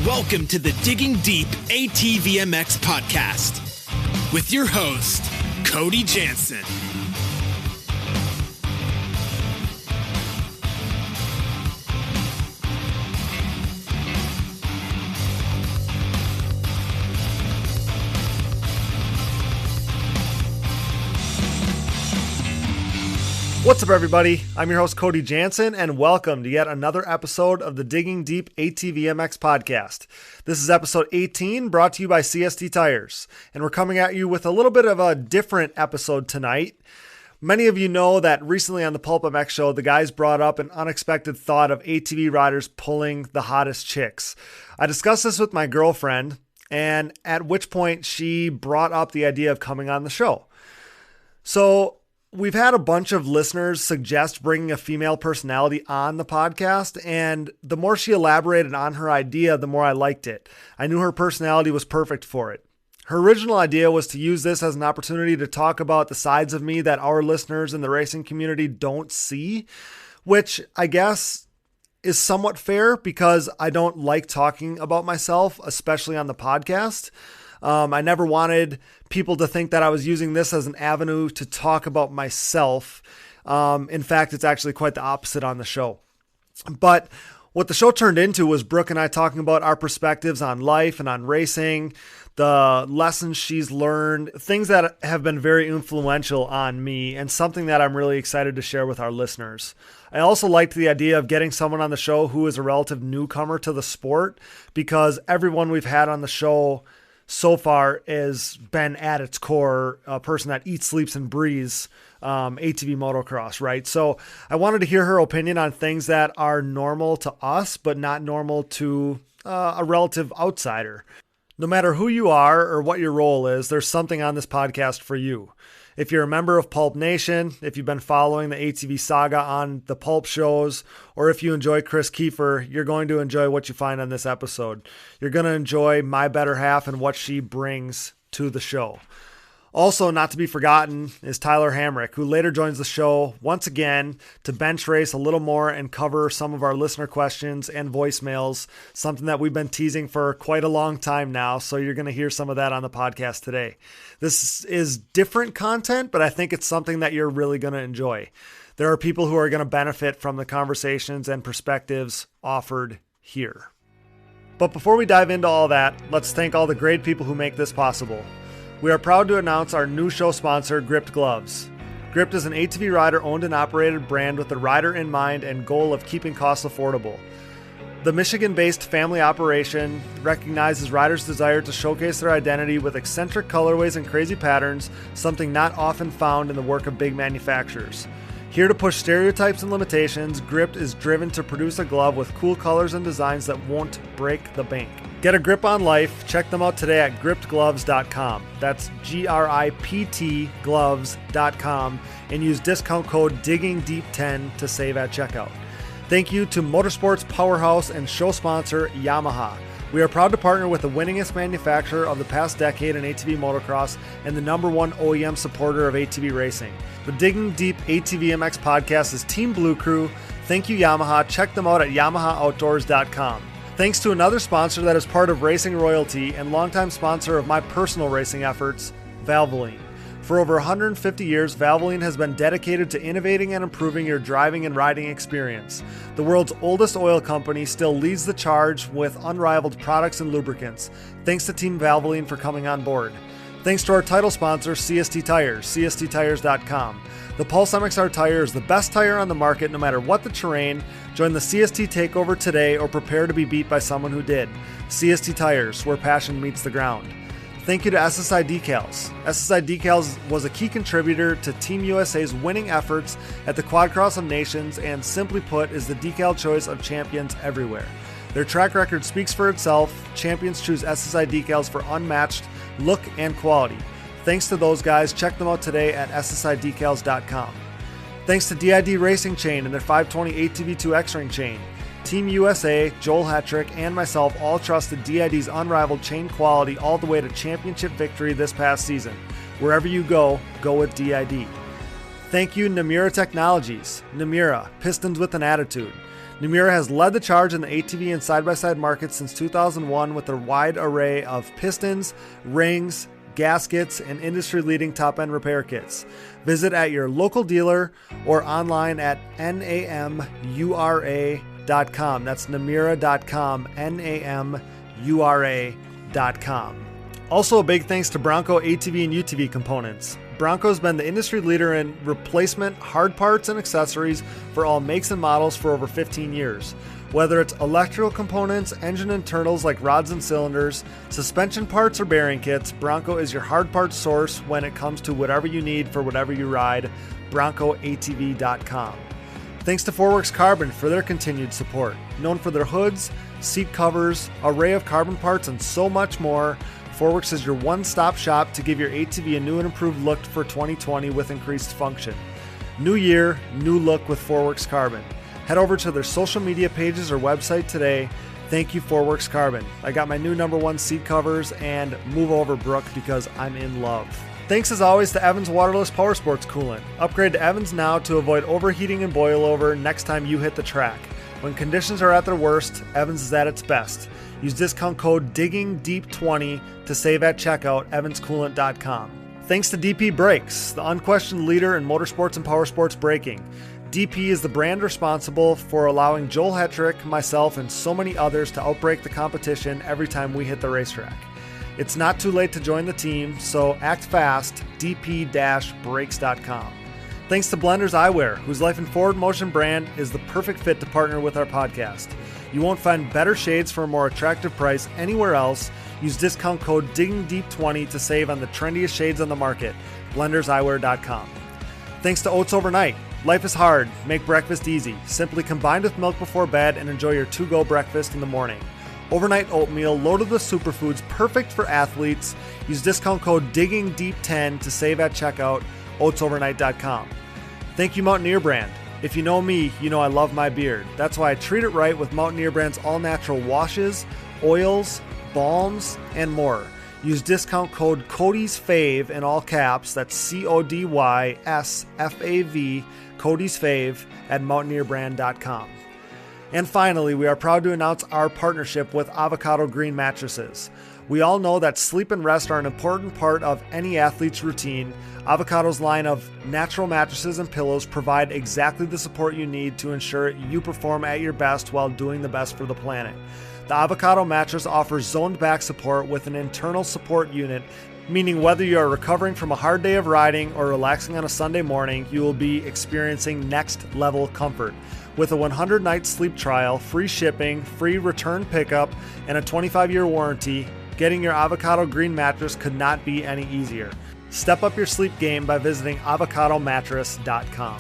Welcome to the Digging Deep ATVMX podcast with your host, Cody Jansen. What's up, everybody? I'm your host, Cody Jansen, and welcome to yet another episode of the Digging Deep ATVMX podcast. This is episode 18, brought to you by CST Tires, and we're coming at you with a little bit of a different episode tonight. Many of you know that recently on the Pulp MX show, the guys brought up an unexpected thought of ATV riders pulling the hottest chicks. I discussed this with my girlfriend, and at which point she brought up the idea of coming on the show. So we've had a bunch of listeners suggest bringing a female personality on the podcast, and the more she elaborated on her idea, the more I liked it. I knew her personality was perfect for it. Her original idea was to use this as an opportunity to talk about the sides of me that our listeners in the racing community don't see, which I guess is somewhat fair because I don't like talking about myself, especially on the podcast. I never wanted people to think that I was using this as an avenue to talk about myself. In fact, it's actually quite the opposite on the show. But what the show turned into was Brooke and I talking about our perspectives on life and on racing, the lessons she's learned, things that have been very influential on me, and something that I'm really excited to share with our listeners. I also liked the idea of getting someone on the show who is a relative newcomer to the sport, because everyone we've had on the show so far has been at its core a person that eats, sleeps, and breathes ATV motocross, right? So I wanted to hear her opinion on things that are normal to us, but not normal to a relative outsider. No matter who you are or what your role is, there's something on this podcast for you. If you're a member of Pulp Nation, if you've been following the ATV saga on the Pulp shows, or if you enjoy Chris Kiefer, you're going to enjoy what you find on this episode. You're going to enjoy my better half and what she brings to the show. Also, not to be forgotten is Tyler Hamrick, who later joins the show once again to bench race a little more and cover some of our listener questions and voicemails, something that we've been teasing for quite a long time now, so you're going to hear some of that on the podcast today. This is different content, but I think it's something that you're really going to enjoy. There are people who are going to benefit from the conversations and perspectives offered here. But before we dive into all that, let's thank all the great people who make this possible. We are proud to announce our new show sponsor, Gripped Gloves. Gripped is an ATV rider owned and operated brand with the rider in mind and goal of keeping costs affordable. The Michigan-based family operation recognizes riders' desire to showcase their identity with eccentric colorways and crazy patterns, something not often found in the work of big manufacturers. Here to push stereotypes and limitations, Gripped is driven to produce a glove with cool colors and designs that won't break the bank. Get a grip on life. Check them out today at grippedgloves.com. That's GRIPT gloves.com, and use discount code DIGGINGDEEP10 to save at checkout. Thank you to Motorsports Powerhouse and show sponsor Yamaha. We are proud to partner with the winningest manufacturer of the past decade in ATV motocross and the #1 OEM supporter of ATV racing. The Digging Deep ATVMX podcast is Team Blue Crew. Thank you, Yamaha. Check them out at YamahaOutdoors.com. Thanks to another sponsor that is part of Racing Royalty and longtime sponsor of my personal racing efforts, Valvoline. For over 150 years, Valvoline has been dedicated to innovating and improving your driving and riding experience. The world's oldest oil company still leads the charge with unrivaled products and lubricants. Thanks to Team Valvoline for coming on board. Thanks to our title sponsor, CST Tires, CSTTires.com. The Pulse MXR tire is the best tire on the market no matter what the terrain. Join the CST takeover today or prepare to be beat by someone who did. CST Tires, where passion meets the ground. Thank you to SSI Decals. SSI Decals was a key contributor to Team USA's winning efforts at the Quad Cross of Nations and, simply put, is the decal choice of champions everywhere. Their track record speaks for itself. Champions choose SSI Decals for unmatched look and quality. Thanks to those guys. Check them out today at SSIDecals.com. Thanks to DID Racing Chain and their 520 ATV2 X-Ring chain. Team USA, Joel Hetrick, and myself all trusted DID's unrivaled chain quality all the way to championship victory this past season. Wherever you go, go with DID. Thank you, Namura Technologies. Namura, pistons with an attitude. Namura has led the charge in the ATV and side-by-side market since 2001 with a wide array of pistons, rings, gaskets, and industry-leading top-end repair kits. Visit at your local dealer or online at namura.com. That's namura.com, namura.com. Also, a big thanks to Bronco ATV and UTV Components. Bronco's been the industry leader in replacement hard parts and accessories for all makes and models for over 15 years. Whether it's electrical components, engine internals like rods and cylinders, suspension parts, or bearing kits, Bronco is your hard parts source when it comes to whatever you need for whatever you ride. BroncoATV.com. Thanks to Forworks Carbon for their continued support. Known for their hoods, seat covers, array of carbon parts, and so much more, Forworks is your one-stop shop to give your ATV a new and improved look for 2020 with increased function. New year, new look with Forworks Carbon. Head over to their social media pages or website today. Thank you, Forworks Carbon. I got my new #1 seat covers, and move over, Brooke, because I'm in love. Thanks as always to Evans Waterless Power Sports Coolant. Upgrade to Evans now to avoid overheating and boilover next time you hit the track. When conditions are at their worst, Evans is at its best. Use discount code DIGGINGDEEP20 to save at checkout, evanscoolant.com. Thanks to DP Brakes, the unquestioned leader in motorsports and power sports braking. DP is the brand responsible for allowing Joel Hetrick, myself, and so many others to outbrake the competition every time we hit the racetrack. It's not too late to join the team, so act fast, dp-brakes.com. Thanks to Blenders Eyewear, whose Life in Forward Motion brand is the perfect fit to partner with our podcast. You won't find better shades for a more attractive price anywhere else. Use discount code DIGGINGDEEP20 to save on the trendiest shades on the market. BlendersEyewear.com. Thanks to Oats Overnight. Life is hard. Make breakfast easy. Simply combine with milk before bed and enjoy your to-go breakfast in the morning. Overnight oatmeal loaded with superfoods, perfect for athletes. Use discount code DIGGINGDEEP10 to save at checkout. OatsOvernight.com. Thank you, Mountaineer Brand. If you know me, you know I love my beard. That's why I treat it right with Mountaineer Brand's all-natural washes, oils, balms, and more. Use discount code CODY'sFave in all caps, that's CODYSFAV, Cody's Fave, at mountaineerbrand.com. And finally, we are proud to announce our partnership with Avocado Green Mattresses. We all know that sleep and rest are an important part of any athlete's routine. Avocado's line of natural mattresses and pillows provide exactly the support you need to ensure you perform at your best while doing the best for the planet. The Avocado mattress offers zoned back support with an internal support unit, meaning whether you are recovering from a hard day of riding or relaxing on a Sunday morning, you will be experiencing next level comfort. With a 100-night sleep trial, free shipping, free return pickup, and a 25-year warranty, getting your Avocado Green mattress could not be any easier. Step up your sleep game by visiting avocadomattress.com.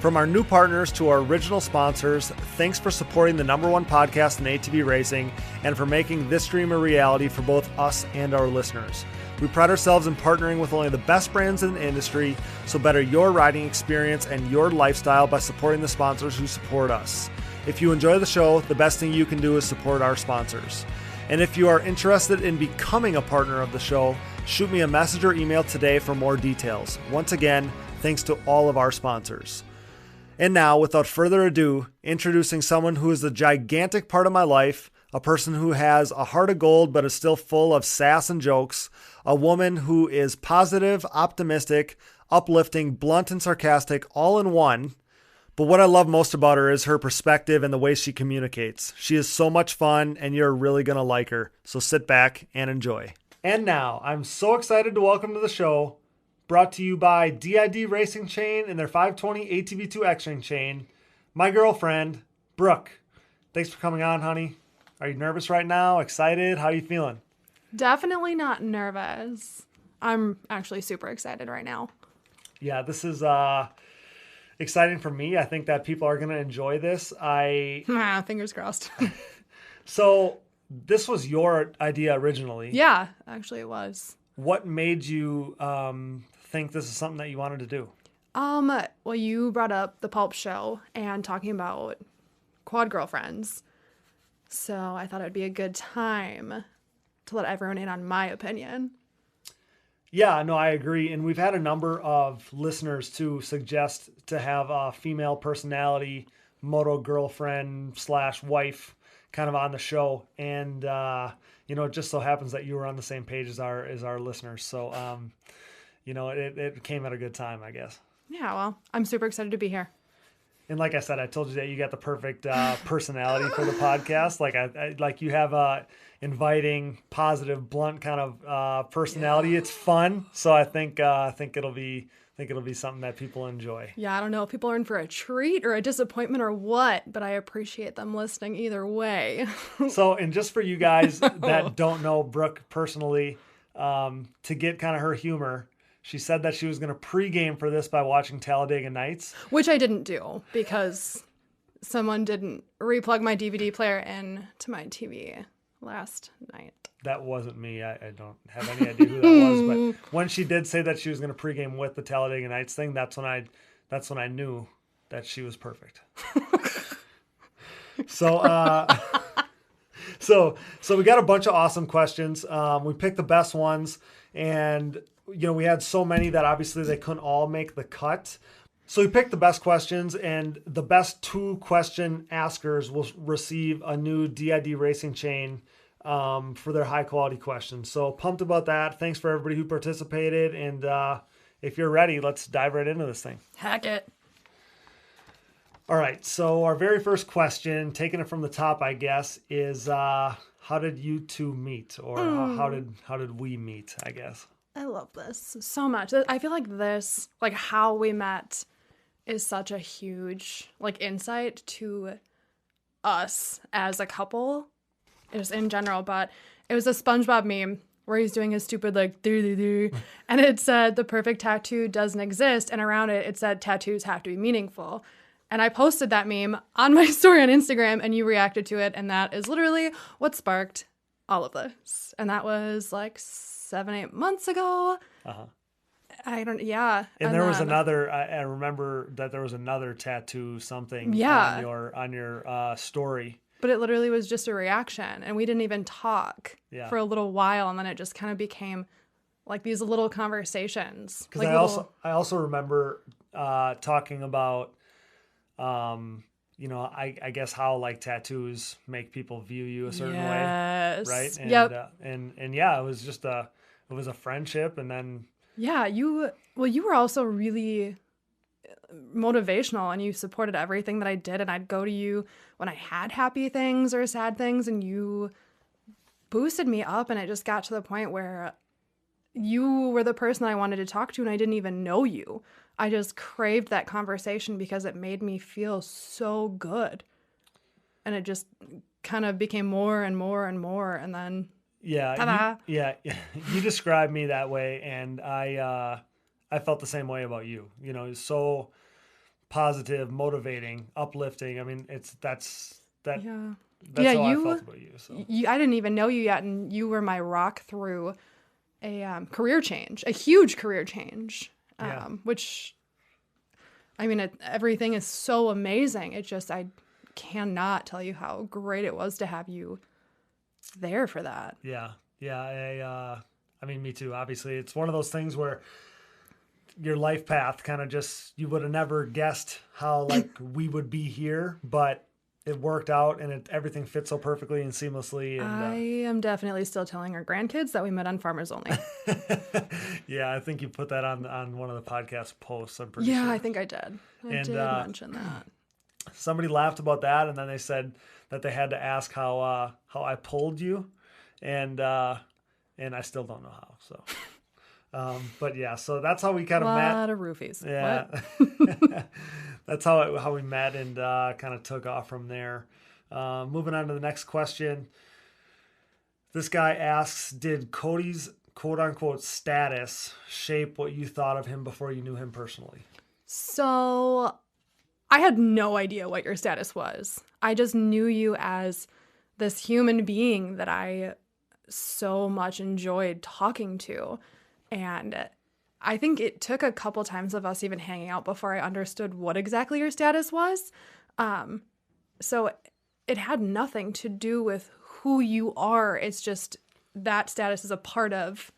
From our new partners to our original sponsors, thanks for supporting the #1 podcast in ATV racing and for making this dream a reality for both us and our listeners. We pride ourselves in partnering with only the best brands in the industry, so better your riding experience and your lifestyle by supporting the sponsors who support us. If you enjoy the show, the best thing you can do is support our sponsors. And if you are interested in becoming a partner of the show, shoot me a message or email today for more details. Once again, thanks to all of our sponsors. And now, without further ado, introducing someone who is a gigantic part of my life, a person who has a heart of gold but is still full of sass and jokes, a woman who is positive, optimistic, uplifting, blunt, and sarcastic all in one. But what I love most about her is her perspective and the way she communicates. She is so much fun, and you're really going to like her. So sit back and enjoy. And now, I'm so excited to welcome to the show, brought to you by DID Racing Chain and their 520 ATV2 X-Ring chain, my girlfriend, Brooke. Thanks for coming on, honey. Are you nervous right now? Excited? How are you feeling? Definitely not nervous. I'm actually super excited right now. Yeah, this is exciting for me. I think that people are going to enjoy this. Fingers crossed. So this was your idea originally. Yeah, actually it was. What made you think this is something that you wanted to do? Well, you brought up the Pulp Show and talking about quad girlfriends. So I thought it'd be a good time to let everyone in on my opinion. Yeah, no, I agree. And we've had a number of listeners to suggest to have a female personality moto girlfriend / wife kind of on the show. And, it just so happens that you were on the same page as our listeners. So, it came at a good time, I guess. Yeah, well, I'm super excited to be here. And like I said, I told you that you got the perfect personality for the podcast. Like you have a inviting, positive, blunt kind of personality. It's fun, so I think it'll be something that people enjoy. Yeah, I don't know if people are in for a treat or a disappointment or what, but I appreciate them listening either way. So, and just for you guys that don't know Brooke personally, to get kind of her humor. She said that she was going to pregame for this by watching Talladega Nights. Which I didn't do because someone didn't replug my DVD player into my TV last night. That wasn't me. I don't have any idea who that was. But when she did say that she was going to pregame with the Talladega Nights thing, that's when I knew that she was perfect. So we got a bunch of awesome questions. We picked the best ones, and we had so many that obviously they couldn't all make the cut. So we picked the best questions, and the best 2 question askers will receive a new DID racing chain for their high quality questions. So pumped about that. Thanks for everybody who participated. And if you're ready, let's dive right into this thing. Hack it. All right. So our very first question, taking it from the top, I guess, is how did you two meet, or how did we meet, I guess? I love this so much. I feel like this, like how we met, is such a huge insight to us as a couple, just in general. But it was a SpongeBob meme where he's doing his stupid doo-doo-doo, and it said the perfect tattoo doesn't exist, and around it said tattoos have to be meaningful. And I posted that meme on my story on Instagram, and you reacted to it, and that is literally what sparked all of this. And that was 7-8 months ago. And there was another. I remember that there was another tattoo something on your story. But it literally was just a reaction, and we didn't even talk for a little while, and then it just kind of became these little conversations. Because I also remember talking about, I guess how tattoos make people view you a certain way, right? And, and it was just it was a friendship, and then you were also really motivational, and you supported everything that I did, and I'd go to you when I had happy things or sad things, and you boosted me up, and it just got to the point where you were the person I wanted to talk to, and I didn't even know you. I just craved that conversation because it made me feel so good, and it just kind of became more and more and more, and then you described me that way, and I felt the same way about you. So positive, motivating, uplifting. I mean, that's how I felt about you. So I didn't even know you yet, and you were my rock through a career change, a huge career change. Which, I mean, everything is so amazing. It just, I cannot tell you how great it was to have you there for that. I mean, me too. Obviously, it's one of those things where your life path kind of just, you would have never guessed how we would be here, but it worked out, and everything fit so perfectly and seamlessly. And I am definitely still telling our grandkids that we met on Farmers Only. Yeah, I think you put that on one of the podcast posts. I'm pretty sure. Yeah, I think I did. I did mention that. Somebody laughed about that, and then they said that they had to ask how I pulled you, and I still don't know how. So. But yeah, so that's how we kind of met. A lot of roofies. Yeah. That's how we met, and kind of took off from there. Moving on to the next question. This guy asks, did Cody's quote unquote status shape what you thought of him before you knew him personally? So I had no idea what your status was. I just knew you as this human being that I so much enjoyed talking to. And I think it took a couple times of us even hanging out before I understood what exactly your status was. So it had nothing to do with who you are. It's just that status is a part of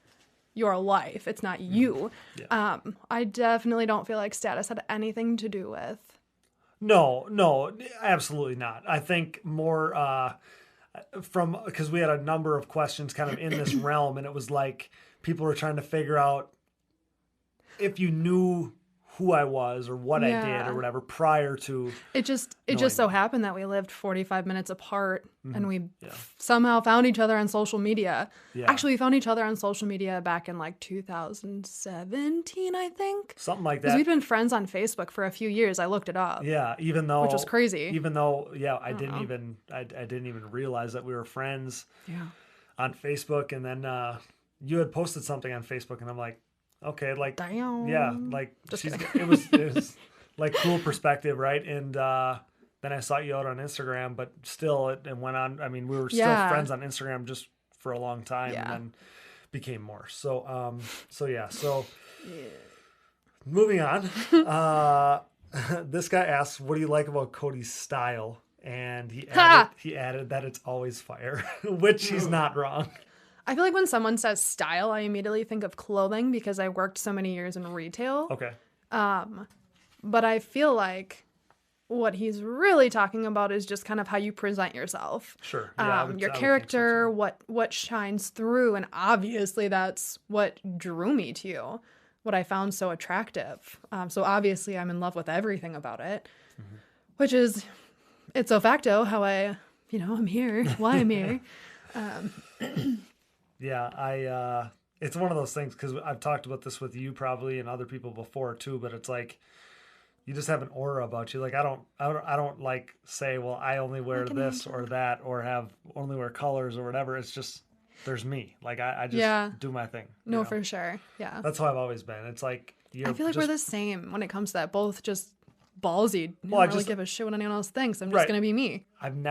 your life. It's not you. Yeah. I definitely don't feel like status had anything to do with No, absolutely not. I think more because we had a number of questions kind of in this realm, and it was like people were trying to figure out if you knew who I was or what I did or whatever prior to. It just so happened that we lived 45 minutes apart and we somehow found each other on social media. Yeah. Actually, we found each other on social media back in like 2017, I think. Something like Because that. we'd been friends on Facebook for a few years. I looked it up. Yeah, which was crazy. Even though, I didn't even realize that we were friends. Yeah. On Facebook, and then you had posted something on Facebook, and I'm like, okay, like, damn. Yeah, like it was like cool perspective, right? And then I saw you out on Instagram, but still, it went on. I mean, we were still friends on Instagram just for a long time, and then became more. So, moving on. This guy asks, "What do you like about Cody's style?" And he added that it's always fire, which he's not wrong. I feel like when someone says style, I immediately think of clothing because I worked so many years in retail. Okay. But I feel like what he's really talking about is just kind of how you present yourself. Sure. Yeah, your character, what shines through, and obviously that's what drew me to you, what I found so attractive. So obviously I'm in love with everything about it, which is ipso facto how I'm here, why I'm here. Yeah, it's one of those things because I've talked about this with you probably and other people before too, but it's like you just have an aura about you. Like I don't like say, well, I only wear this or that or only wear colors or whatever. It's just there's me. Like I just do my thing. No, for sure. Yeah. That's how I've always been. It's like I feel like we're the same when it comes to that. Both just ballsy. I don't really give a shit what anyone else thinks. I'm just gonna be me. I've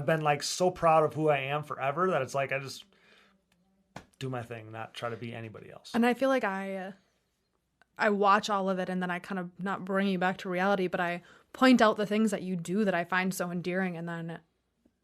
been like so proud of who I am forever that it's like I just do my thing, not try to be anybody else. And I feel like I watch all of it and then I kind of not bring you back to reality, but I point out the things that you do that I find so endearing and then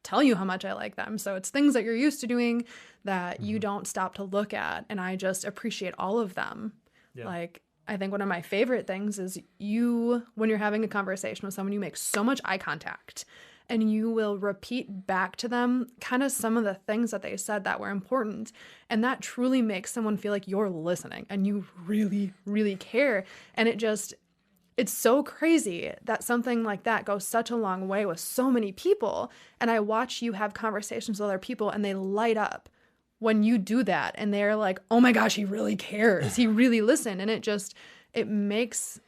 tell you how much I like them. So it's things that you're used to doing that you don't stop to look at. And I just appreciate all of them. Yeah. Like, I think one of my favorite things is when you're having a conversation with someone, you make so much eye contact and you will repeat back to them kind of some of the things that they said that were important. And that truly makes someone feel like you're listening and you really, really care. And it's so crazy that something like that goes such a long way with so many people. And I watch you have conversations with other people and they light up when you do that. And they're like, oh my gosh, he really cares. He really listened. And it makes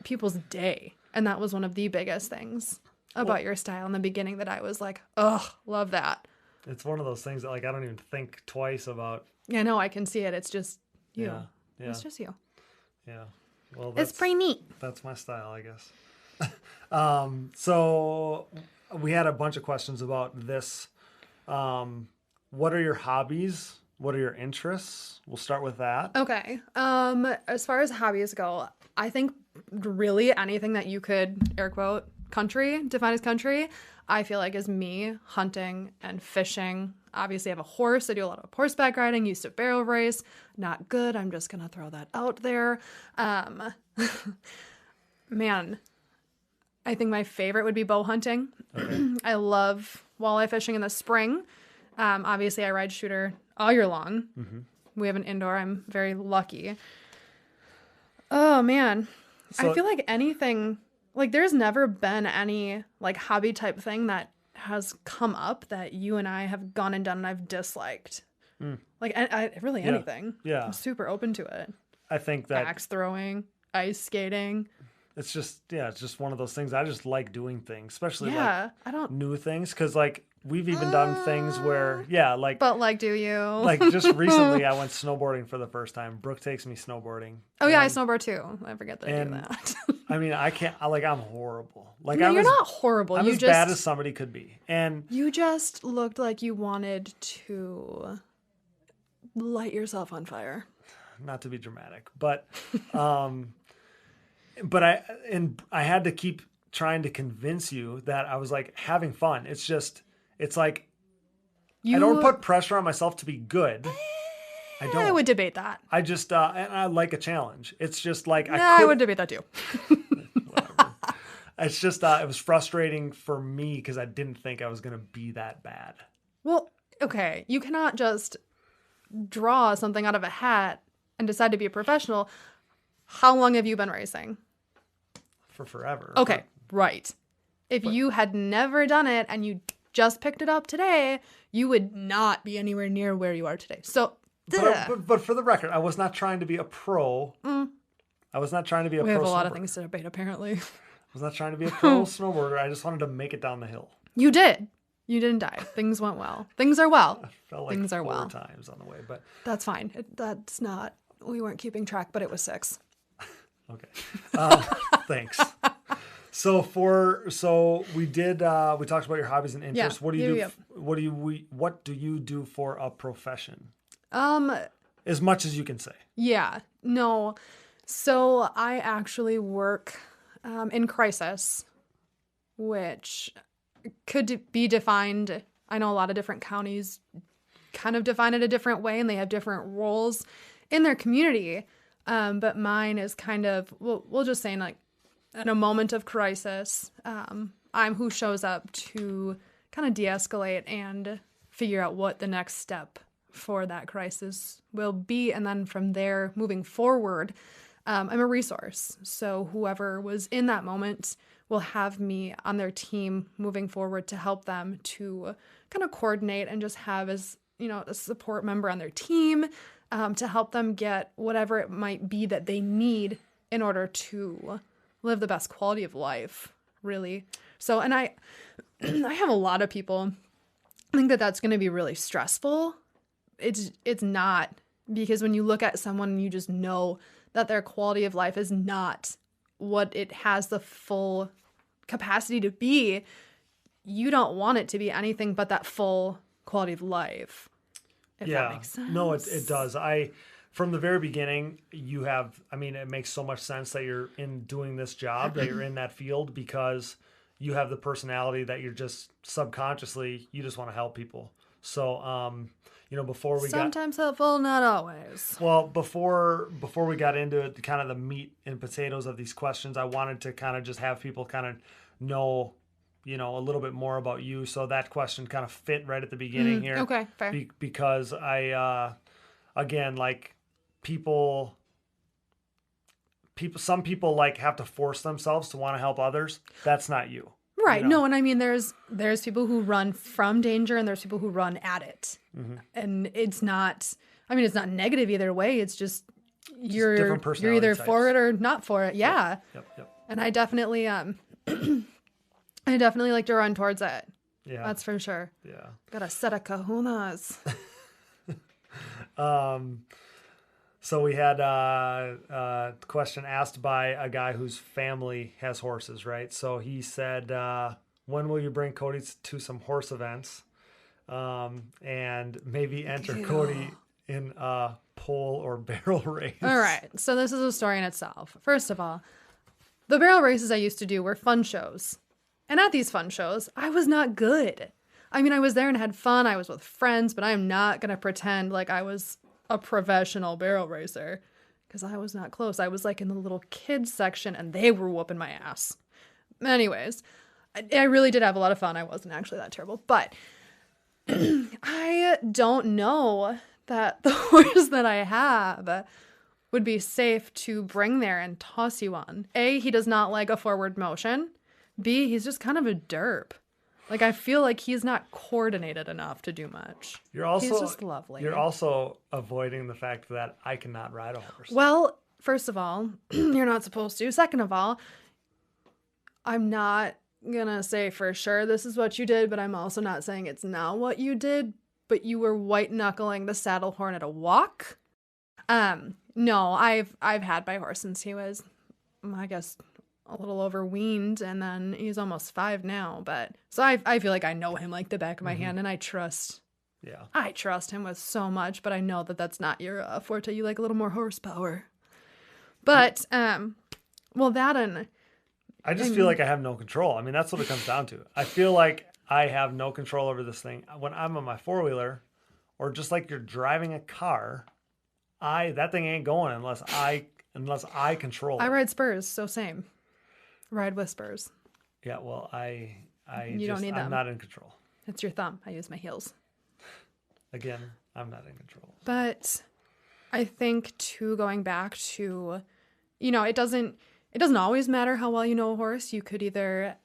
people's day. And that was one of the biggest things about your style in the beginning that I was like, oh, love that. It's one of those things that like I don't even think twice about. Yeah, no, I can see it. It's just you. Yeah. It's just you. Yeah. Well, it's pretty neat. That's my style, I guess. So we had a bunch of questions about this. What are your hobbies? What are your interests? We'll start with that. Okay. As far as hobbies go, I think really anything that you could air quote define as country, I feel like is me hunting and fishing. Obviously, I have a horse. I do a lot of horseback riding, used to barrel race. Not good. I'm just going to throw that out there. Man, I think my favorite would be bow hunting. Okay. I love walleye fishing in the spring. Obviously, I ride shooter all year long. Mm-hmm. We have an indoor. I'm very lucky. Oh, man. So, I feel like anything... Like, there's never been any, like, hobby type thing that has come up that you and I have gone and done and I've disliked. Like, anything. Yeah. I'm super open to it. I think that... Axe throwing, ice skating. It's just one of those things. I just like doing things, especially, new things. Because, like, we've even done things where, But, like, do you? Like, just recently, I went snowboarding for the first time. Brooke takes me snowboarding. Oh, yeah, I snowboard, too. I forget that I do that. I mean, I can't, I'm horrible. Like, no, you're not horrible. I'm as bad as somebody could be. And you just looked like you wanted to light yourself on fire. Not to be dramatic, but, but I had to keep trying to convince you that I was, like, having fun. It's like, I don't put pressure on myself to be good. I don't. I would debate that. I just, and I like a challenge. It's just like, I would debate that too. Whatever. It's just it was frustrating for me because I didn't think I was going to be that bad. Well, okay, you cannot just draw something out of a hat and decide to be a professional. How long have you been racing? For forever. Okay, right. If you had never done it and you just picked it up today, you would not be anywhere near where you are today. So, but for the record, I was not trying to be a pro. I was not trying to be a pro. We have a lot snowboarder. of things to debate, apparently. I was not trying to be a pro snowboarder. I just wanted to make it down the hill. You did. You didn't die. Things went well. Things are well. I felt like Things are 4 well. times on the way, but That's fine. That's not. We weren't keeping track, but it was 6. okay. Thanks. So we did. We talked about your hobbies and interests. Yeah, What do you do? yeah. What do you do for a profession? Um. As much as you can say. Yeah. No. So I actually work in crisis, which could be defined. I know a lot of different counties kind of define it a different way, and they have different roles in their community. But mine is kind of, we'll just say, like, in a moment of crisis, I'm who shows up to kind of de-escalate and figure out what the next step for that crisis will be. And then from there, moving forward, I'm a resource. So whoever was in that moment will have me on their team moving forward to help them to kind of coordinate and just have as, a support member on their team to help them get whatever it might be that they need in order to live the best quality of life, really. So, and I have a lot of people think that that's going to be really stressful. It's not, because when you look at someone and you just know that their quality of life is not what it has the full capacity to be, you don't want it to be anything but that full quality of life. If that makes sense. No, it does. From the very beginning, it makes so much sense that you're in doing this job, that you're in that field, because you have the personality that you're just subconsciously, you just want to help people. So, before we sometimes helpful, not always. Well, before we got into it, kind of the meat and potatoes of these questions, I wanted to kind of just have people kind of know, a little bit more about you. So that question kind of fit right at the beginning here. Okay, fair. Because I, again, like some people like have to force themselves to want to help others. That's not you. Right. No, and I mean, there's people who run from danger and there's people who run at it. Mm-hmm. And it's not negative either way. It's just you're either types. for it or not for it. Yeah. Yep. And I definitely I definitely like to run towards it. Yeah. That's for sure. Yeah. Got a set of kahunas. So we had a question asked by a guy whose family has horses, right? So he said, when will you bring Cody to some horse events? And maybe enter Cody in a pole or barrel race. All right. So this is a story in itself. First of all, the barrel races I used to do were fun shows. And at these fun shows, I was not good. I mean, I was there and had fun. I was with friends, but I am not going to pretend like I was a professional barrel racer, because I was not close. I was like in the little kids section and they were whooping my ass. Anyways, I really did have a lot of fun. I wasn't actually that terrible, but I don't know that the horse that I have would be safe to bring there and toss you on. A, he does not like a forward motion. B, he's just kind of a derp. Like, I feel like he's not coordinated enough to do much. He's just lovely. You're also avoiding the fact that I cannot ride a horse. Well, first of all, you're not supposed to. Second of all, I'm not going to say for sure this is what you did, but I'm also not saying it's not what you did, but you were white-knuckling the saddle horn at a walk. No, I've had my horse since he was, I guess, a little overweaned, and then he's almost 5 now. But so I feel like I know him like the back of my hand, and I trust him with so much. But I know that that's not your forte. You like a little more horsepower. But that and I just feel like I have no control. I mean, that's what it comes down to. I feel like I have no control over this thing when I'm on my 4-wheeler, or just like you're driving a car. That thing ain't going unless I control it. I ride spurs, so same. Ride with spurs. Yeah, well, I You don't need I'm them. not in control. It's your thumb. I use my heels. Again, I'm not in control. But I think too, going back to, it doesn't always matter how well you know a horse. You could either,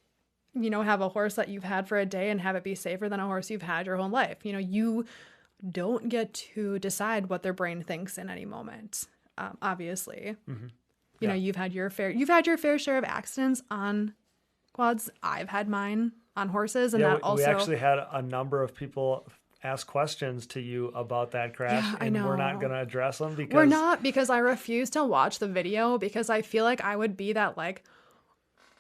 have a horse that you've had for a day and have it be safer than a horse you've had your whole life. You don't get to decide what their brain thinks in any moment. Obviously, you've had your fair share of accidents on quads. I've had mine on horses, and that also. We actually had a number of people ask questions to you about that crash, and we're not going to address them because I refuse to watch the video because I feel like I would be that like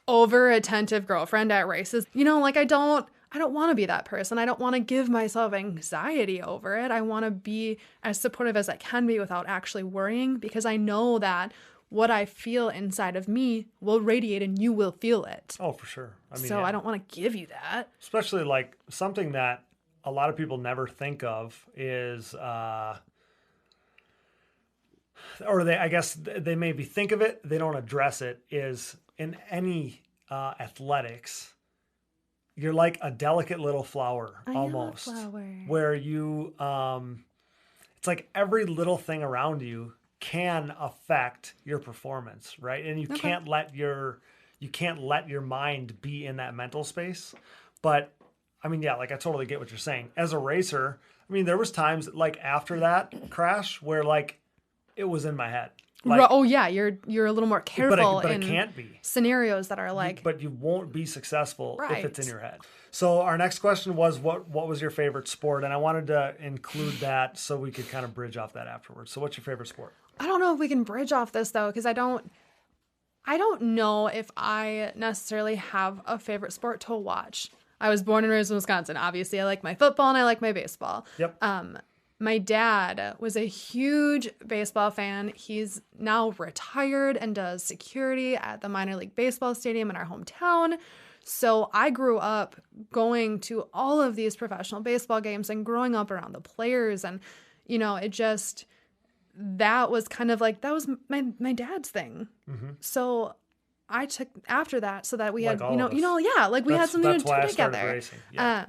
over attentive girlfriend at races. I don't want to be that person. I don't want to give myself anxiety over it. I want to be as supportive as I can be without actually worrying, because I know that what I feel inside of me will radiate and you will feel it. Oh, for sure. I don't want to give you that. Especially like something that a lot of people never think of is, they maybe think of it, they don't address it, is in any athletics, you're like a delicate little flower almost. Where you, it's like every little thing around you can affect your performance, right? And you can't let your mind be in that mental space. But I totally get what you're saying. As a racer, there was times like after that crash where like it was in my head. Like, you're a little more careful but in it can't be scenarios that are like. But you won't be successful if it's in your head. So our next question was, what was your favorite sport? And I wanted to include that so we could kind of bridge off that afterwards. So what's your favorite sport? I don't know if we can bridge off this though, because I don't know if I necessarily have a favorite sport to watch. I was born and raised in Wisconsin. Obviously, I like my football and I like my baseball. Yep. My dad was a huge baseball fan. He's now retired and does security at the minor league baseball stadium in our hometown. So I grew up going to all of these professional baseball games and growing up around the players. And, that was kind of like, that was my dad's thing. Mm-hmm. So I took after that so that we had, we had something to do together. Racing. Yeah.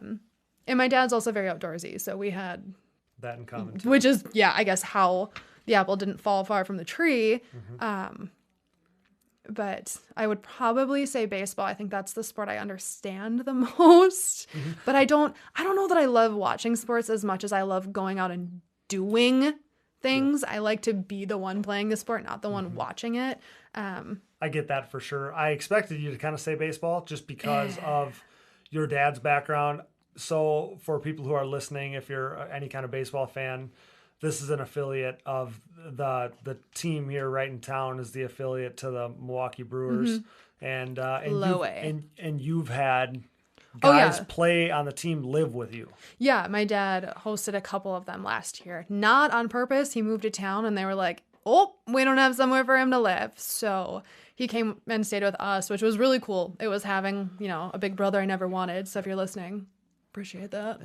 And my dad's also very outdoorsy. So we had that in common too. Which is, I guess how the apple didn't fall far from the tree. Mm-hmm. But I would probably say baseball. I think that's the sport I understand the most. Mm-hmm. But I don't know that I love watching sports as much as I love going out and doing things. Yeah. I like to be the one playing the sport, not the one watching it. I get that for sure. I expected you to kind of say baseball just because of your dad's background. So for people who are listening, if you're any kind of baseball fan, this is an affiliate of the team here right in town is the affiliate to the Milwaukee Brewers. Mm-hmm. And you've had guys play on the team, live with you. Yeah, my dad hosted a couple of them last year. Not on purpose. He moved to town and they were like, oh, we don't have somewhere for him to live. So he came and stayed with us, which was really cool. It was having, a big brother I never wanted. So if you're listening, appreciate that.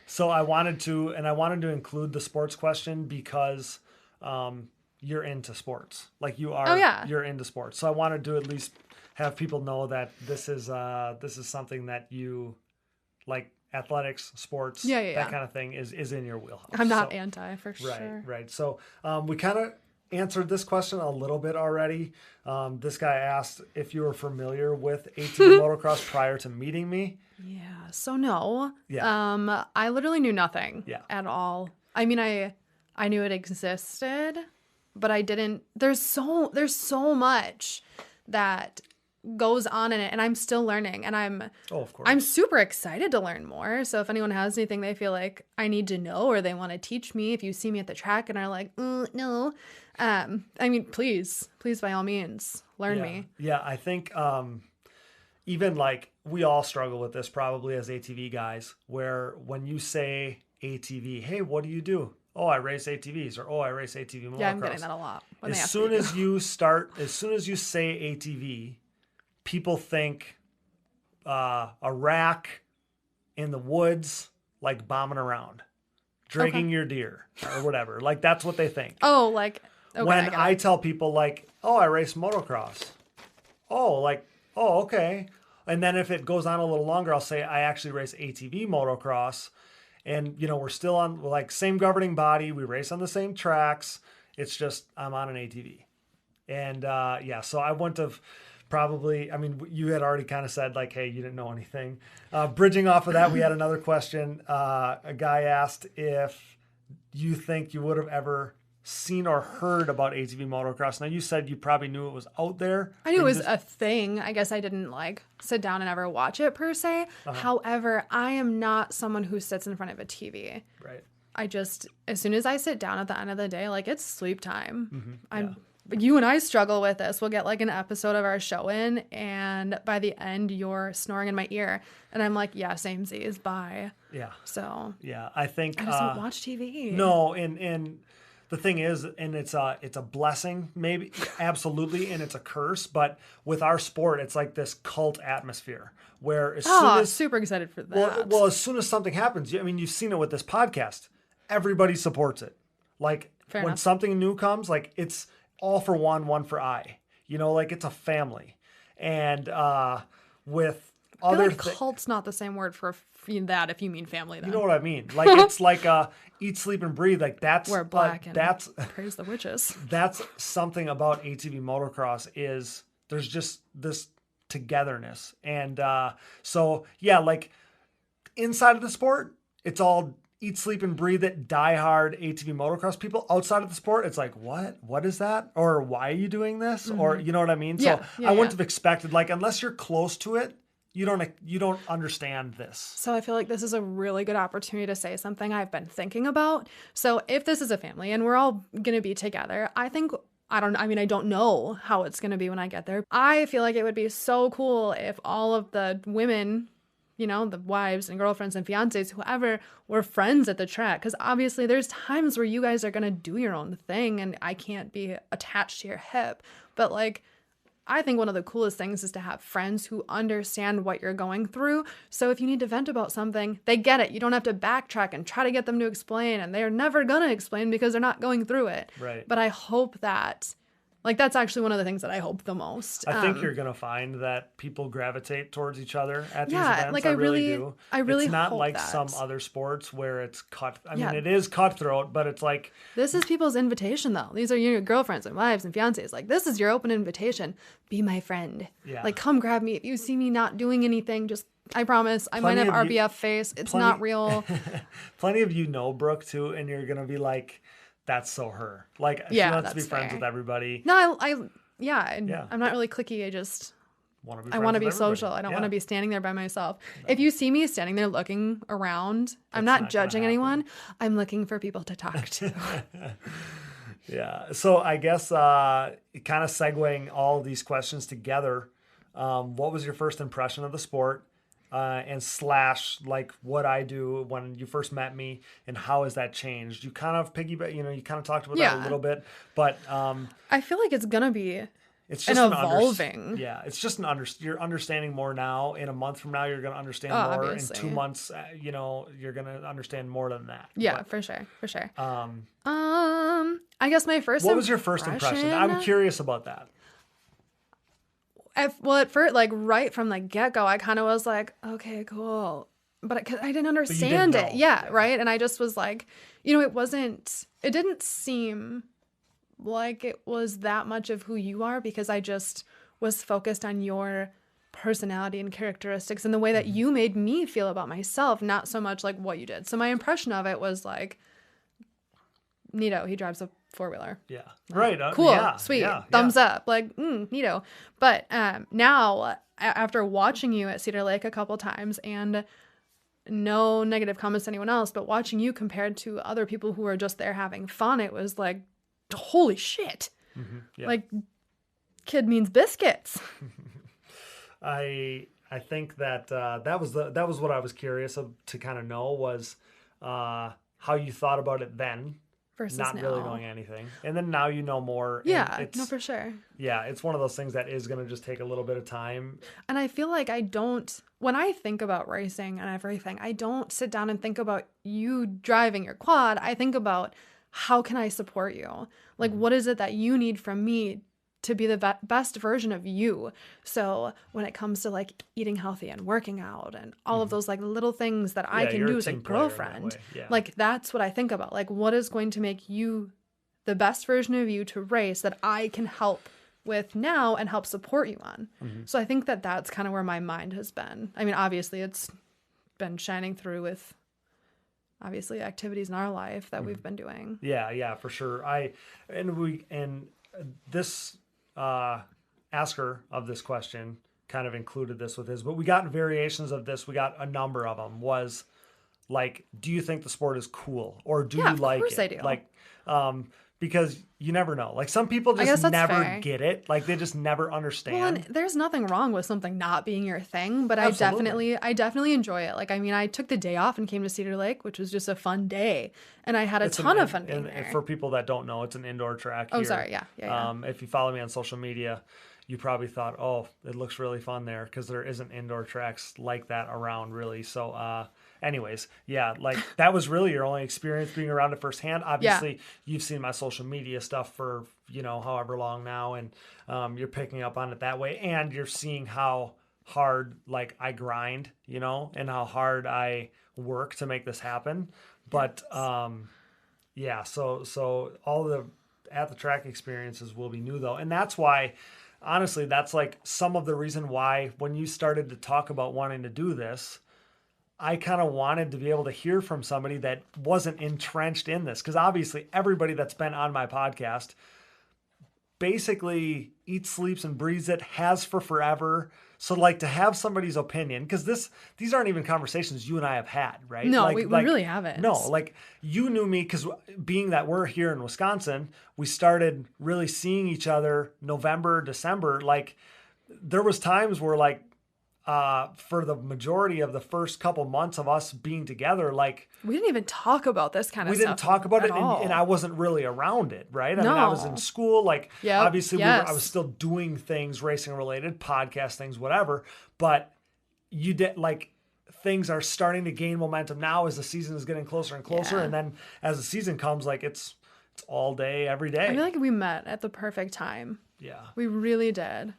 So I wanted to include the sports question because you're into sports. Like you are, you're into sports. So I wanted to at least have people know that this is something that you like, athletics, sports, that kind of thing is in your wheelhouse. I'm not anti for sure. Right. So we kind of answered this question a little bit already. This guy asked if you were familiar with ATV motocross prior to meeting me. Yeah. So no. Yeah. I literally knew nothing at all. I knew it existed, but I didn't. There's so much that goes on in it, and I'm still learning, and of course. I'm super excited to learn more. So if anyone has anything they feel like I need to know or they want to teach me, if you see me at the track and are like, no, please by all means learn me. Yeah, I think even like we all struggle with this probably as ATV guys, where when you say ATV, hey, what do you do? Oh, I race ATVs, or I race ATV motocross. Yeah, I'm getting that a lot. As soon as you say ATV, people think a rack in the woods, like bombing around, dragging your deer or whatever. Like that's what they think. Oh, like when I tell people like, oh, I race motocross. Oh, like, oh, okay. And then if it goes on a little longer, I'll say I actually race ATV motocross, and we're still on like same governing body. We race on the same tracks. It's just I'm on an ATV, and so I wouldn't have probably. I mean, you had already kind of said like, hey, you didn't know anything. Bridging off of that, we had another question. A guy asked if you think you would have ever seen or heard about ATV motocross. Now you said you probably knew it was out there. I knew it was a thing. I guess I didn't like sit down and ever watch it per se. However, I am not someone who sits in front of a TV. Right. I just, as soon as I sit down at the end of the day, like it's sleep time. You and I struggle with this. We'll get like an episode of our show in, and by the end you're snoring in my ear, and I'm like, yeah, samesies, bye. Yeah. So yeah, I think I just don't watch TV. No, and the thing is, and it's a blessing, maybe, absolutely, and it's a curse. But with our sport, it's like this cult atmosphere where as soon as super excited for that. Well, as soon as something happens, I mean, you've seen it with this podcast. Everybody supports it. Like Fair when enough. something new comes, like it's all for one for I. Like it's a family, and with I feel other like cult's not the same word for that if you mean family. Then you know what I mean? Like it's like eat, sleep, and breathe. Like that's we're black and that's praise the witches. that's something about ATV motocross is there's just this togetherness, and so yeah, like inside of the sport, it's all eat, sleep, and breathe it, diehard ATV motocross people. Outside of the sport, it's like, what is that? Or why are you doing this? Or you know what I mean? So I wouldn't have expected, like, unless you're close to it, you don't understand this. So I feel like this is a really good opportunity to say something I've been thinking about. So if this is a family and we're all going to be together, I don't know how it's going to be when I get there. I feel like it would be so cool if all of the women, the wives and girlfriends and fiancés, whoever, were friends at the track. Because obviously there's times where you guys are going to do your own thing and I can't be attached to your hip. But like, I think one of the coolest things is to have friends who understand what you're going through. So if you need to vent about something, they get it. You don't have to backtrack and try to get them to explain. And they're never going to explain because they're not going through it. Right. But I hope that, like, that's actually one of the things that I hope the most. I think you're going to find that people gravitate towards each other at these Yeah, events. like, I I really really- do. I really It's not hope like that. some other sports where it's cut. I Yeah. mean, it is cutthroat, but it's like, This is people's invitation, though. These are your girlfriends and wives and fiancés. Like, this is your open invitation. Be my friend. Yeah. Like, come grab me. If you see me not doing anything, just, I promise, I might Plenty have of you- RBF face. It's not real. plenty of Brooke, too, and you're going to be like, that's so her. Like, she Yeah, wants to be that's friends fair. with everybody. No, Yeah. I'm not really cliquey. I just, Want to be I want to be friends with social. I don't everybody. want to Yeah. be standing there by myself. If you see me standing there looking around, I'm not not gonna judging happen. anyone. I'm looking for people to talk to. Yeah. So I guess kind of segueing all these questions together, what was your first impression of the sport? And / like what I do when you first met me, and how has that changed? You kind of piggyback, you kind of talked about that a Yeah. little bit, but I feel like it's going to be it's just an evolving. yeah, it's just you're understanding more now. In a month from now, you're going to understand Oh, more. obviously. In 2 months, you're going to understand more than that. Yeah, But, for sure. I guess my first. what was your first impression? I'm curious about that. At first, like right from the get go, I kind of was like, okay, cool, but I didn't understand know. it. Yeah, right. And I just was like, it didn't seem like it was that much of who you are, because I just was focused on your personality and characteristics and the way that you made me feel about myself, not so much like what you did. So my impression of it was like, neato, he drives a 4-wheeler. Yeah. Right. Cool, yeah, sweet, yeah, thumbs up, like, neato. But now, after watching you at Cedar Lake a couple times, and no negative comments to anyone else, but watching you compared to other people who were just there having fun, it was like, holy shit. Yeah. Like, kid means biscuits. I think that that was what I was curious to kind of know was how you thought about it then, Versus not now. really knowing anything, and then now you know more. and Yeah, it's, no, for sure. Yeah, it's one of those things that is going to just take a little bit of time. And I feel like when I think about racing and everything, I don't sit down and think about you driving your quad. I think about, how can I support you? Like, what is it that you need from me to be the best version of you. So when it comes to like eating healthy and working out and all of those like little things that I can you're do a as a team player in that girlfriend, way. Yeah. like that's what I think about. Like what is going to make you the best version of you to race that I can help with now and help support you on. So I think that that's kind of where my mind has been. I mean, obviously it's been shining through with obviously activities in our life that we've been doing. Yeah, for sure. This asker of this question kind of included this with his, but we got variations of this. We got a number of them. Was like, do you think the sport is cool, or do you like it? Of course I do. Like, because you never know. Like some people just never fair. get it. Like they just never understand. Well, and there's nothing wrong with something not being your thing, but Absolutely. I definitely enjoy it. Like, I mean, I took the day off and came to Cedar Lake, which was just a fun day, and I had a ton of fun being there. And for people that don't know, it's an indoor track. Oh, here. sorry, yeah. If you follow me on social media, you probably thought, oh, it looks really fun there, because there isn't indoor tracks like that around, really. So, anyways, yeah, like that was really your only experience being around it firsthand. Obviously, you've seen my social media stuff for, however long now, and you're picking up on it that way, and you're seeing how hard, like, I grind, and how hard I work to make this happen. But, yeah, so all the at the track experiences will be new, though. And that's why, honestly, that's like some of the reason why when you started to talk about wanting to do this, I kind of wanted to be able to hear from somebody that wasn't entrenched in this. Because obviously everybody that's been on my podcast basically eats, sleeps, and breathes it, has for forever. So like to have somebody's opinion, because these aren't even conversations you and I have had, right? No, like, we really haven't. No, like you knew me because being that we're here in Wisconsin, we started really seeing each other November, December. Like there was times where like, for the majority of the first couple months of us being together, like we didn't even talk about this kind of stuff. We didn't talk about it, all. and I wasn't really around it, right? I mean, I was in school, like obviously I was still doing things racing related, podcast things, whatever. But you did like things are starting to gain momentum now as the season is getting closer and closer, and then as the season comes, like it's all day, every day. I feel like we met at the perfect time. Yeah, we really did.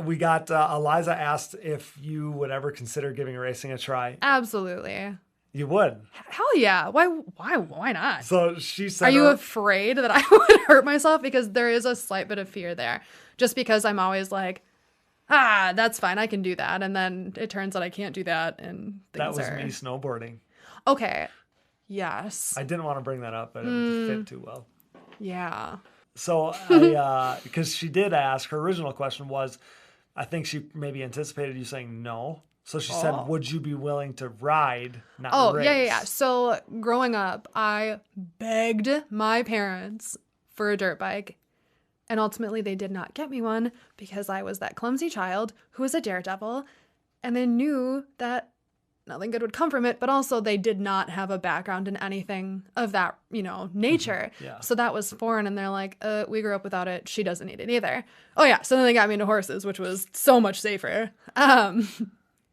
We got Eliza asked if you would ever consider giving racing a try. Absolutely. You would? Hell yeah. Why not? So she said... Are you afraid that I would hurt myself? Because there is a slight bit of fear there. Just because I'm always like, that's fine. I can do that. And then it turns out I can't do that. And that was me snowboarding. Okay. Yes. I didn't want to bring that up, but it would fit too well. Yeah. So because she did ask, her original question was, I think she maybe anticipated you saying no. So she said, would you be willing to ride, not race? Yeah. So growing up, I begged my parents for a dirt bike. And ultimately, they did not get me one because I was that clumsy child who was a daredevil. And they knew that nothing good would come from it. But also, they did not have a background in anything of that, nature. Yeah. So that was foreign. And they're like, we grew up without it. She doesn't need it either. Oh, yeah. So then they got me into horses, which was so much safer.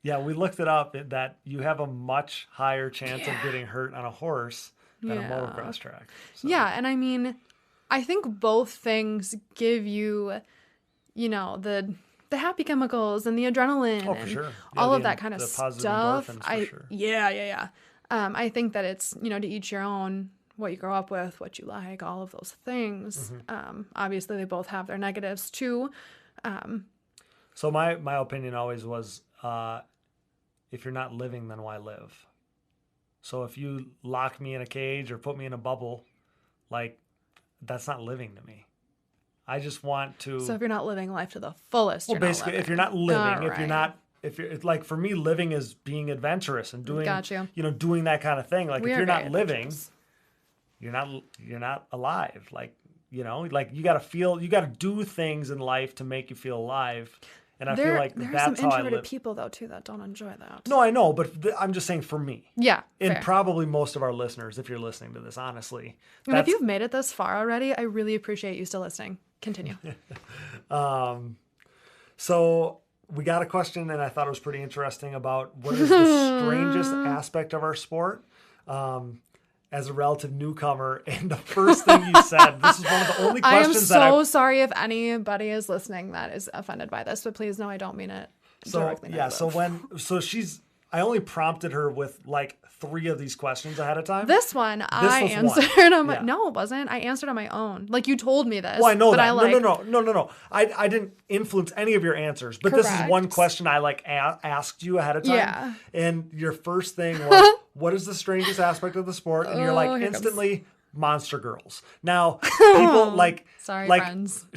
Yeah, we looked it up that you have a much higher chance of getting hurt on a horse than a motocross track. So. Yeah, and I mean, I think both things give you, the happy chemicals and the adrenaline and all of that kind of stuff. For sure. Yeah. I think that it's, to each your own, what you grow up with, what you like, all of those things. Obviously, they both have their negatives too. So my opinion always was, if you're not living, then why live? So if you lock me in a cage or put me in a bubble, like that's not living to me. I just want to. So if you're not living life to the fullest, well, basically, if you're not living, if you're like for me, living is being adventurous and doing, doing that kind of thing. Like if you're not living, you're not alive. Like like you got to do things in life to make you feel alive. And I feel like that's how I live. There are some introverted people, though, too, that don't enjoy that. No, I know, but I'm just saying for me. Yeah, and fair. Probably most of our listeners, if you're listening to this, honestly. And if you've made it this far already, I really appreciate you still listening. Continue. So we got a question, and I thought it was pretty interesting about what is the strangest aspect of our sport. as a relative newcomer, and the first thing you said, this is one of the only I am questions that so sorry if anybody is listening that is offended by this, but please know I don't mean it directly negative. I only prompted her with like 3 of these questions ahead of time. This one I answered on my no, it wasn't. I answered on my own. Like you told me this. Well, I know but that. No. I didn't influence any of your answers, but Correct. This is one question I like asked you ahead of time. Yeah. And your first thing was, what is the strangest aspect of the sport? And you're like instantly monster girls. Now, people like friends.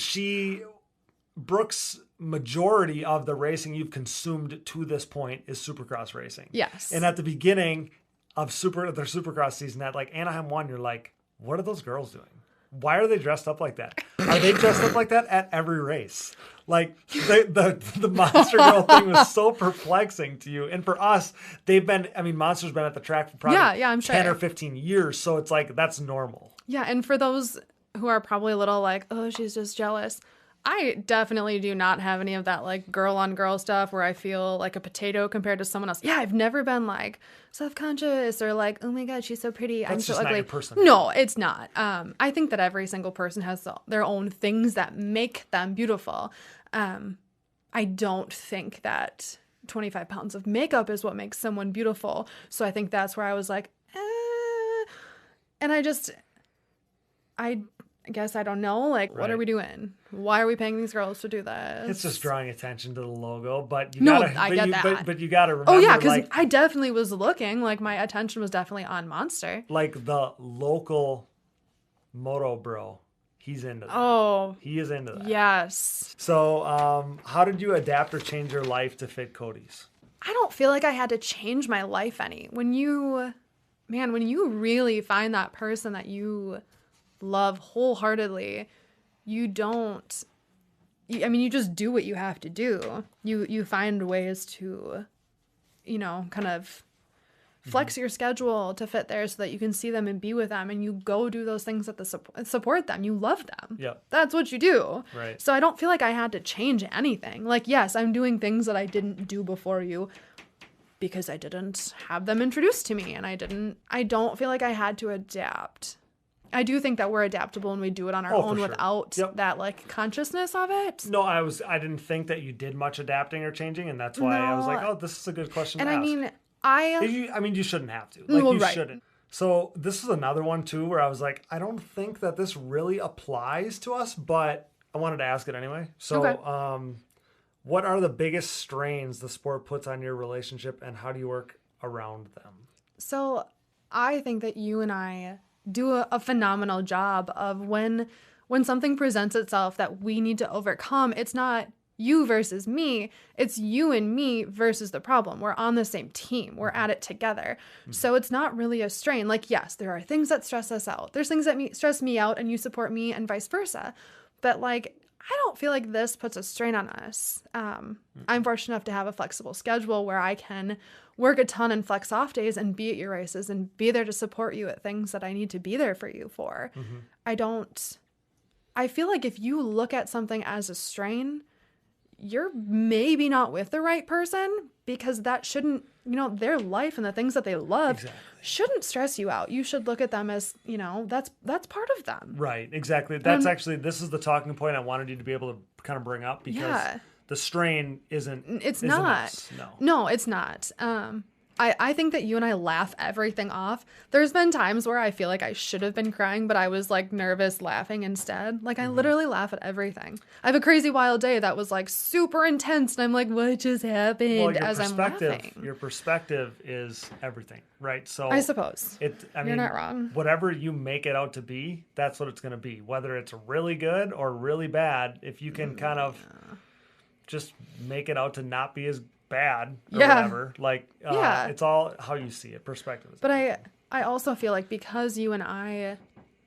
Brooke's majority of the racing you've consumed to this point is Supercross racing. Yes. And at the beginning of their Supercross season at like Anaheim 1, you're like, what are those girls doing? Why are they dressed up like that? Are they dressed up like that at every race? Like the Monster Girl thing was so perplexing to you. And for us, Monster's been at the track for probably I'm 10 sure. or 15 years. So it's like, that's normal. Yeah. And for those who are probably a little like, oh, she's just jealous. I definitely do not have any of that like girl on girl stuff where I feel like a potato compared to someone else. Yeah, I've never been like self-conscious or like, oh my God, she's so pretty. I'm so ugly. Not your person. No, it's not. I think that every single person has their own things that make them beautiful. I don't think that 25 pounds of makeup is what makes someone beautiful. So I think that's where I was like, and I guess I don't know. Like, Right. What are we doing? Why are we paying these girls to do this? It's just drawing attention to the logo, but I get that. But you gotta remember. Oh yeah, because like, I definitely was looking. Like my attention was definitely on Monster. like the local moto bro, he's into that. Oh, He is into that. yes. So, how did you adapt or change your life to fit Cody's? I don't feel like I had to change my life any. When you really find that person that you love wholeheartedly, you just do what you have to do. You find ways to, kind of flex your schedule to fit there so that you can see them and be with them, and you go do those things that support them. You love them. Yep. That's what you do. Right. So I don't feel like I had to change anything. Like, yes, I'm doing things that I didn't do before you because I didn't have them introduced to me, and I don't feel like I had to adapt. I do think that we're adaptable and we do it on our own for sure. without that like consciousness of it. No, I didn't think that you did much adapting or changing, and that's why I was like, oh, this is a good question to ask. You shouldn't have to. Like, shouldn't. So this is another one too where I was like, I don't think that this really applies to us, but I wanted to ask it anyway. So, Okay. What are the biggest strains the sport puts on your relationship, and how do you work around them? So I think that you and I do a phenomenal job of when something presents itself that we need to overcome. It's not you versus me. It's you and me versus the problem. We're on the same team. We're at it together. Mm-hmm. So it's not really a strain. Like, yes, there are things that stress us out. There's things that stress me out and you support me and vice versa. But like, I don't feel like this puts a strain on us. I'm fortunate enough to have a flexible schedule where I can work a ton and flex off days and be at your races and be there to support you at things that I need to be there for you for. Mm-hmm. I feel like if you look at something as a strain, you're maybe not with the right person, because that shouldn't, their life and the things that they love shouldn't stress you out. You should look at them as, that's part of them. Right. Exactly. That's this is the talking point I wanted you to be able to kind of bring up, because the strain isn't. It's not. Us. No, it's not. I think that you and I laugh everything off. There's been times where I feel like I should have been crying, but I was like nervous laughing instead. Like I literally laugh at everything. I have a crazy wild day that was like super intense, and I'm like, what just happened? As I'm laughing. Your perspective is everything, right? So I suppose you're not wrong. Whatever you make it out to be, that's what it's going to be. Whether it's really good or really bad, if you can kind of just make it out to not be as bad or whatever, it's all how you see it. Perspective. But I also feel like because you and I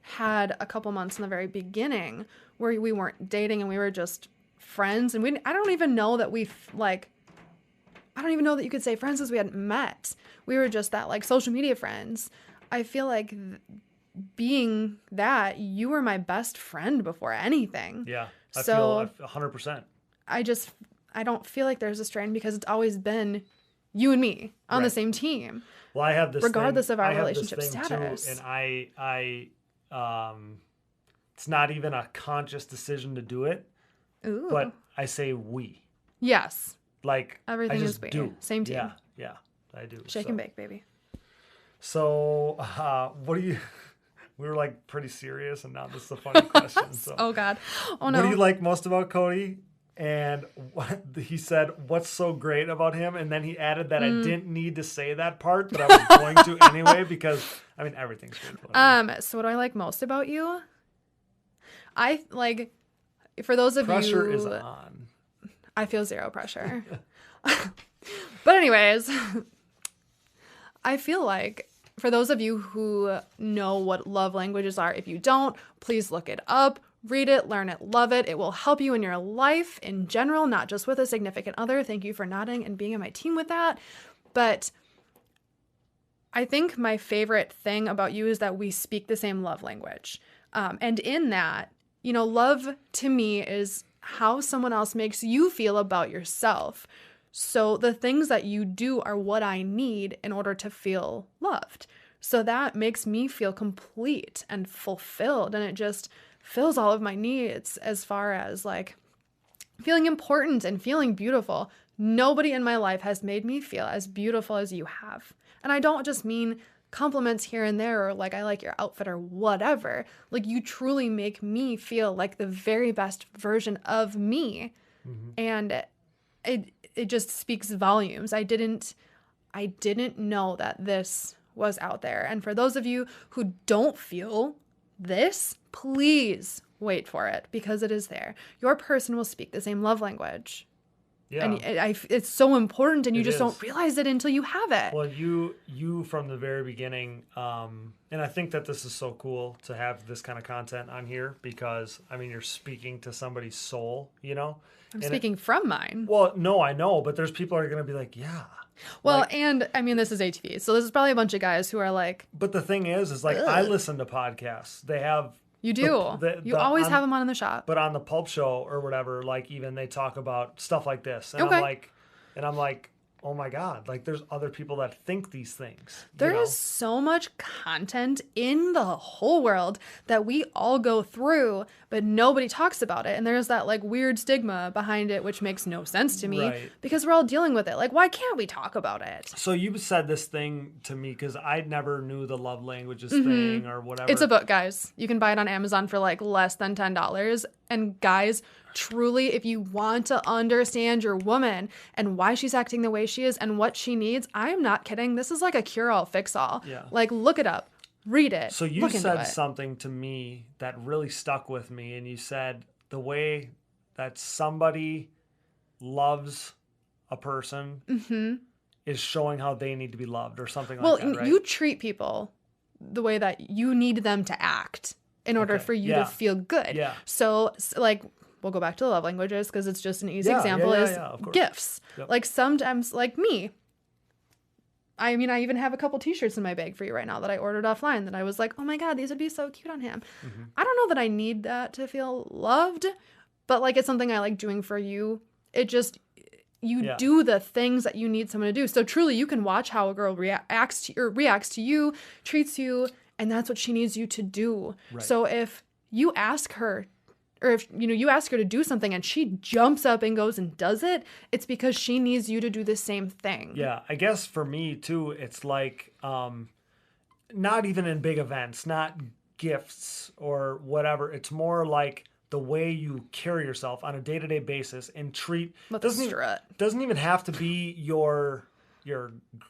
had a couple months in the very beginning where we weren't dating and we were just friends, and I don't even know that I don't even know that you could say friends, as we hadn't met. We were just that like social media friends. I feel like being that, you were my best friend before anything. Yeah, I feel 100%. I don't feel like there's a strain, because it's always been You and me on the Right. same team. Well, I have this Regardless thing, of our I have relationship this thing status. too, and it's not even a conscious decision to do it, Ooh. but I say we. Yes. Like, Everything I is just we. do. Same team. Yeah, I do. Shake and bake, baby. So, what do you... We were like pretty serious, and now this is a funny question. So, Oh, God. Oh, no. what do you like most about Cody? And he said, what's so great about him? And then he added that I didn't need to say that part, but I was going to anyway, because, I mean, everything's great about him. So what do I like most about you? I like, for those of Pressure you... is on. I feel zero pressure. But anyways, I feel like for those of you who know what love languages are, if you don't, please look it up, read it, learn it, love it. It will help you in your life in general, not just with a significant other. Thank you for nodding and being on my team with that. But I think my favorite thing about you is that we speak the same love language. And in that, you know, love to me is how someone else makes you feel about yourself. So the things that you do are what I need in order to feel loved. So that makes me feel complete and fulfilled. And it just fills all of my needs as far as like feeling important and feeling beautiful. Nobody in my life has made me feel as beautiful as you have. And I don't just mean compliments here and there or like I like your outfit or whatever. Like you truly make me feel like the very best version of me. Mm-hmm. And it just speaks volumes. I didn't know that this was out there. And for those of you who don't feel this, please wait for it because it is there. Your person will speak the same love language. Yeah. And it's so important and you just don't realize it until you have it. Well, you from the very beginning, and I think that this is so cool to have this kind of content on here because, I mean, you're speaking to somebody's soul, you know? I'm speaking from mine. Well, no, I know, but there's people who are going to be like, yeah. Well, like, and I mean, this is ATV, so this is probably a bunch of guys who are like... But the thing is like, ugh. I listen to podcasts. They have... You do. You always have them on in the shop. But on the Pulp Show or whatever, like even they talk about stuff like this. And okay. I'm like, oh my God, like there's other people that think these things. There is so much content in the whole world that we all go through, but nobody talks about it. And there's that like weird stigma behind it, which makes no sense to me because we're all dealing with it. Like, why can't we talk about it? So you said this thing to me because I never knew the love languages thing or whatever. It's a book, guys. You can buy it on Amazon for like less than $10. And guys, truly, if you want to understand your woman and why she's acting the way she is and what she needs, I am not kidding. This is like a cure-all, fix-all. Yeah. Like, look it up. Read it. So you said something to me that really stuck with me. And you said the way that somebody loves a person is showing how they need to be loved or something like that, right? Well, you treat people the way that you need them to act in order for you to feel good. Yeah. So, like... We'll go back to the love languages because it's just an easy example is gifts. Yep. Like sometimes, like me, I mean, I even have a couple t-shirts in my bag for you right now that I ordered offline that I was like, oh my God, these would be so cute on him. Mm-hmm. I don't know that I need that to feel loved, but like it's something I like doing for you. It just, you do the things that you need someone to do. So truly you can watch how a girl reacts to you, treats you, and that's what she needs you to do. Right. So if you ask her or if, you know, you ask her to do something and she jumps up and goes and does it, it's because she needs you to do the same thing. Yeah, I guess for me, too, it's like not even in big events, not gifts or whatever. It's more like the way you carry yourself on a day-to-day basis and treat... Doesn't even have to be your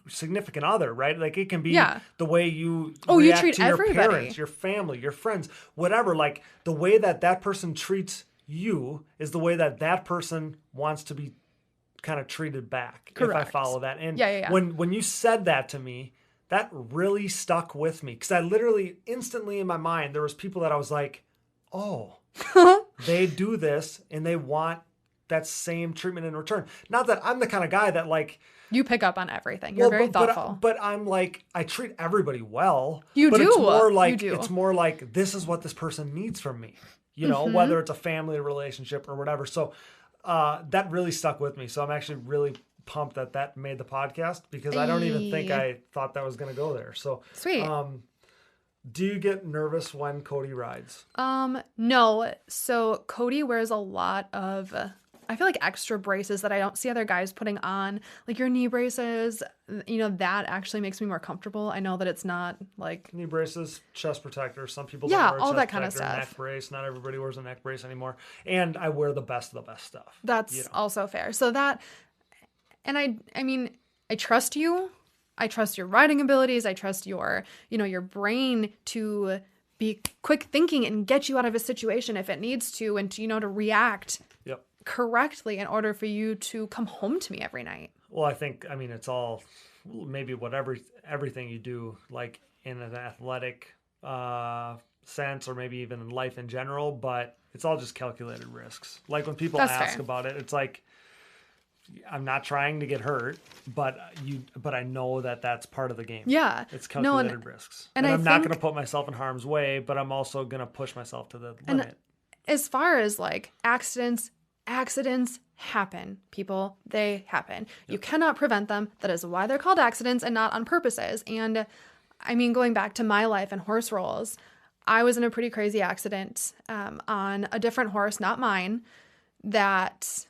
significant other, right? Like it can be the way you react treat to your everybody. Parents, your family, your friends, whatever. Like the way that person treats you is the way that person wants to be kind of treated back. Correct. If I follow that. And when you said that to me, that really stuck with me because I literally instantly in my mind, there was people that I was like, oh, they do this and they want that same treatment in return. Not that I'm the kind of guy that like, you pick up on everything. You're very thoughtful. But I'm like, I treat everybody well. You do. It's more like, it's more like this is what this person needs from me. You know, whether it's a family relationship or whatever. So that really stuck with me. So I'm actually really pumped that made the podcast because I don't even think I thought that was going to go there. So Sweet. Do you get nervous when Cody rides? No. So Cody wears a lot of, I feel like extra braces that I don't see other guys putting on, like your knee braces. That actually makes me more comfortable. I know that it's not like knee braces, chest protector. Some people yeah, don't wear a all chest that kind of protector, stuff. neck brace. Not everybody wears a neck brace anymore. And I wear the best of the best stuff. That's also fair. So that, and I mean, I trust you. I trust your riding abilities. I trust your brain to be quick thinking and get you out of a situation if it needs to, and to, to react correctly in order for you to come home to me every night. Well, I mean, it's all maybe everything you do, like in an athletic sense, or maybe even in life in general, but it's all just calculated risks. Like when people ask about it, it's like, I'm not trying to get hurt, but I know that that's part of the game. Yeah. It's calculated risks. And I'm not going to put myself in harm's way, but I'm also going to push myself to the limit. As far as like accidents happen, people. They happen. Yep. You cannot prevent them. That is why they're called accidents and not on purposes. And I mean, going back to my life and horse rolls, I was in a pretty crazy accident on a different horse, not mine, that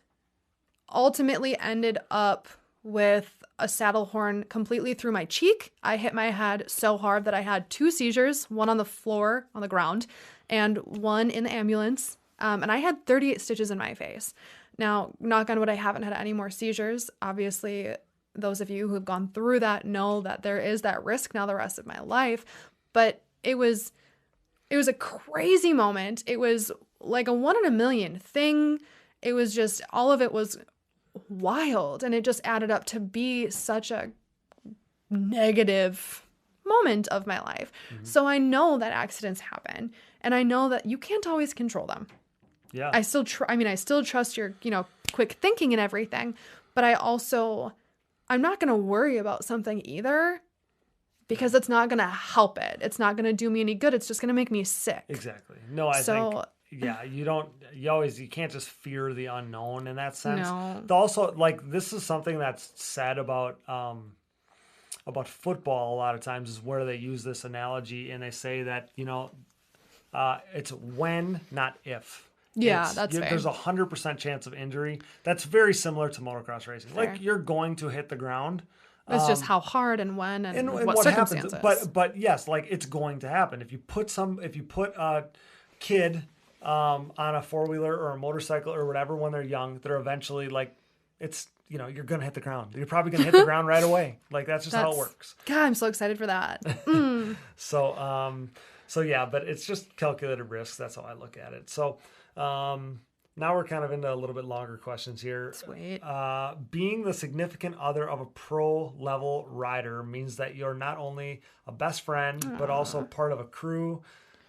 ultimately ended up with a saddle horn completely through my cheek. I hit my head so hard that I had 2 seizures, one on the floor, on the ground, and one in the ambulance. And I had 38 stitches in my face. Now, knock on wood, I haven't had any more seizures. Obviously, those of you who have gone through that know that there is that risk now the rest of my life. But it was a crazy moment. It was like a 1 in a million thing. It was just, all of it was wild. And it just added up to be such a negative moment of my life. Mm-hmm. So I know that accidents happen. And I know that you can't always control them. Yeah. I still trust your, quick thinking and everything, but I'm not going to worry about something either because it's not going to help it. It's not going to do me any good. It's just going to make me sick. Exactly. No, I think, you can't just fear the unknown in that sense. No. Also, like, this is something that's said about football a lot of times, is where they use this analogy and they say that, it's when, not if. Yeah, that's fair. There's 100% chance of injury. That's very similar to motocross racing. Fair. Like, you're going to hit the ground. It's just how hard and when and what circumstances. Happens. But yes, like, it's going to happen. If you put a kid on a 4-wheeler or a motorcycle or whatever when they're young, they're eventually like, it's, you're going to hit the ground. You're probably going to hit the ground right away. Like, that's how it works. God, I'm so excited for that. So yeah, but it's just calculated risks. That's how I look at it. So now we're kind of into a little bit longer questions here. Sweet. Being the significant other of a pro level rider means that you're not only a best friend, but also part of a crew,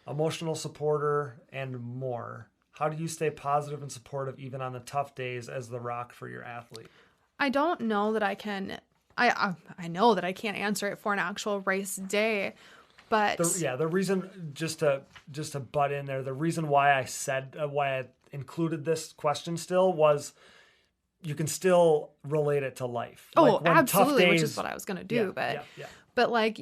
emotional supporter, and more. How do you stay positive and supportive even on the tough days as the rock for your athlete? I don't know that I can. I know that I can't answer it for an actual race day. But the reason, just to butt in there, the reason why I included this question still was you can still relate it to life. Oh, like when absolutely, tough days, which is what I was going to do. Yeah. But like,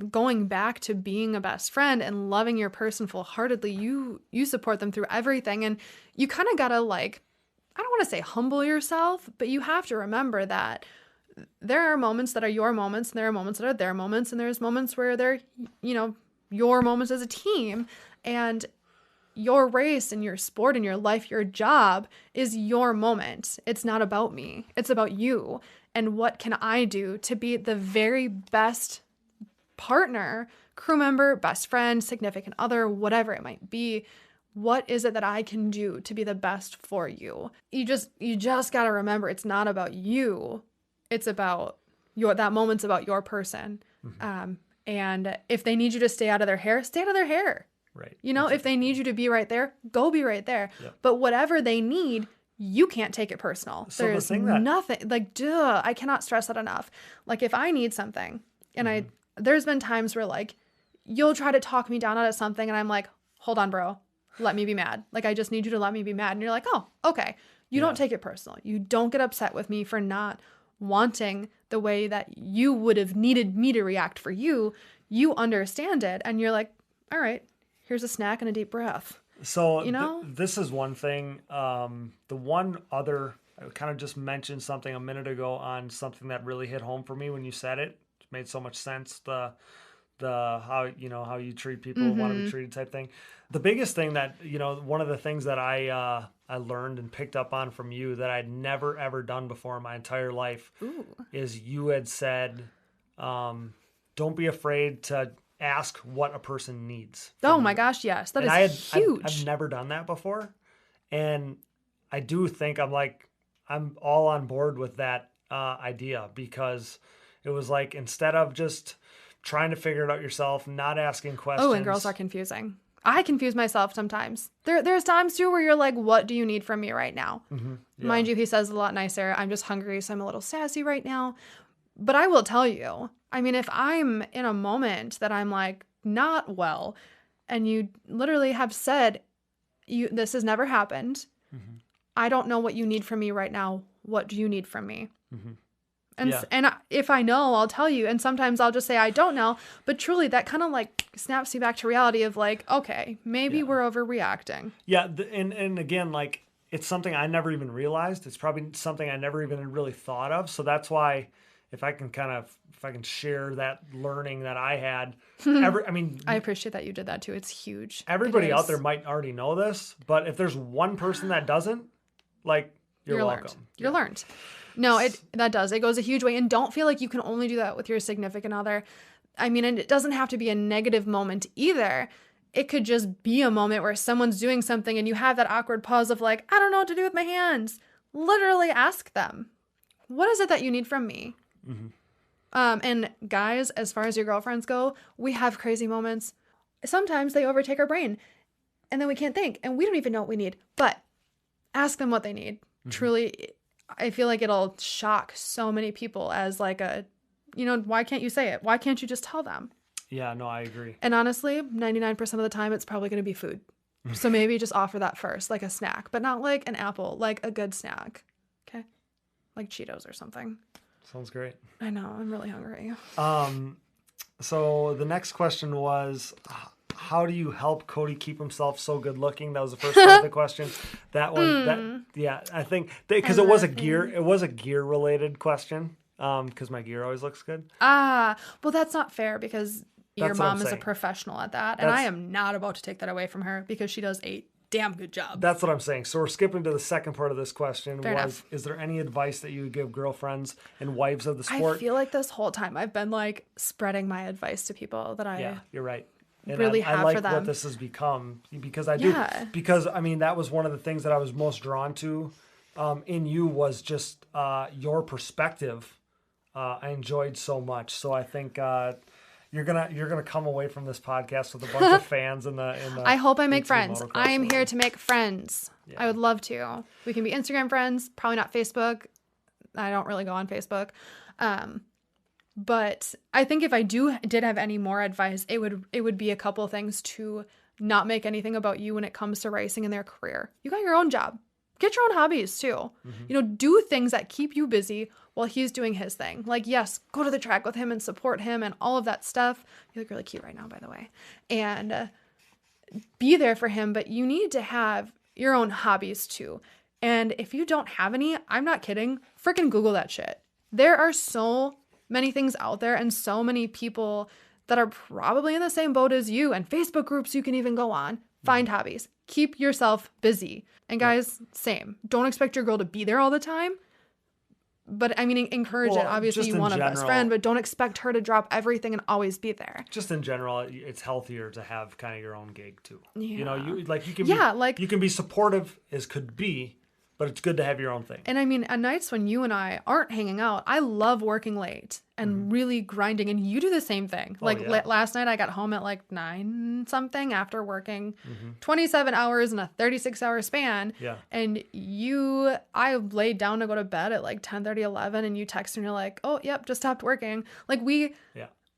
going back to being a best friend and loving your person full-heartedly, you support them through everything. And you kind of got to, like, I don't want to say humble yourself, but you have to remember that there are moments that are your moments, and there are moments that are their moments, and there's moments where they're, your moments as a team. And your race and your sport and your life, your job is your moment. It's not about me. It's about you. And what can I do to be the very best partner, crew member, best friend, significant other, whatever it might be? What is it that I can do to be the best for you? You just got to remember, it's not about you. It's about that moment's about your person. Mm-hmm. And if they need you to stay out of their hair, stay out of their hair. Right. Exactly. If they need you to be right there, go be right there. Yep. But whatever they need, you can't take it personal. So there's nothing like, I cannot stress that enough. Like, if I need something and there's been times where, like, you'll try to talk me down out of something and I'm like, hold on, bro, let me be mad. Like, I just need you to let me be mad. And you're like, oh, okay. You don't take it personal. You don't get upset with me for not wanting the way that you would have needed me to react for you. You understand it. And you're like, all right, here's a snack and a deep breath. So you know, this is one thing. The one other, I kind of just mentioned something a minute ago on something that really hit home for me when you said it. It made so much sense. The how you treat people, want to be treated type thing. The biggest thing that, one of the things that I learned and picked up on from you that I'd never ever done before in my entire life is you had said, don't be afraid to ask what a person needs. Oh my gosh, yes. That is huge. I've never done that before. And I do think I'm all on board with that idea, because it was like, instead of just trying to figure it out yourself, not asking questions. Oh, and girls are confusing. I confuse myself sometimes. There's times too where you're like, what do you need from me right now? Yeah. Mind you, he says a lot nicer. I'm just hungry, so I'm a little sassy right now. But I will tell you, I mean, if I'm in a moment that I'm like not well, and you literally have said, this has never happened. I don't know what you need from me right now. What do you need from me? And if I know, I'll tell you. And sometimes I'll just say, I don't know. But truly, that kind of like snaps you back to reality of like, okay, maybe we're overreacting. Yeah. And again, like, it's something I never even realized. It's probably something I never even really thought of. So that's why if I can share that learning that I had, I appreciate that you did that too. It's huge. Everybody out there might already know this, but if there's one person that doesn't, like, you're welcome. Learned. You're learned. No, that does. It goes a huge way. And don't feel like you can only do that with your significant other. I mean, and it doesn't have to be a negative moment either. It could just be a moment where someone's doing something and you have that awkward pause of like, I don't know what to do with my hands. Literally ask them, what is it that you need from me? And guys, as far as your girlfriends go, we have crazy moments. Sometimes they overtake our brain and then we can't think and we don't even know what we need. But ask them what they need. Truly, I feel like it'll shock so many people as like why can't you say it? Why can't you just tell them? Yeah, no, I agree. And honestly, 99% of the time, it's probably going to be food. So maybe just offer that first, like a snack, but not like an apple, like a good snack. Okay. Like Cheetos or something. Sounds great. I know. I'm really hungry. So the next question was, how do you help Cody keep himself so good looking? That was the first part of the question. That one, I think because it was a gear related question. Because my gear always looks good. Well, that's not fair because your mom is a professional at that, and I am not about to take that away from her because she does a damn good job. That's what I'm saying. So we're skipping to the second part of this question. Fair enough. Is there any advice that you would give girlfriends and wives of the sport? I feel like this whole time I've been like spreading my advice to people that I you're right. And really have I like for them. what this has become because I do. Because I mean, that was one of the things that I was most drawn to in you was just your perspective. I enjoyed so much. So I think you're gonna come away from this podcast with a bunch of fans in the I hope I make friends. I am here to make friends. Yeah. I would love to. We can be Instagram friends, probably not Facebook. I don't really go on Facebook. But I think if I did have any more advice, it would be a couple of things to not make anything about you when it comes to racing in their career. You got your own job. Get your own hobbies too. Do things that keep you busy while he's doing his thing. Like, yes, go to the track with him and support him and all of that stuff. You look really cute right now, by the way. And be there for him, but you need to have your own hobbies too. And if you don't have any, I'm not kidding, freaking Google that shit. There are so many things out there and so many people that are probably in the same boat as you, and Facebook groups you can even go on. Find hobbies. Keep yourself busy. And guys, same. Don't expect your girl to be there all the time. But I mean, encourage it. Obviously, you want a best friend, but don't expect her to drop everything and always be there. Just in general, it's healthier to have kind of your own gig too. Yeah. You can be supportive as could be, but it's good to have your own thing. And I mean, at nights when you and I aren't hanging out, I love working late and really grinding. And you do the same thing. Last night I got home at like 9 something after working 27 hours in a 36-hour span. Yeah. And I laid down to go to bed at like 10:30, 11, and you text and you're like, oh, yep, just stopped working. Like we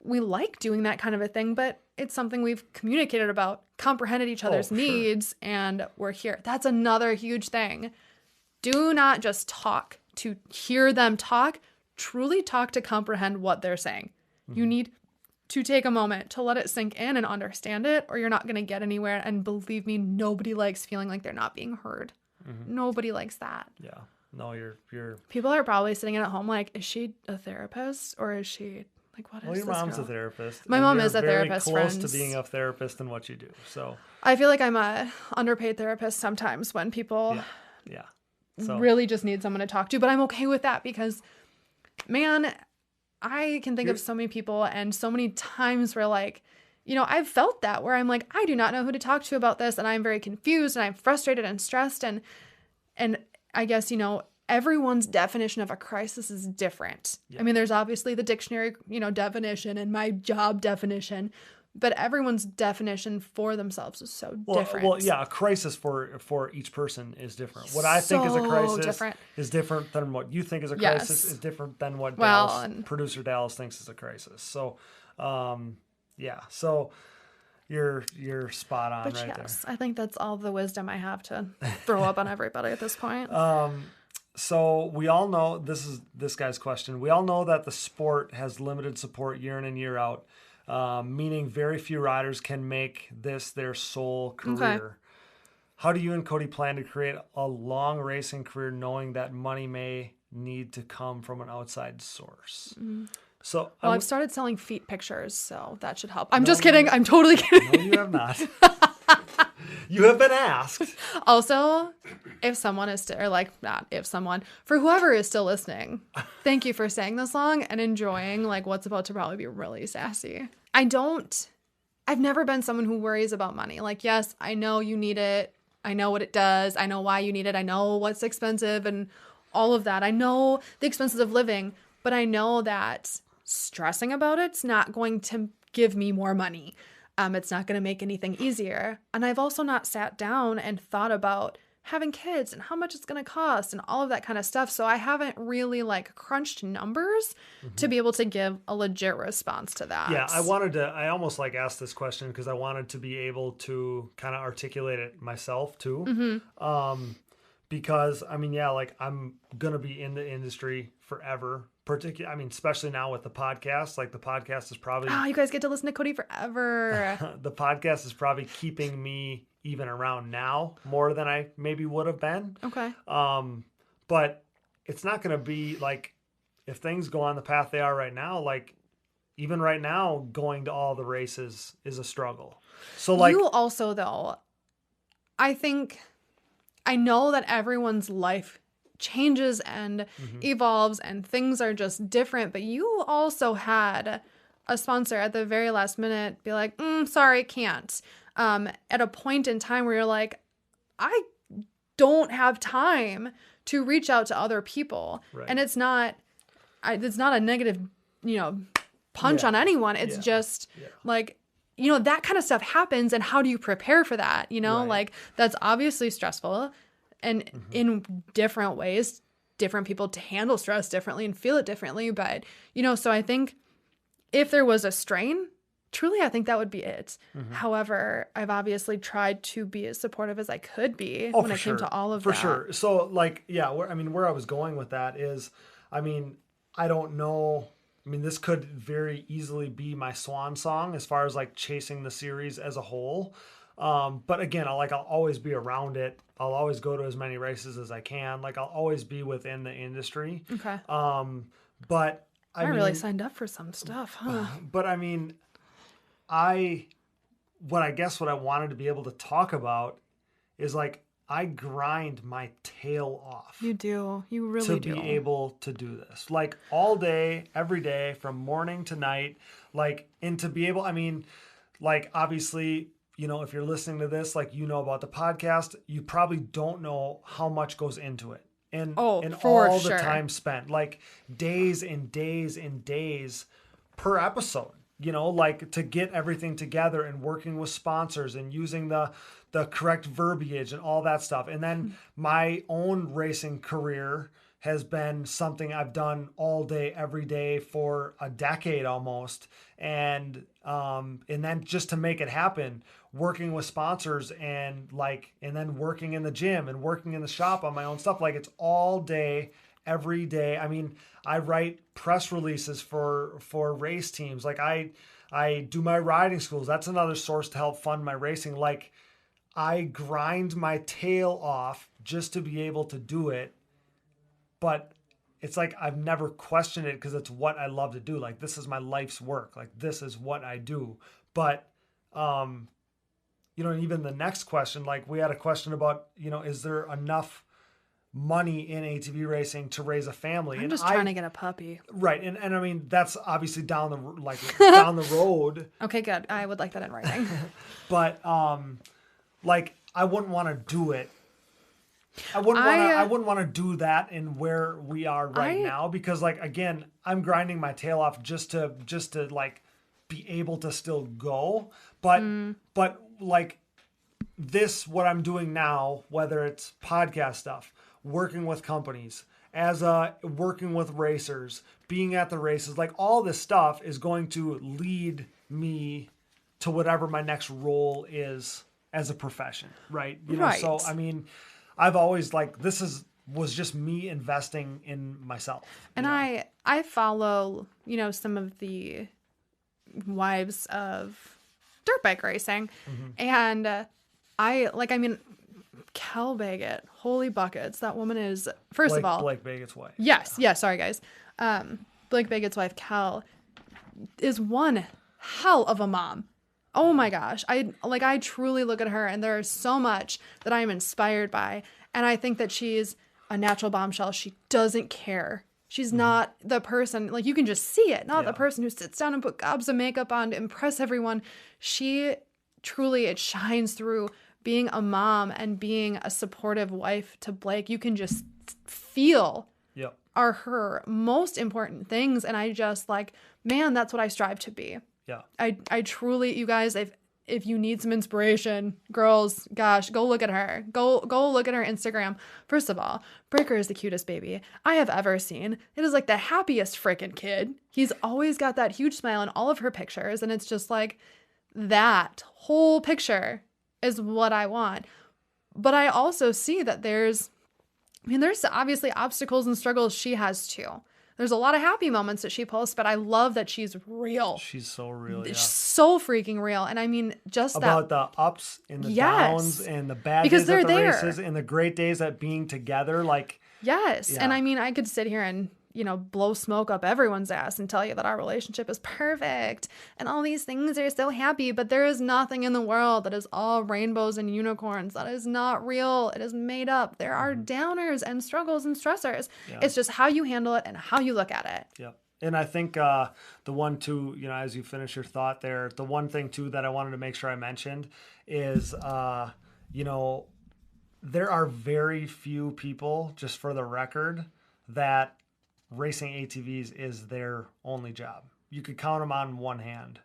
like doing that kind of a thing, but it's something we've communicated about, comprehended each other's needs, and we're here. That's another huge thing. Do not just talk to hear them talk. Truly talk to comprehend what they're saying. You need to take a moment to let it sink in and understand it, or you're not going to get anywhere. And believe me, nobody likes feeling like they're not being heard. Nobody likes that. Yeah. No, you're. People are probably sitting at home like, is she a therapist or is she like, what is Well, your this mom's girl? a therapist. My and mom you're is a very therapist. Close friends. to being a therapist in what you do. So I feel like I'm a underpaid therapist sometimes when people yeah. So really just need someone to talk to, but I'm okay with that because, man, I can think of so many people and so many times where like, you know, I've felt that where I'm like, I do not know who to talk to about this. And I'm very confused and I'm frustrated and stressed. And I guess, you know, everyone's definition of a crisis is different. Yeah. I mean, there's obviously the dictionary, you know, definition and my job definition, but everyone's definition for themselves is so different. Well, yeah, a crisis for each person is different. What I think is a crisis is different than what you think is a crisis, is different than what producer Dallas thinks is a crisis. So, yeah, so you're spot on there. I think that's all the wisdom I have to throw up on everybody at this point. So we all know, this guy's question, we all know that the sport has limited support year in and year out. Meaning very few riders can make this their sole career. Okay. How do you and Cody plan to create a long racing career knowing that money may need to come from an outside source? So I've started selling feet pictures, so that should help. I'm just kidding. I'm totally kidding. No, you have not. You have been asked. Also, if someone is still, or like not if someone, for whoever is still listening, thank you for saying this long and enjoying like what's about to probably be really sassy. I've never been someone who worries about money. Like, yes, I know you need it. I know what it does. I know why you need it. I know what's expensive and all of that. I know the expenses of living, but I know that stressing about it's not going to give me more money. It's not going to make anything easier. And I've also not sat down and thought about having kids and how much it's going to cost and all of that kind of stuff. So I haven't really like crunched numbers to be able to give a legit response to that. Yeah, I almost like asked this question because I wanted to be able to kind of articulate it myself too. Because I mean, yeah, like I'm going to be in the industry forever. Especially now with the podcast, like the podcast is probably... Oh, you guys get to listen to Cody forever. The podcast is probably keeping me even around now more than I maybe would have been. Okay. But it's not going to be like, if things go on the path they are right now, like even right now, going to all the races is a struggle. So like... You also though, I know that everyone's life changes and evolves and things are just different, but you also had a sponsor at the very last minute be like, sorry, can't. At a point in time where you're like, I don't have time to reach out to other people. Right. And it's not a negative, punch on anyone. It's just like, that kind of stuff happens. And how do you prepare for that? Right. Like that's obviously stressful. And in different ways, different people to handle stress differently and feel it differently. But, so I think if there was a strain, truly, I think that would be it. However, I've obviously tried to be as supportive as I could be when it came to all of that. For sure. So like, yeah, where I was going with that is, I don't know. This could very easily be my swan song as far as like chasing the series as a whole. But again, I'll always be around it. I'll always go to as many races as I can. Like I'll always be within the industry. Okay. But I really signed up for some stuff, huh? But what I wanted to be able to talk about is like, I grind my tail off. You do. You really do. To be able to do this. Like all day, every day, from morning to night. Like, and to be able, obviously, if you're listening to this, like, about the podcast, you probably don't know how much goes into it. And all the time spent, like days and days and days per episode, like to get everything together and working with sponsors and using the correct verbiage and all that stuff. And then my own racing career has been something I've done all day, every day for a decade almost. And then just to make it happen, working with sponsors and then working in the gym and working in the shop on my own stuff. Like, it's all day, every day. I mean, I write press releases for race teams. Like, I do my riding schools. That's another source to help fund my racing. Like, I grind my tail off just to be able to do it. But it's like I've never questioned it because it's what I love to do. Like, this is my life's work. Like, this is what I do. But, even the next question, like, we had a question about, is there enough money in ATV racing to raise a family? I'm just trying to get a puppy. Right. And I mean, that's obviously down the road. Okay, good. I would like that in writing. But, I wouldn't want to do it. I wouldn't want to do that in where we are right now, because, like, again, I'm grinding my tail off just to like be able to still go. But like this, what I'm doing now, whether it's podcast stuff, working with companies, working with racers, being at the races, like, all this stuff is going to lead me to whatever my next role is as a profession. Right. Right. So, I mean, I've always, like, was just me investing in myself. And I follow, some of the wives of dirt bike racing. And Kel Baggett, holy buckets. That woman is, first of all. Blake Baggett's wife. Yes. Yeah. Sorry, guys. Blake Baggett's wife, Kel, is one hell of a mom. Oh my gosh. I truly look at her, and there's so much that I'm inspired by. And I think that she's a natural bombshell. She doesn't care. She's not the person, like, you can just see it. Not the person who sits down and put gobs of makeup on to impress everyone. She truly, it shines through being a mom and being a supportive wife to Blake. You can just feel are her most important things. And I just man, that's what I strive to be. Yeah. I truly, you guys, if you need some inspiration, girls, gosh, go look at her. Go look at her Instagram. First of all, Breaker is the cutest baby I have ever seen. It is like the happiest freaking kid. He's always got that huge smile in all of her pictures. And it's just like, that whole picture is what I want. But I also see that there's obviously obstacles and struggles she has too. There's a lot of happy moments that she posts, but I love that she's real. She's so real, She's so freaking real. And I mean, just about the ups and the downs and the bad days at the races and the great days at being together. Yes. Yeah. And I mean, I could sit here and, blow smoke up everyone's ass and tell you that our relationship is perfect and all these things are so happy, but there is nothing in the world that is all rainbows and unicorns. That is not real. It is made up. There are downers and struggles and stressors. Yeah. It's just how you handle it and how you look at it. Yeah. And I think the one too, as you finish your thought there, the one thing too that I wanted to make sure I mentioned is, there are very few people, just for the record, that racing ATVs is their only job. You could count them on one hand.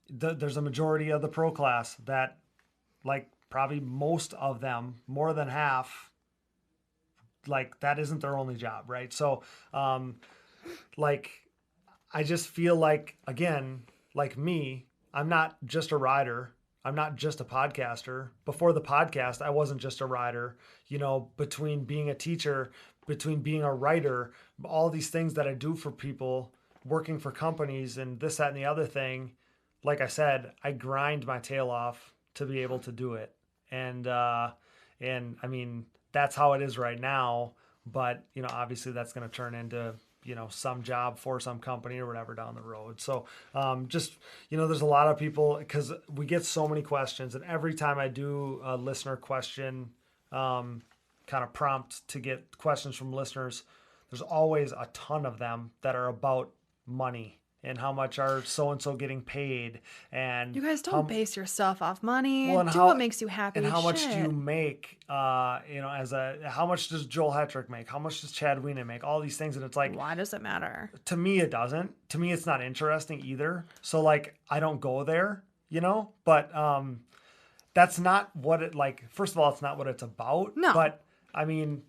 There's a majority of the pro class that, probably most of them, more than half, that isn't their only job, right? So, I just feel like, again, like me, I'm not just a rider. I'm not just a podcaster. Before the podcast, I wasn't just a rider. Between being a teacher, between being a writer, all these things that I do for people, working for companies and this, that, and the other thing, like I said, I grind my tail off to be able to do it. And I mean, that's how it is right now. But, obviously that's going to turn into, some job for some company or whatever down the road. So just, there's a lot of people, because we get so many questions, and every time I do a listener question, kind of prompt to get questions from listeners, there's always a ton of them that are about money and how much are so-and-so getting paid. And you guys don't base your stuff off money. Well, do what makes you happy. And how much do you make, how much does Joel Hetrick make? How much does Chad Wienen make? All these things. And it's like, why does it matter? To me, it doesn't. To me, it's not interesting either. So I don't go there, but that's not what it, first of all, it's not what it's about. No. But I mean,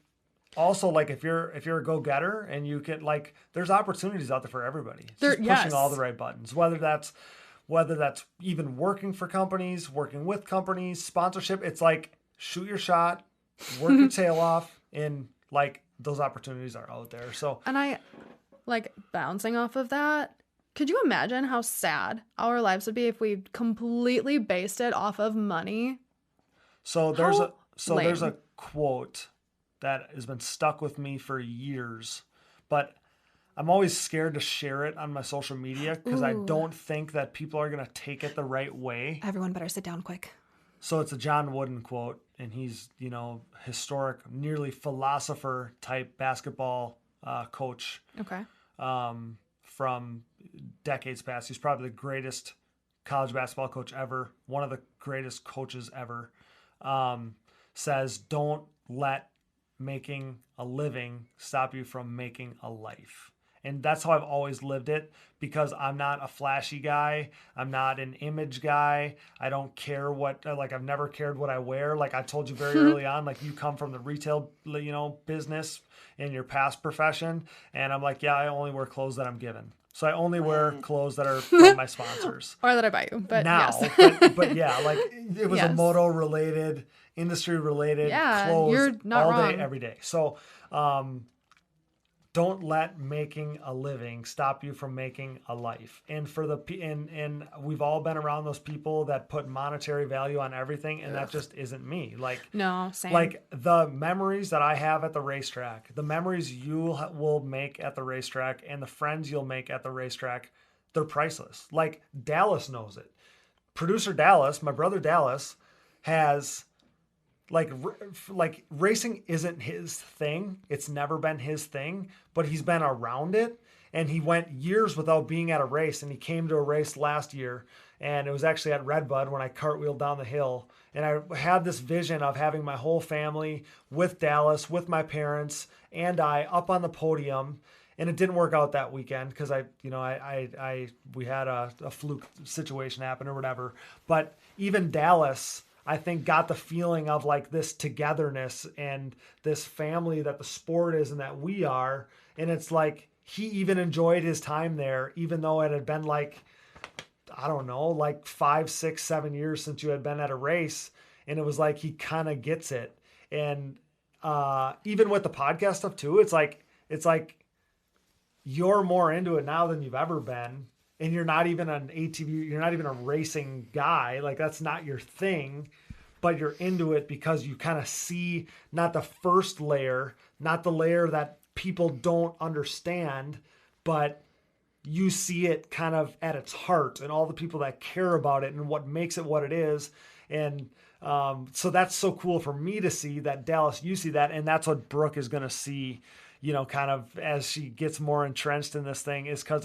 Also, like if you're a go-getter and you can like, there's opportunities out there for everybody. It's just Yes. pushing all the right buttons, whether that's even working for companies, working with companies, sponsorship. It's like shoot your shot, work your tail off, and like those opportunities are out there. So, And I like bouncing off of that. Could you imagine how sad our lives would be if we completely based it off of money? there's lame. a quote that has been stuck with me for years, but I'm always scared to share it on my social media because I don't think that people are going to take it the right way. Everyone better sit down quick. So it's a John Wooden quote, and he's, historic, nearly philosopher type basketball coach Okay. from decades past. He's probably the greatest college basketball coach ever, one of the greatest coaches ever. Says, don't let making a living stop you from making a life. And that's how I've always lived it, because I'm not a flashy guy. I'm not an image guy. I don't care I've never cared what I wear. Like I told you very early on, like you come from the retail, business in your past profession. And I'm like, yeah, I only wear clothes that I'm given. So I only wear clothes that are from my sponsors. Or that I buy you, but now, yes. but yeah, like it was a Yes. moto related, industry related clothes you're not all wrong. day, every day. So, don't let making a living stop you from making a life. And and we've all been around those people that put monetary value on everything, and that just isn't me. Like, No, same. like the memories that I have at the racetrack, the memories you will make at the racetrack, and the friends you'll make at the racetrack, they're priceless. Like Dallas knows it. Producer Dallas, my brother Dallas, has like racing isn't his thing. It's never been his thing, but he's been around it, and he went years without being at a race, and he came to a race last year, and it was actually at Redbud when I cartwheeled down the hill, and I had this vision of having my whole family with Dallas, with my parents, and I up on the podium. And it didn't work out that weekend because we had a fluke situation happen or whatever. But even Dallas, I think, got the feeling of like this togetherness and this family that the sport is and that we are. And it's like he even enjoyed his time there, even though it had been like, I don't know, like 5, 6, 7 years since you had been at a race. And it was like he kind of gets it. And even with the podcast stuff too, it's like you're more into it now than you've ever been. And you're not even an ATV, you're not even a racing guy. Like that's not your thing, but you're into it because you kind of see not the first layer, not the layer that people don't understand, but you see it kind of at its heart and all the people that care about it and what makes it what it is. And so that's so cool for me to see that, Dallas, you see that. And that's what Brooke is going to see, kind of as she gets more entrenched in this thing, is because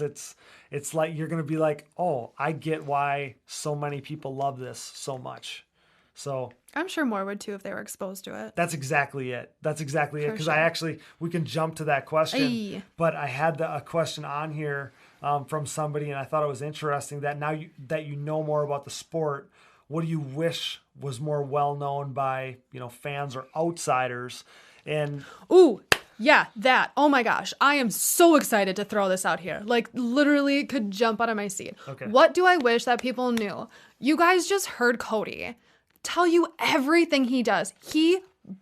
it's like you're going to be like, oh, I get why so many people love this so much. So I'm sure more would too if they were exposed to it. that's exactly it. That's exactly it. Because sure. We can jump to that question, Aye. but I had a question on here from somebody, and I thought it was interesting that now that you know more about the sport, what do you wish was more well known by, fans or outsiders? And Ooh, yeah, that. Oh my gosh. I am so excited to throw this out here. Like literally could jump out of my seat. Okay. What do I wish that people knew? You guys just heard Cody tell you everything he does. He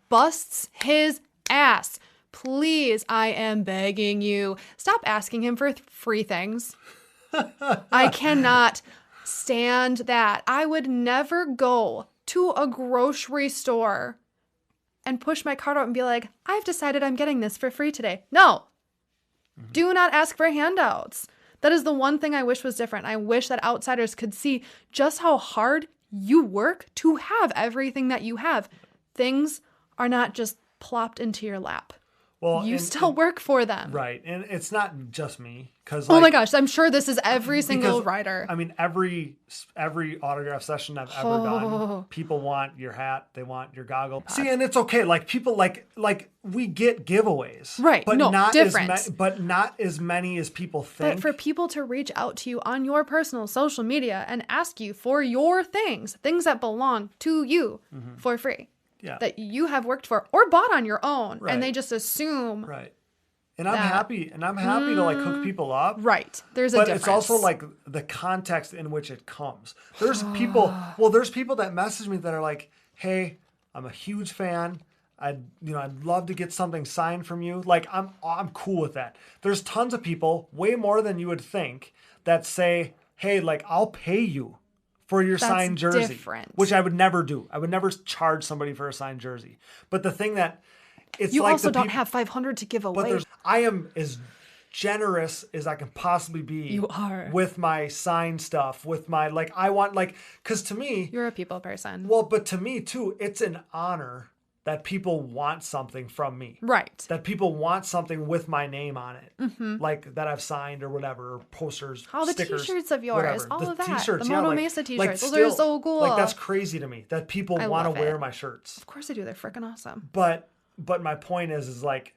busts his ass. Please, I am begging you. Stop asking him for free things. I cannot stand that. I would never go to a grocery store and push my cart out and be like, I've decided I'm getting this for free today. No. Mm-hmm. Do not ask for handouts. That is the one thing I wish was different. I wish that outsiders could see just how hard you work to have everything that you have. Things are not just plopped into your lap. Well, you still work for them. Right. And it's not just me. Because oh my gosh, I'm sure this is every single rider. I mean, every autograph session I've ever done, people want your hat, they want your goggle. See, and it's okay. Like people like we get giveaways, right? But no, not different. but not as many as people think. But for people to reach out to you on your personal social media and ask you for your things that belong to you for free. that you have worked for or bought on your own. Right. And they just assume. Right. And I'm happy to like hook people up. Right. There's a but difference. It's also like the context in which it comes. There's people that message me that are like, hey, I'm a huge fan. I'd love to get something signed from you. Like I'm cool with that. There's tons of people, way more than you would think, that say, hey, like I'll pay you for your signed jersey. Different. Which I would never do. I would never charge somebody for a signed jersey. But the thing that it's you like also don't have 500 to give away. But I am as generous as I can possibly be. You are. With my signed stuff, with my because to me, you're a people person. Well, but to me too, it's an honor that people want something from me. Right. That people want something with my name on it, like that I've signed or whatever, or posters, all the stickers, t-shirts of yours, whatever. all the of that. T-shirts, the Moto Mesa t-shirts, those are so cool. Like that's crazy to me that people want to wear my shirts. Of course they do. They're freaking awesome. But my point is like,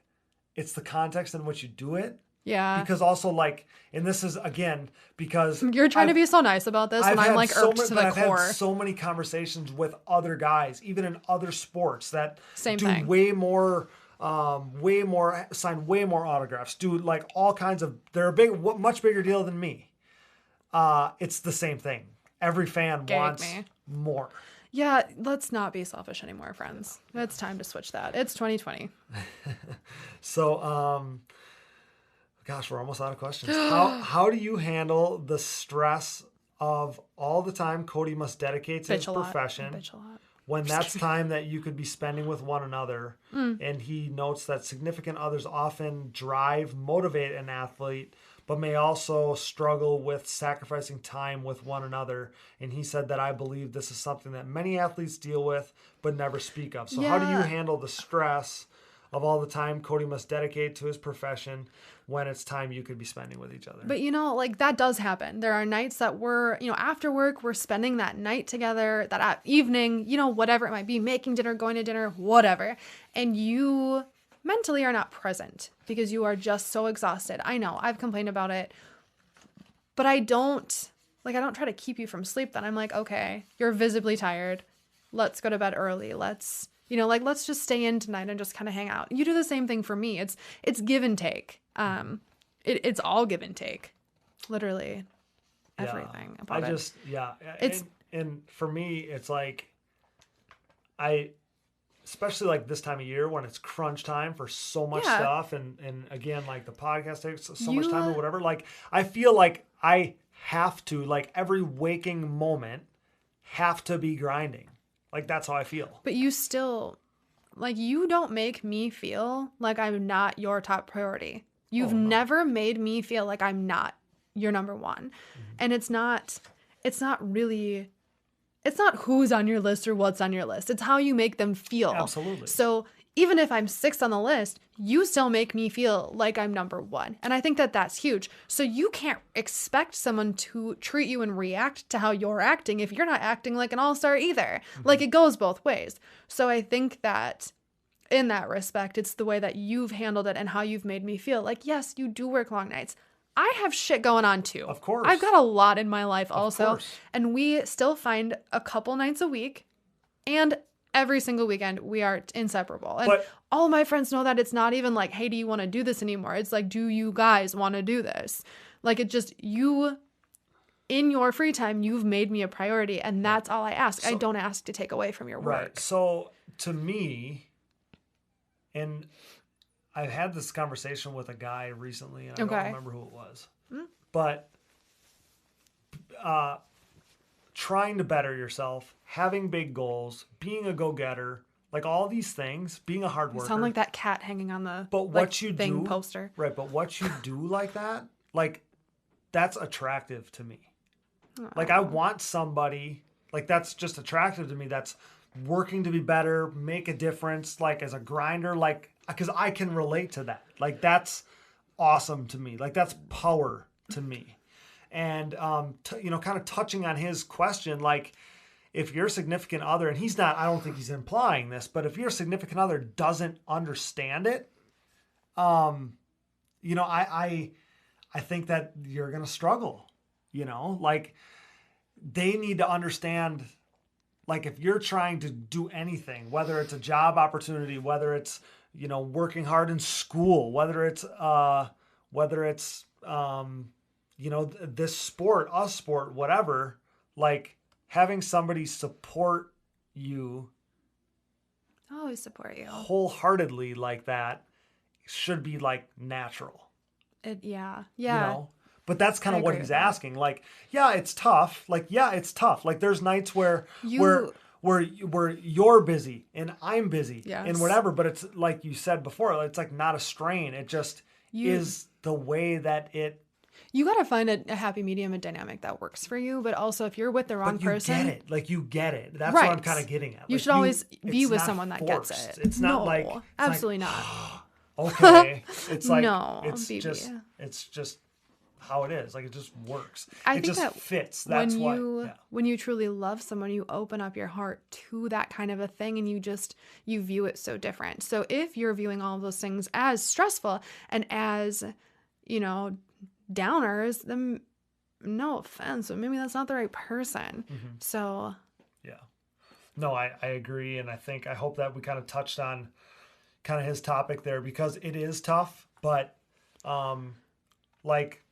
it's the context in which you do it. Yeah. Because also like, and this is again, because you're trying to be so nice about this and I'm like irked to the core. I've had so many conversations with other guys, even in other sports that thing. way more, sign way more autographs, do like all kinds of, they're a much bigger deal than me. It's the same thing. Every fan wants more. Yeah, let's not be selfish anymore, friends. It's time to switch that. It's 2020. So, gosh, we're almost out of questions. How do you handle the stress of all the time Cody must dedicate to his profession when that's time that you could be spending with one another? And he notes that significant others often motivate an athlete, but may also struggle with sacrificing time with one another. And he said that I believe this is something that many athletes deal with, but never speak of. So how do you handle the stress of all the time Cody must dedicate to his profession when it's time you could be spending with each other? But like that does happen. There are nights that we're, after work, we're spending that night together, that evening, whatever it might be, making dinner, going to dinner, whatever. And you mentally are not present because you are just so exhausted. I know I've complained about it, but I don't try to keep you from sleep. Then I'm like, okay, you're visibly tired. Let's go to bed early. Let's just stay in tonight and just kind of hang out. You do the same thing for me. It's give and take. It's all give and take. Literally everything about it. And for me, it's like, especially like this time of year when it's crunch time for so much stuff. And again, like the podcast takes so much time or whatever. Like, I feel like I have to, like every waking moment, have to be grinding. Like, that's how I feel. But you still, you don't make me feel like I'm not your top priority. You've never made me feel like I'm not your number one. And it's not who's on your list or what's on your list. It's how you make them feel. Absolutely. So even if I'm 6th on the list, you still make me feel like I'm number 1. And I think that that's huge. So you can't expect someone to treat you and react to how you're acting if you're not acting like an all-star either. Like, it goes both ways. So I think that in that respect, it's the way that you've handled it and how you've made me feel. Like, yes, you do work long nights. I have shit going on too. Of course. I've got a lot in my life also. And we still find a couple nights a week, and every single weekend we are inseparable. And all my friends know that. It's not even like, hey, do you want to do this anymore? It's like, do you guys want to do this? Like, it just, you, in your free time, you've made me a priority, and that's all I ask. I don't ask to take away from your work. Right. So to me, and I've had this conversation with a guy recently, and I don't remember who it was. But trying to better yourself, having big goals, being a go-getter, like all these things, being a hard worker. You sound like that cat hanging on the poster. Right, but what you do like that, like, that's attractive to me. Like, I want somebody, like, that's just attractive to me, that's working to be better, make a difference, like, as a grinder, like, because I can relate to that. Like, that's awesome to me. Like, that's power to me. And, kind of touching on his question, like, if your significant other, and he's not, I don't think he's implying this, but if your significant other doesn't understand it, I think that you're going to struggle, like, they need to understand like if you're trying to do anything, whether it's a job opportunity, whether it's, working hard in school, whether it's, this sport, us sport, whatever, like having somebody support you Always support you wholeheartedly like that should be like natural. Yeah. But that's kind of what he's asking. Like, it's tough. Like, it's tough. Like there's nights where you're busy and I'm busy and whatever. But it's like you said before, it's like not a strain. It just is the way that you got to find a happy medium, a dynamic that works for you. But also if you're with the wrong person. You get it. Like you get it. That's what I'm kind of getting at. You should always be with someone that gets it. It's not like. Absolutely not. Okay. It's like. No, it's BB. just how it is. Like it just works. I think just that fits. That's when you truly love someone, you open up your heart to that kind of a thing and you view it so different. So if you're viewing all of those things as stressful and as, downers, then no offense, but maybe that's not the right person. Mm-hmm. So yeah. No, I agree. And I hope that we kind of touched on kind of his topic there because it is tough, but like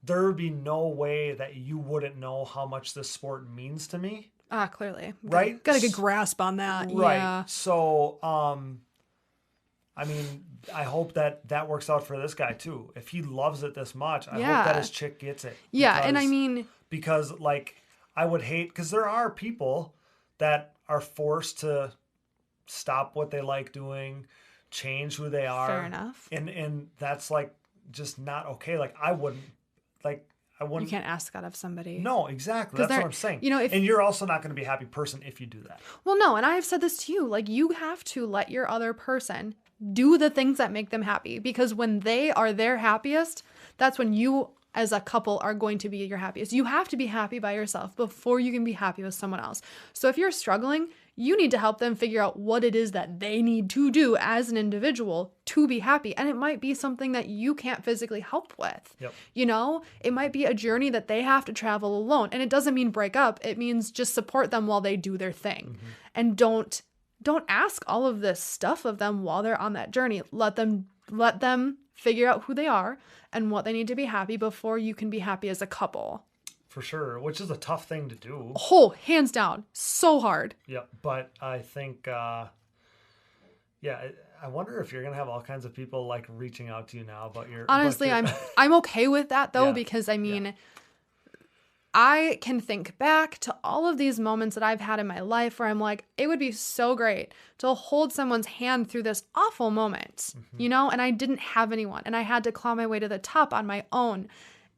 there would be no way that you wouldn't know how much this sport means to me. Clearly. Right? Got a good grasp on that. Right. Yeah. So, I hope that works out for this guy too. If he loves it this much, I hope that his chick gets it. Yeah. And because like I would hate, because there are people that are forced to stop what they like doing, change who they are. Fair enough. And that's like just not okay. Like I wouldn't. You can't ask that of somebody. No, exactly. That's what I'm saying. And you're also not going to be a happy person if you do that. Well, no, and I have said this to you. Like, you have to let your other person do the things that make them happy. Because when they are their happiest, that's when you, as a couple, are going to be your happiest. You have to be happy by yourself before you can be happy with someone else. So if you're struggling, you need to help them figure out what it is that they need to do as an individual to be happy. And it might be something that you can't physically help with. Yep. It might be a journey that they have to travel alone. And it doesn't mean break up. It means just support them while they do their thing. Mm-hmm. And don't ask all of this stuff of them while they're on that journey. Let them figure out who they are and what they need to be happy before you can be happy as a couple. For sure, which is a tough thing to do. Oh, hands down. So hard. Yeah, but I think, I wonder if you're going to have all kinds of people like reaching out to you now about your... Honestly, I'm okay with that though, because I can think back to all of these moments that I've had in my life where I'm like, it would be so great to hold someone's hand through this awful moment, and I didn't have anyone and I had to claw my way to the top on my own.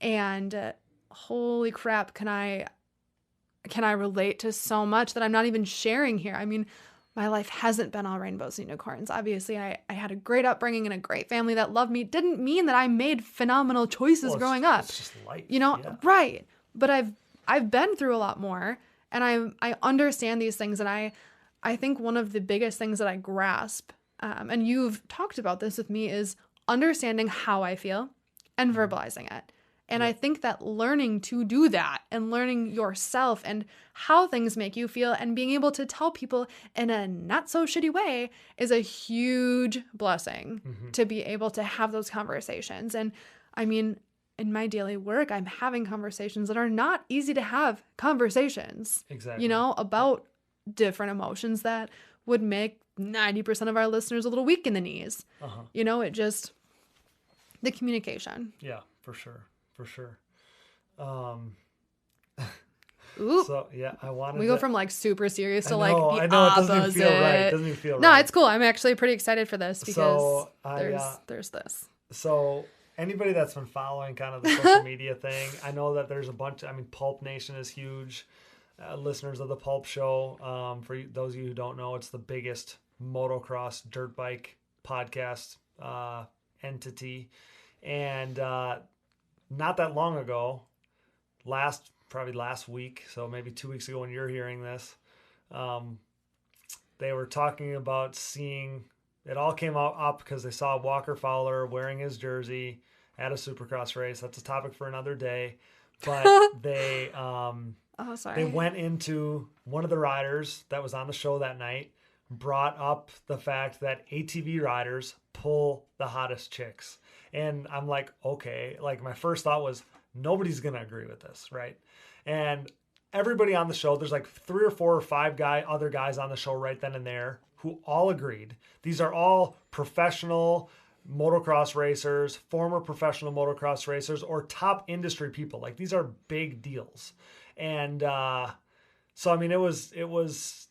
And holy crap, can I relate to so much that I'm not even sharing here. I mean, my life hasn't been all rainbows and unicorns. Obviously, I had a great upbringing and a great family that loved me. Didn't mean that I made phenomenal choices growing up. It's just life. Right. But I've been through a lot more, and I understand these things, and I think one of the biggest things that I grasp, and you've talked about this with me, is understanding how I feel and verbalizing it. And I think that learning to do that and learning yourself and how things make you feel and being able to tell people in a not so shitty way is a huge blessing to be able to have those conversations. And I mean, in my daily work, I'm having conversations that are not easy to have conversations. Exactly. About different emotions that would make 90% of our listeners a little weak in the knees. It just, the communication. Yeah, for sure. For sure. Ooh. So yeah, I wanted. We go from like super serious to the opposite. It doesn't even feel right. It doesn't even feel right. No, it's cool. I'm actually pretty excited for this because there's this. So anybody that's been following kind of the social media thing, I know that there's a bunch. Pulp Nation is huge. Listeners of the Pulp Show. For those of you who don't know, it's the biggest motocross dirt bike podcast entity, and not that long ago, probably last week, so maybe 2 weeks ago when you're hearing this, they were talking about seeing, it all came up because they saw Walker Fowler wearing his jersey at a Supercross race. That's a topic for another day. But they Oh, sorry. They went into one of the riders that was on the show that night, brought up the fact that ATV riders pull the hottest chicks. And I'm like, okay, like my first thought was nobody's going to agree with this, right? And everybody on the show, there's like 3 or 4 or 5 other guys on the show right then and there who all agreed. These are all professional motocross racers, former professional motocross racers, or top industry people. Like these are big deals. And so, I mean, it was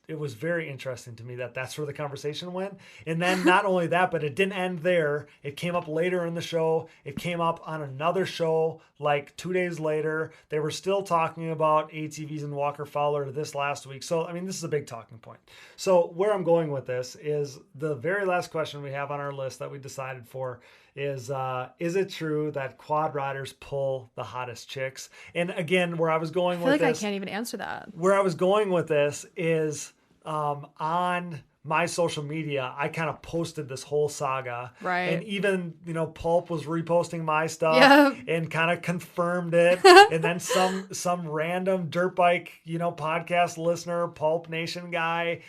very interesting to me that that's where the conversation went. And then not only that, but it didn't end there. It came up later in the show. It came up on another show like 2 days later. They were still talking about ATVs and Walker Fowler this last week. So, I mean, this is a big talking point. So where I'm going with this is the very last question we have on our list that we decided for is it true that quad riders pull the hottest chicks? And again, where I was going with this, I can't even answer that. Where I was going with this is on my social media, I kind of posted this whole saga. Right. And even, Pulp was reposting my stuff and kind of confirmed it. And then some random dirt bike, podcast listener, Pulp Nation guy,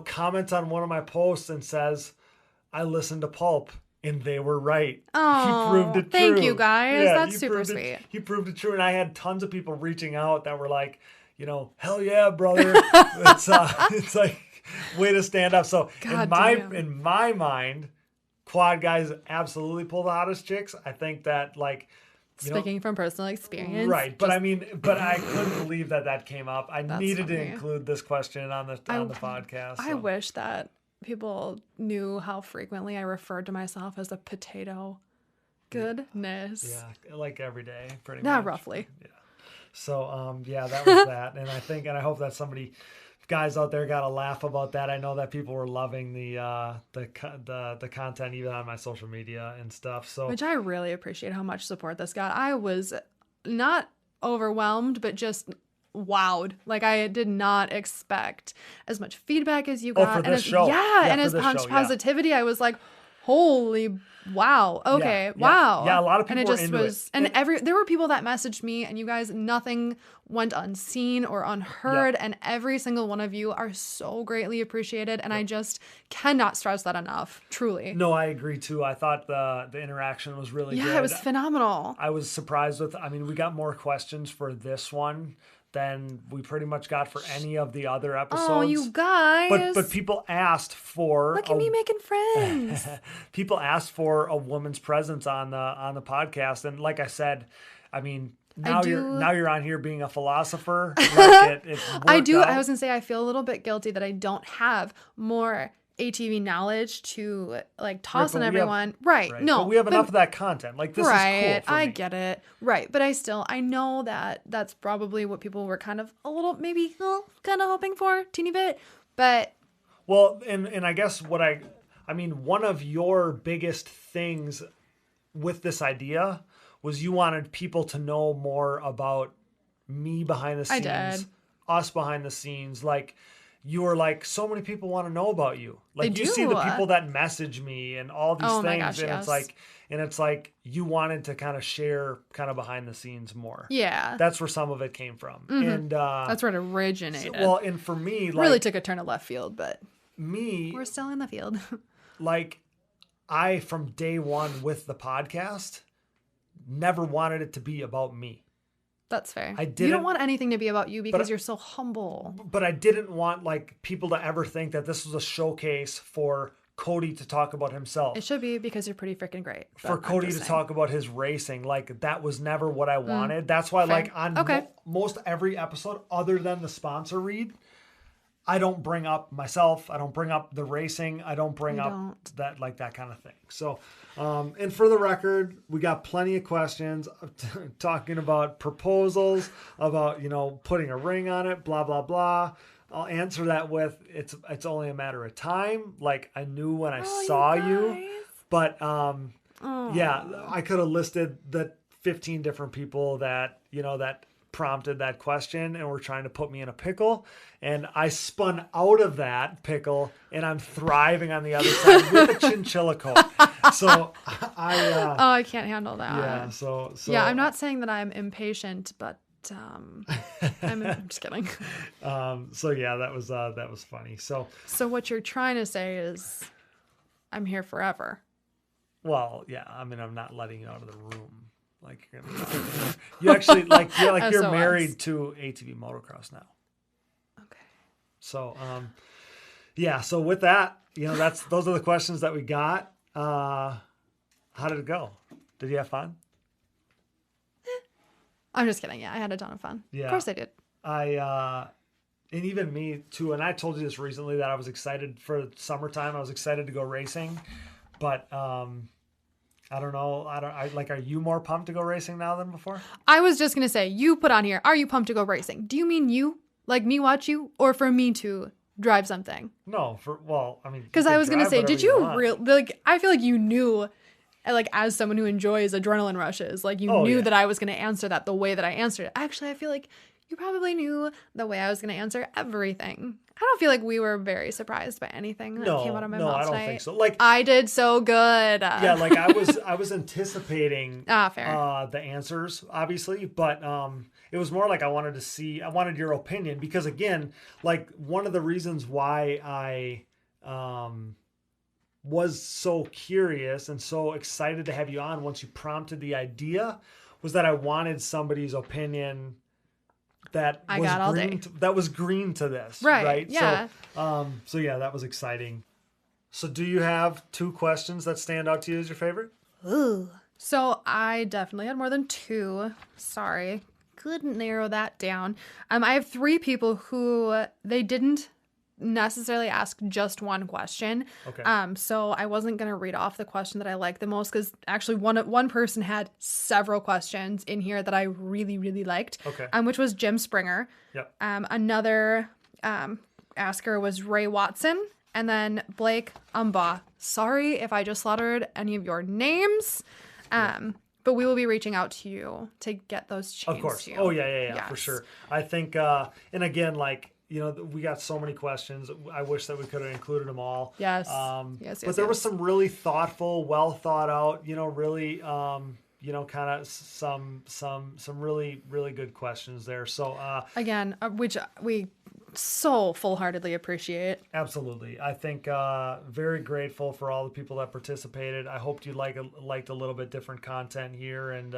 comments on one of my posts and says, I listened to Pulp. And they were right. Oh, he proved it true. Thank you, guys. Yeah, that's super sweet. He proved it true. And I had tons of people reaching out that were like, hell yeah, brother. It's like, way to stand up. So in my mind, quad guys absolutely pull the hottest chicks. I think that speaking from personal experience. Right. But I couldn't believe that came up. I needed to include this question on the podcast. I wish that people knew how frequently I referred to myself as a potato. Goodness. Yeah, like every day, pretty much. Yeah, roughly. Yeah. So, that was that. And I hope that guys out there got a laugh about that. I know that people were loving the content even on my social media and stuff. So, which I really appreciate how much support this got. I was not overwhelmed, but just wowed. Like I did not expect as much feedback as you got. For this show. And as positivity, I was like, holy wow. Okay. Wow. Yeah, a lot of people and were into it. And there were people that messaged me, and you guys, nothing went unseen or unheard. And every single one of you are so greatly appreciated. And I just cannot stress that enough. Truly. No, I agree too. I thought the interaction was really good. Yeah, it was phenomenal. I was surprised we got more questions for this one than we pretty much got for any of the other episodes. Oh, you guys. But people asked for... Look at me making friends. People asked for a woman's presence on the podcast. And like I said, I mean, now you're on here being a philosopher. Like it I do. out. I was going to say, I feel a little bit guilty that I don't have more ATV knowledge to toss on everyone. Right. No. But we have enough of that content. Like this is cool for I me. get it. Right. But I know that that's probably what people were kind of a little, maybe kind of hoping for, teeny bit. But. Well, and I guess one of your biggest things with this idea was you wanted people to know more about me behind the scenes. I did. Us behind the scenes. Like, you were like, so many people want to know about you. Like, they you do. See the people that message me and all these things. My gosh, and yes. it's like you wanted to kind of share kind of behind the scenes more. Yeah. That's where some of it came from. Mm-hmm. And that's where it originated. and for me, really took a turn to left field, but we're still in the field. I, from day one with the podcast, never wanted it to be about me. That's fair. You don't want anything to be about you because you're so humble. But I didn't want people to ever think that this was a showcase for Cody to talk about himself. It should be because you're pretty freaking great. For Cody to talk about his racing. That was never what I wanted. That's why on most every episode, other than the sponsor read, I don't bring up myself. I don't bring up the racing. I don't bring up that kind of thing. So, and for the record, we got plenty of questions talking about proposals, about, putting a ring on it, blah, blah, blah. I'll answer that with, it's only a matter of time. I knew when I saw you, but, I could have listed the 15 different people that, that prompted that question and were trying to put me in a pickle, and I spun out of that pickle and I'm thriving on the other side with a chinchilla coat. So I can't handle that. Yeah. So yeah, I'm not saying that I'm impatient, but dumb. I'm just kidding. So yeah, that was funny. So what you're trying to say is I'm here forever. well, yeah, I mean, I'm not letting you out of the room. Like you're gonna, you actually you're SOS. married to ATV motocross now. Okay. So yeah. So with that, those are the questions that we got. How did it go? Did you have fun? I'm just kidding. Yeah, I had a ton of fun. Yeah. Of course I did. And even me too. And I told you this recently that I was excited for summertime. I was excited to go racing, but I don't know. Are you more pumped to go racing now than before? I was just going to say, you put on here, are you pumped to go racing? Do you mean you? Like me watch you? Or for me to drive something? No, because I was going to say, did you I feel like you knew, like, as someone who enjoys adrenaline rushes, like you knew that I was going to answer that the way that I answered it. Actually, I feel like you probably knew the way I was going to answer everything. I don't feel like we were very surprised by anything that came out of my mouth tonight. I don't think so. Like I did so good. Yeah, like I was anticipating fair. The answers, obviously, but it was more like I wanted your opinion because again, like one of the reasons why I was so curious and so excited to have you on once you prompted the idea was that I wanted somebody's opinion that was green to this, right? Yeah. So yeah, that was exciting. So do you have 2 questions that stand out to you as your favorite? Ooh. So I definitely had more than 2. Sorry. Couldn't narrow that down. I have 3 people who they didn't necessarily ask just one question. Okay. So I wasn't going to read off the question that I liked the most because actually one person had several questions in here that I really, really liked. Okay. Which was Jim Springer. Yep. Another asker was Ray Watson. And then Blake Umbaugh. Sorry if I just slaughtered any of your names. But we will be reaching out to you to get those changed. Of course. To you. Oh, yeah, Yes. for sure. I think, and again, like, we got so many questions. I wish that we could have included them all. Yes. But there was some really thoughtful, well thought out, really, kind of some really, really good questions there. So, again, which we so full-heartedly appreciate. Absolutely. I think very grateful for all the people that participated. I hoped you liked a little bit different content here. And,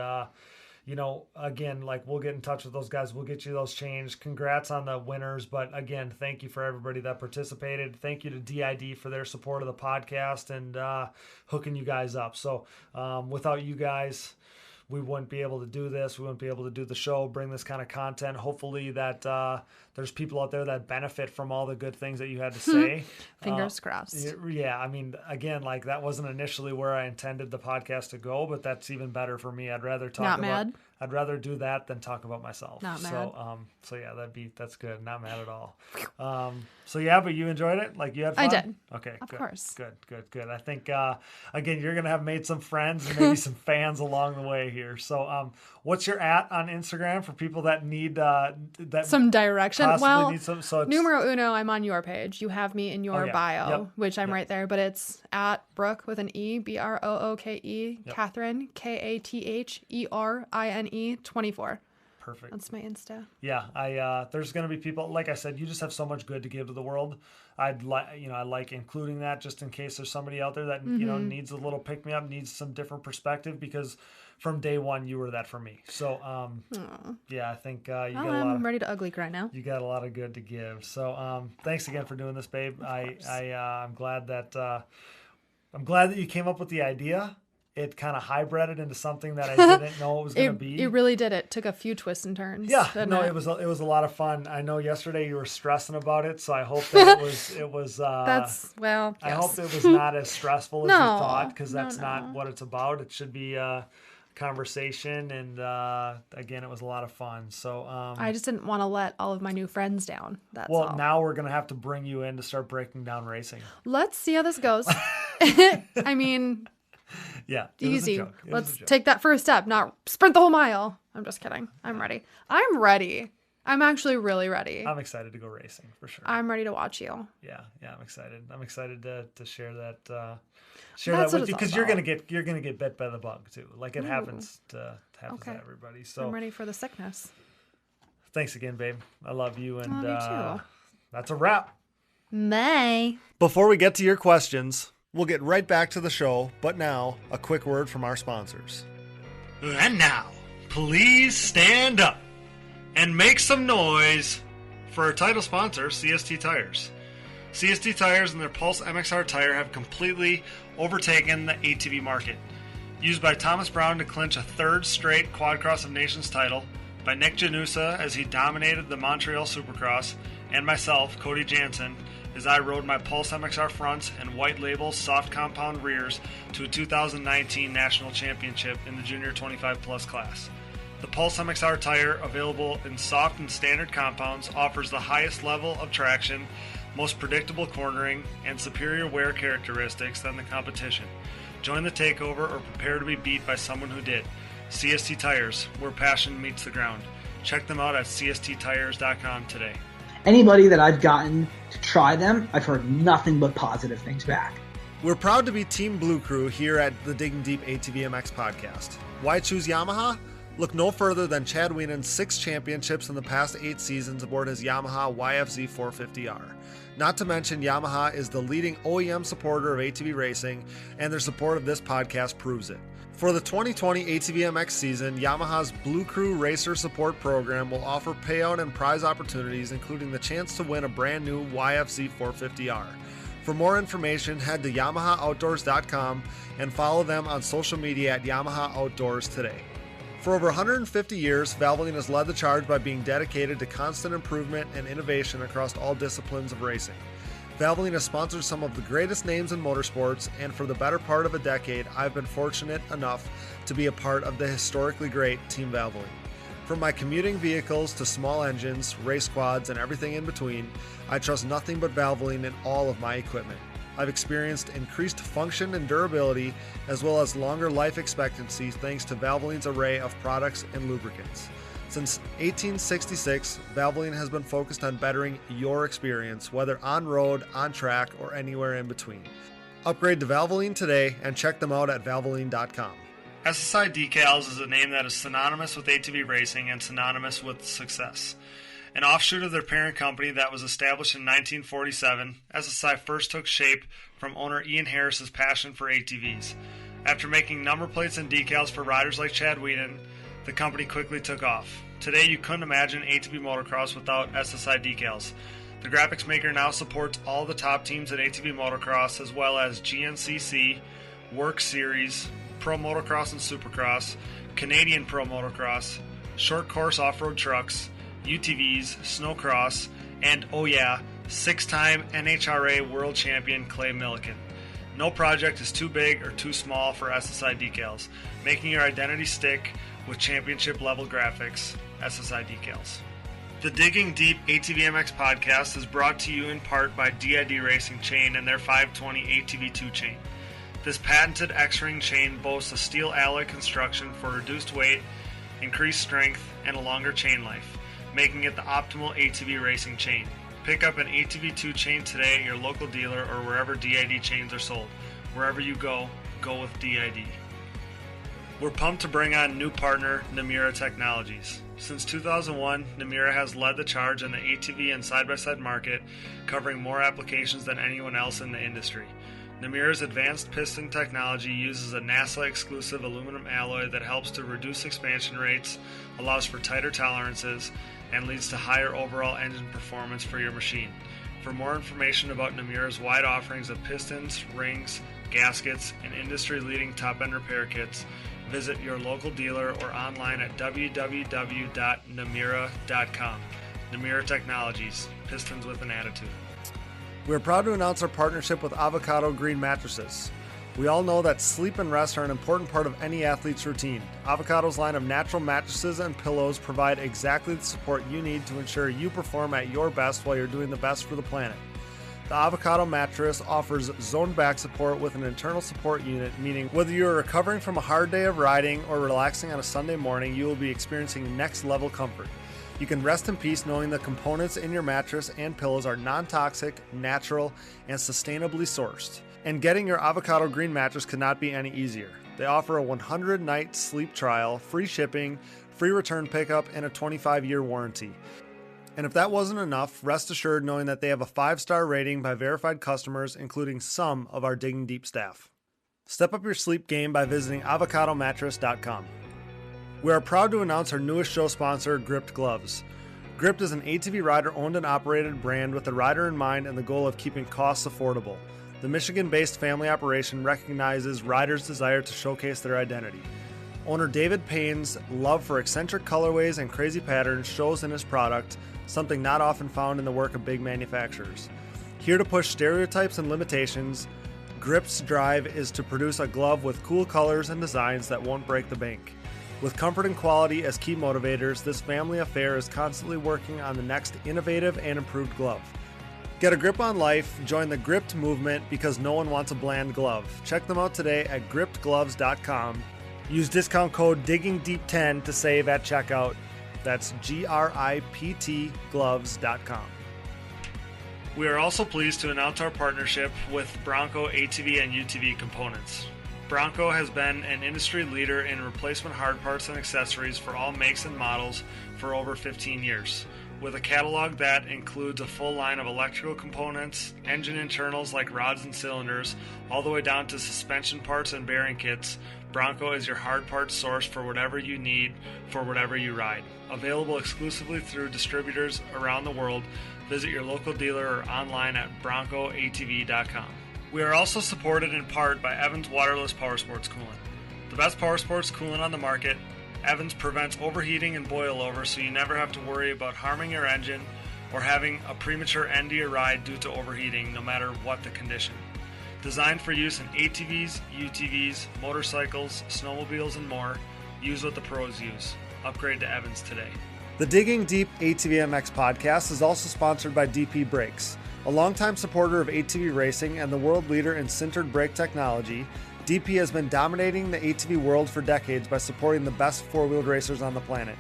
again, like we'll get in touch with those guys. We'll get you those changed. Congrats on the winners. But again, thank you for everybody that participated. Thank you to DID for their support of the podcast and hooking you guys up. So without you guys, we wouldn't be able to do this. We wouldn't be able to do the show, bring this kind of content. Hopefully that there's people out there that benefit from all the good things that you had to say. Fingers crossed. Yeah. I mean, again, like that wasn't initially where I intended the podcast to go, but that's even better for me. I'd rather I'd rather do that than talk about myself. Not mad. So yeah, that's good. Not mad at all. So yeah, but you enjoyed it? Like you had fun? I did. Okay. Of good, course. Good. I think, again, you're going to have made some friends and maybe some fans along the way here. So, what's your @ on Instagram for people that need, some direction? Well, need some, so numero uno, I'm on your page. You have me in your bio, which I'm right there, but it's @ Brooke with an E, Brooke, Katherine, Katherine 24. Perfect. That's my Insta. Yeah, there's going to be people, like I said, you just have so much good to give to the world. I like including that just in case there's somebody out there that, needs a little pick me up, needs some different perspective because from day one you were that for me. So, I think I'm ready to ugly cry now. You got a lot of good to give. So, thanks again for doing this, babe. I'm glad that you came up with the idea. It kind of hybrided into something that I didn't know it was going to be. It really did. It took a few twists and turns. Yeah, no, it was a lot of fun. I know yesterday you were stressing about it, so I hope that it was. That's yes. I hope it was not as stressful as you thought, because that's not what it's about. It should be a conversation, and again, it was a lot of fun. So I just didn't want to let all of my new friends down. That's all. Now we're gonna have to bring you in to start breaking down racing. Let's see how this goes. I mean. Yeah, easy. Let's take that first step, not sprint the whole mile. I'm just kidding. I'm ready. I'm actually really ready. I'm excited to go racing for sure. I'm ready to watch you. Yeah, I'm excited. I'm excited to share that that with you because you're gonna get bit by the bug too. Like it happens to everybody. So I'm ready for the sickness. Thanks again, babe. I love you. And Love you too. That's a wrap. Bye. Before we get to your questions, we'll get right back to the show. But now, a quick word from our sponsors. And now, please stand up and make some noise for our title sponsor, CST Tires. CST Tires and their Pulse MXR tire have completely overtaken the ATV market. Used by Thomas Brown to clinch a third straight Quad Cross of Nations title, by Nick Janusa as he dominated the Montreal Supercross, and myself, Cody Jansen, as I rode my Pulse MXR fronts and white label soft compound rears to a 2019 national championship in the junior 25 plus class. The Pulse MXR tire, available in soft and standard compounds, offers the highest level of traction, most predictable cornering, and superior wear characteristics than the competition. Join the takeover or prepare to be beat by someone who did. CST Tires, where passion meets the ground. Check them out at csttires.com today. Anybody that I've gotten to try them, I've heard nothing but positive things back. We're proud to be Team Blue Crew here at the Digging Deep ATVMX podcast. Why choose Yamaha? Look no further than Chad Wienen's 6 championships in the past 8 seasons aboard his Yamaha YFZ 450R. Not to mention, Yamaha is the leading OEM supporter of ATV racing, and their support of this podcast proves it. For the 2020 ATVMX season, Yamaha's Blue Crew Racer Support Program will offer payout and prize opportunities, including the chance to win a brand new YFZ 450R. For more information, head to YamahaOutdoors.com and follow them on social media at Yamaha Outdoors today. For over 150 years, Valvoline has led the charge by being dedicated to constant improvement and innovation across all disciplines of racing. Valvoline has sponsored some of the greatest names in motorsports, and for the better part of a decade, I've been fortunate enough to be a part of the historically great Team Valvoline. From my commuting vehicles to small engines, race quads, and everything in between, I trust nothing but Valvoline in all of my equipment. I've experienced increased function and durability, as well as longer life expectancy thanks to Valvoline's array of products and lubricants. Since 1866, Valvoline has been focused on bettering your experience, whether on road, on track, or anywhere in between. Upgrade to Valvoline today and check them out at valvoline.com. SSI Decals is a name that is synonymous with ATV racing and synonymous with success. An offshoot of their parent company that was established in 1947, SSI first took shape from owner Ian Harris's passion for ATVs. After making number plates and decals for riders like Chad Wienen, the company quickly took off. Today, you couldn't imagine ATV motocross without SSI decals. The graphics maker now supports all the top teams in ATV motocross, as well as GNCC, Work Series, Pro Motocross and Supercross, Canadian Pro Motocross, short course off-road trucks, UTVs, snowcross, and, oh yeah, 6-time NHRA World Champion Clay Milliken. No project is too big or too small for SSI decals, making your identity stick with championship-level graphics. SSI decals. The Digging Deep ATVMX podcast is brought to you in part by DID Racing Chain and their 520 ATV2 chain. This patented X-ring chain boasts a steel alloy construction for reduced weight, increased strength, and a longer chain life, making it the optimal ATV racing chain. Pick up an ATV2 chain today at your local dealer or wherever DID chains are sold. Wherever you go, go with DID. We're pumped to bring on new partner, Namura Technologies. Since 2001, Namura has led the charge in the ATV and side-by-side market, covering more applications than anyone else in the industry. Namura's advanced piston technology uses a NASA-exclusive aluminum alloy that helps to reduce expansion rates, allows for tighter tolerances, and leads to higher overall engine performance for your machine. For more information about Namura's wide offerings of pistons, rings, gaskets, and industry-leading top-end repair kits, visit your local dealer or online at www.namura.com. Namura Technologies, pistons with an attitude. We're proud to announce our partnership with Avocado Green Mattresses. We all know that sleep and rest are an important part of any athlete's routine. Avocado's line of natural mattresses and pillows provide exactly the support you need to ensure you perform at your best while you're doing the best for the planet. The Avocado mattress offers zone back support with an internal support unit, meaning whether you're recovering from a hard day of riding or relaxing on a Sunday morning, you will be experiencing next level comfort. You can rest in peace knowing the components in your mattress and pillows are non-toxic, natural, and sustainably sourced. And getting your Avocado Green mattress could not be any easier. They offer a 100-night sleep trial, free shipping, free return pickup, and a 25-year warranty. And if that wasn't enough, rest assured knowing that they have a 5-star rating by verified customers, including some of our Digging Deep staff. Step up your sleep game by visiting avocadomattress.com. We are proud to announce our newest show sponsor, Gripped Gloves. Gripped is an ATV rider owned and operated brand with the rider in mind and the goal of keeping costs affordable. The Michigan-based family operation recognizes riders' desire to showcase their identity. Owner David Payne's love for eccentric colorways and crazy patterns shows in his product, something not often found in the work of big manufacturers. Here to push stereotypes and limitations, Gripped's drive is to produce a glove with cool colors and designs that won't break the bank. With comfort and quality as key motivators, this family affair is constantly working on the next innovative and improved glove. Get a grip on life, join the Gripped movement because no one wants a bland glove. Check them out today at grippedgloves.com. Use discount code DIGGINGDEEP10 to save at checkout. That's GRIPT gloves.com. We are also pleased to announce our partnership with Bronco ATV and UTV components. Bronco has been an industry leader in replacement hard parts and accessories for all makes and models for over 15 years. With a catalog that includes a full line of electrical components, engine internals like rods and cylinders, all the way down to suspension parts and bearing kits, Bronco is your hard parts source for whatever you need for whatever you ride. Available exclusively through distributors around the world, visit your local dealer or online at broncoatv.com. We are also supported in part by Evans Waterless Powersports Coolant. The best powersports coolant on the market, Evans prevents overheating and boil over, so you never have to worry about harming your engine or having a premature end to your ride due to overheating, no matter what the condition. Designed for use in ATVs, UTVs, motorcycles, snowmobiles, and more, use what the pros use. Upgrade to Evans today. The Digging Deep ATVMX podcast is also sponsored by DP Brakes. A longtime supporter of ATV racing and the world leader in sintered brake technology, DP has been dominating the ATV world for decades by supporting the best four-wheeled racers on the planet.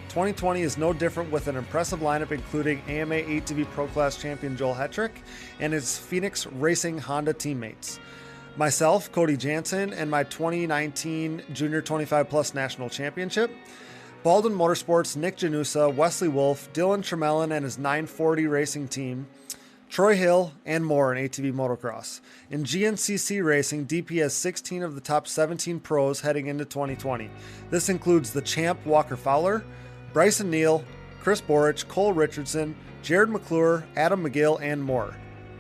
2020 is no different, with an impressive lineup including AMA ATV Pro Class champion Joel Hetrick and his Phoenix Racing Honda teammates. Myself, Cody Jansen, and my 2019 Junior 25 Plus National Championship. Baldwin Motorsports' Nick Janusa, Wesley Wolf, Dylan Tremelin and his 940 racing team, Troy Hill, and more in ATV motocross. In GNCC racing, DP has 16 of the top 17 pros heading into 2020. This includes the champ Walker Fowler, Bryson Neal, Chris Borich, Cole Richardson, Jared McClure, Adam McGill, and more.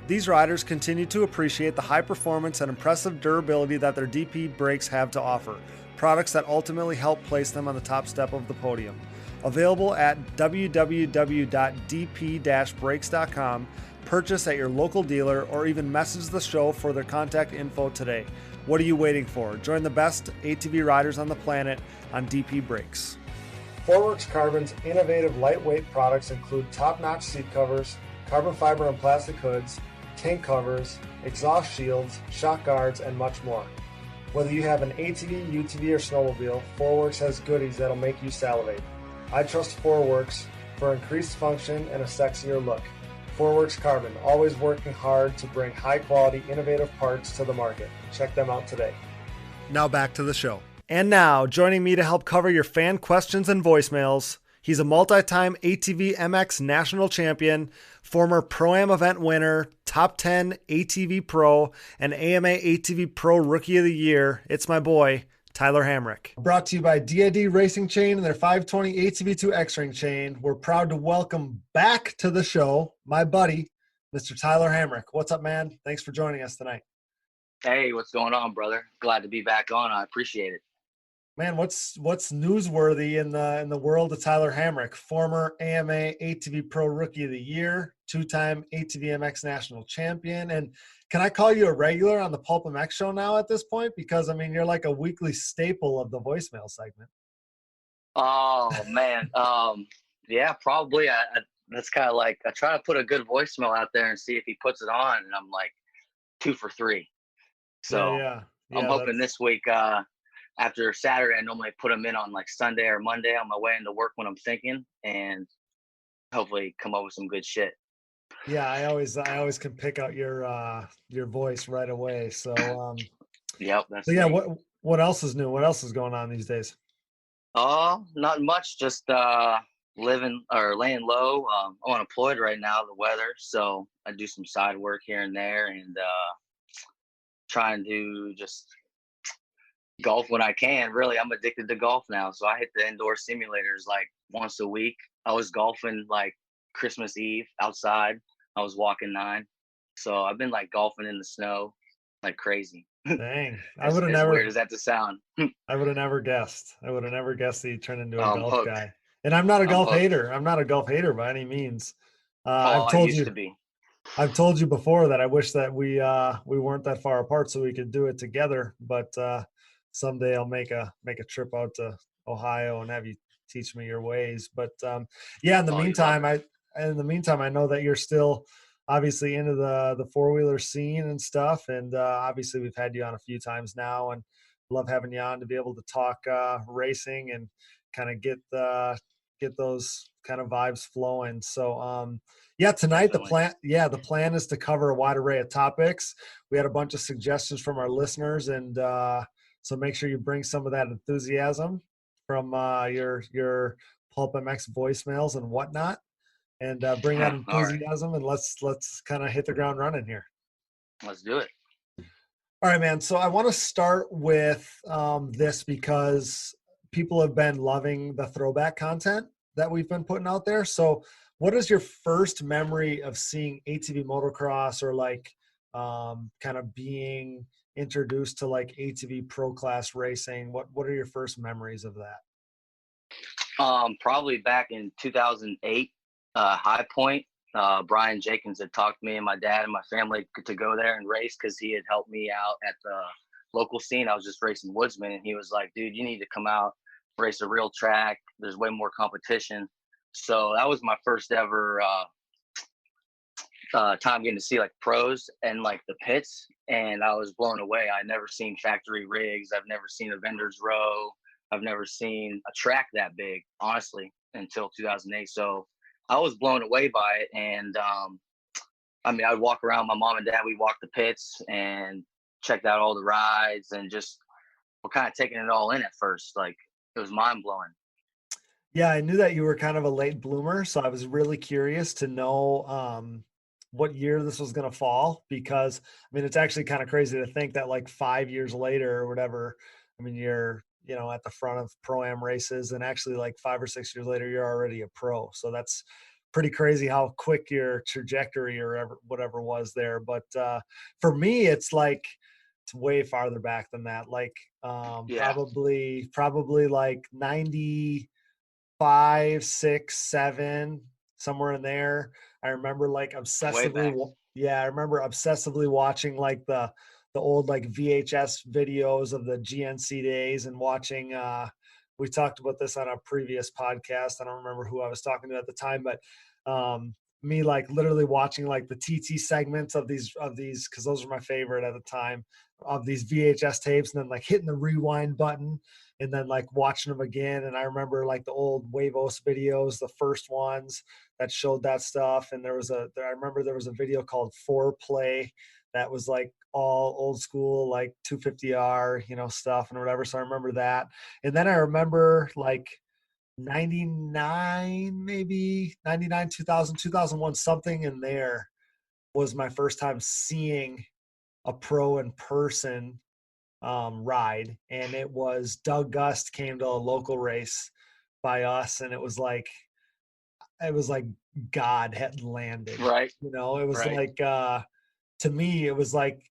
These riders continue to appreciate the high performance and impressive durability that their DP brakes have to offer, products that ultimately help place them on the top step of the podium. Available at www.dp-brakes.com, purchase at your local dealer, or even message the show for their contact info today. What are you waiting for? Join the best ATV riders on the planet on DP Brakes. Forworks Carbon's innovative lightweight products include top-notch seat covers, carbon fiber and plastic hoods, tank covers, exhaust shields, shock guards, and much more. Whether you have an ATV, UTV, or snowmobile, Forworks has goodies that'll make you salivate. I trust Forworks for increased function and a sexier look. Forworks Carbon, always working hard to bring high-quality, innovative parts to the market. Check them out today. Now back to the show. And now, joining me to help cover your fan questions and voicemails, he's a multi-time ATVMX national champion, former Pro-Am event winner, top 10 ATV Pro, and AMA ATV Pro Rookie of the Year. It's my boy, Tyler Hamrick. Brought to you by DID Racing Chain and their 520 ATV2 X-Ring chain. We're proud to welcome back to the show my buddy, Mr. Tyler Hamrick. What's up, man? Thanks for joining us tonight. Hey, what's going on, brother? Glad to be back on. I appreciate it. Man, what's newsworthy in the world of Tyler Hamrick? Former AMA ATV Pro Rookie of the Year, two-time ATVMX national champion, and can I call you a regular on the Pulp MX show now at this point? Because, I mean, you're like a weekly staple of the voicemail segment. Oh, man. Yeah, probably. That's kind of like, I try to put a good voicemail out there and see if he puts it on, and I'm like 2 for 3. So yeah, I'm hoping this week, after Saturday, I normally put them in on like Sunday or Monday on my way into work when I'm thinking, and hopefully come up with some good shit. Yeah, I always can pick out your voice right away. So Yep, that's so yeah. me. What else is new? What else is going on these days? Not much. Just living or laying low. I'm unemployed right now, the weather, so I do some side work here and there, and trying to just golf when I can. Really, I'm addicted to golf now, so I hit the indoor simulators like once a week. I was golfing like Christmas Eve outside. I was walking 9, so I've been like golfing in the snow like crazy. Dang, I as, would have as never. weird as that to sound. I would have never guessed. I would have never guessed that you turned into a I'm golf hooked. guy. And I'm not a I'm golf hooked. hater. I'm not a golf hater by any means. Oh, I used to be. I've told you before that I wish that we weren't that far apart so we could do it together. But someday I'll make a trip out to Ohio and have you teach me your ways. But yeah, Oh, you love it. in the meantime, I know that you're still obviously into the four-wheeler scene and stuff. And obviously we've had you on a few times now, and love having you on to be able to talk racing and kind of get those kind of vibes flowing. So yeah, tonight Definitely. the plan is to cover a wide array of topics. We had a bunch of suggestions from our listeners, and so make sure you bring some of that enthusiasm from your Pulp MX voicemails and whatnot, and bring that All right, enthusiasm, and let's kind of hit the ground running here. let's do it. All right, man. So I want to start with this because people have been loving the throwback content that we've been putting out there. So what is your first memory of seeing ATV motocross, or like kind of being introduced to like ATV pro class racing? What are your first memories of that? Probably back in 2008, High Point. Brian Jenkins had talked me and my dad and my family to go there and race because he had helped me out at the local scene. I was just racing woodsman, and he was like, dude, you need to come out, race a real track. There's way more competition. So that was my first ever time getting to see like pros and like the pits, and I was blown away. I'd never seen factory rigs. I've never seen a vendor's row. I've never seen a track that big, honestly, until 2008. So I was blown away by it. And I mean, I'd walk around, my mom and dad, we walked the pits and checked out all the rides, and just we're kind of taking it all in at first. Like, it was mind blowing. Yeah, I knew that you were kind of a late bloomer, so I was really curious to know what year this was going to fall, because I mean, it's actually kind of crazy to think that like 5 years later or whatever, I mean, you're, at the front of pro-am races, and actually like 5 or 6 years later, you're already a pro. So that's pretty crazy how quick your trajectory or whatever was there. But for me, it's like, it's way farther back than that. Like Yeah, probably like 95, 6, 7, somewhere in there. I remember like way back. I remember obsessively watching like the old like VHS videos of the GNC days, and watching we talked about this on a previous podcast. I don't remember who I was talking to at the time, but me like literally watching like the TT segments of these because those were my favorite at the time, of these VHS tapes, and then like hitting the rewind button and then like watching them again. And I remember like the old Wavos videos, the first ones that showed that stuff. And I remember there was a video called Foreplay that was like all old school, like 250R, stuff and whatever. So I remember that. And then I remember like 99, maybe 99, 2000, 2001, something in there was my first time seeing a pro in person ride. And it was Doug Gust came to a local race by us, and it was like God had landed. Right. It was Right. like to me, it was like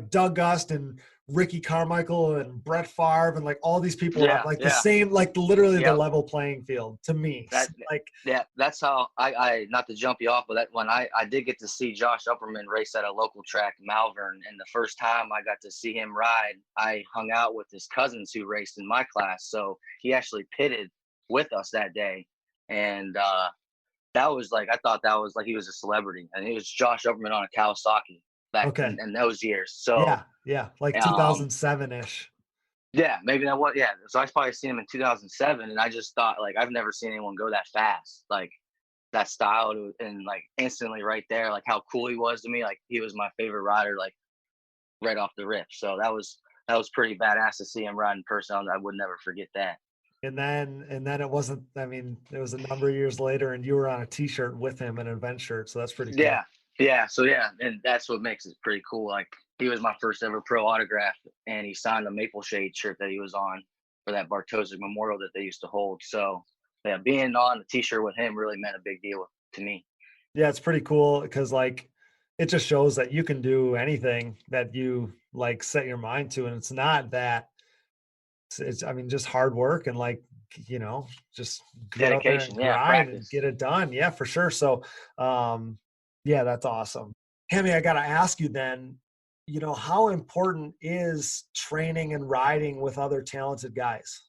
Doug Gust and Ricky Carmichael and Brett Favre and like all these people were on Yeah. like the Yeah. same, like literally the Yep. level playing field to me. That, Like, yeah, that's how I not to jump you off, but that when I did get to see Josh Upperman race at a local track, Malvern, and the first time I got to see him ride, I hung out with his cousins who raced in my class. So he actually pitted with us that day. And that was like, I thought that was like he was a celebrity. And he was Josh Upperman on a Kawasaki back okay. in those years. So Yeah. Like 2007-ish. yeah, maybe that was, yeah. So I probably seen him in 2007, and I just thought, like, I've never seen anyone go that fast, like that style, and like instantly right there, like how cool he was to me. Like, he was my favorite rider, like right off the rip. So that was pretty badass to see him ride in person. I would never forget that. And then it wasn't, I mean, it was a number of years later and you were on a t-shirt with him, an event shirt. So that's pretty cool. Yeah. Yeah. So yeah, and that's what makes it pretty cool. Like he was my first ever pro autograph, and he signed the Maple Shade shirt that he was on for that Bartosic Memorial that they used to hold. So yeah, being on the t-shirt with him really meant a big deal to me. Yeah, it's pretty cool because like it just shows that you can do anything that you like set your mind to, and it's not that it's I mean just hard work and like just get out there and Dedication. Yeah. grind and Practice. get it done. Yeah, for sure. So yeah, that's awesome. Hammy, I got to ask you then, how important is training and riding with other talented guys?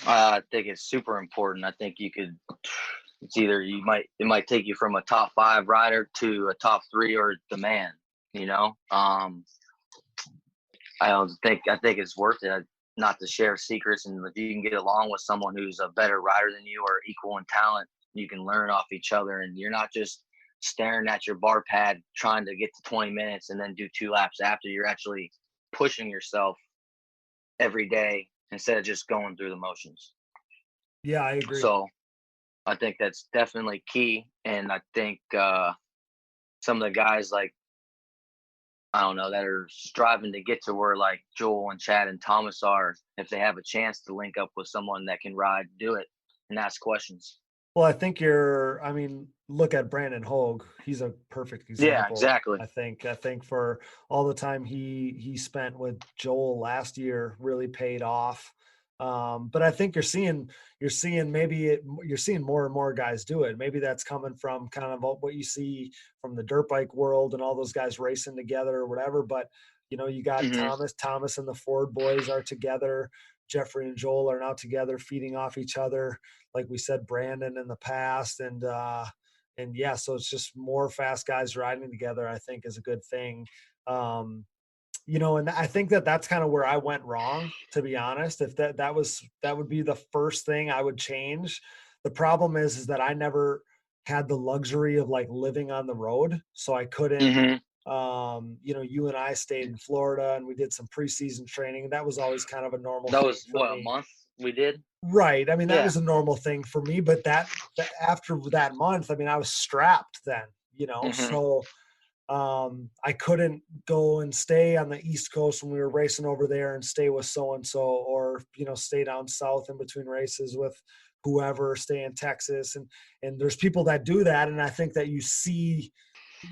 I think it's super important. I think it's either it might take you from a top 5 rider to a top 3 or the man, you know? I think it's worth it not to share secrets. And if you can get along with someone who's a better rider than you or equal in talent, you can learn off each other. And you're not just staring at your bar pad trying to get to 20 minutes and then do 2 laps after. You're actually pushing yourself every day instead of just going through the motions. Yeah, I agree. So I think that's definitely key. And I think some of the guys like, I don't know, that are striving to get to where like Joel and Chad and Thomas are, if they have a chance to link up with someone that can ride, do it and ask questions. Well, I think I mean, look at Brandon Hogue. He's a perfect example. Yeah, exactly. I think for all the time he spent with Joel last year really paid off. But I think you're seeing more and more guys do it. Maybe that's coming from kind of what you see from the dirt bike world and all those guys racing together or whatever. But you got Thomas and the Ford boys are together. Jeffrey and Joel are now together, feeding off each other. Like we said, Brandon in the past, and yeah, so it's just more fast guys riding together. I think is a good thing. And I think that's kind of where I went wrong, to be honest. If that would be the first thing I would change. The problem is that I never had the luxury of like living on the road, so I couldn't. You and I stayed in Florida and we did some preseason training. That was always kind of a normal That thing was for what, me. a month we did? Right. I mean, that was a normal thing for me, but that after that month, I mean, I was strapped then, so I couldn't go and stay on the East Coast when we were racing over there and stay with so-and-so, or, stay down south in between races with whoever, stay in Texas. And there's people that do that. And I think that you see,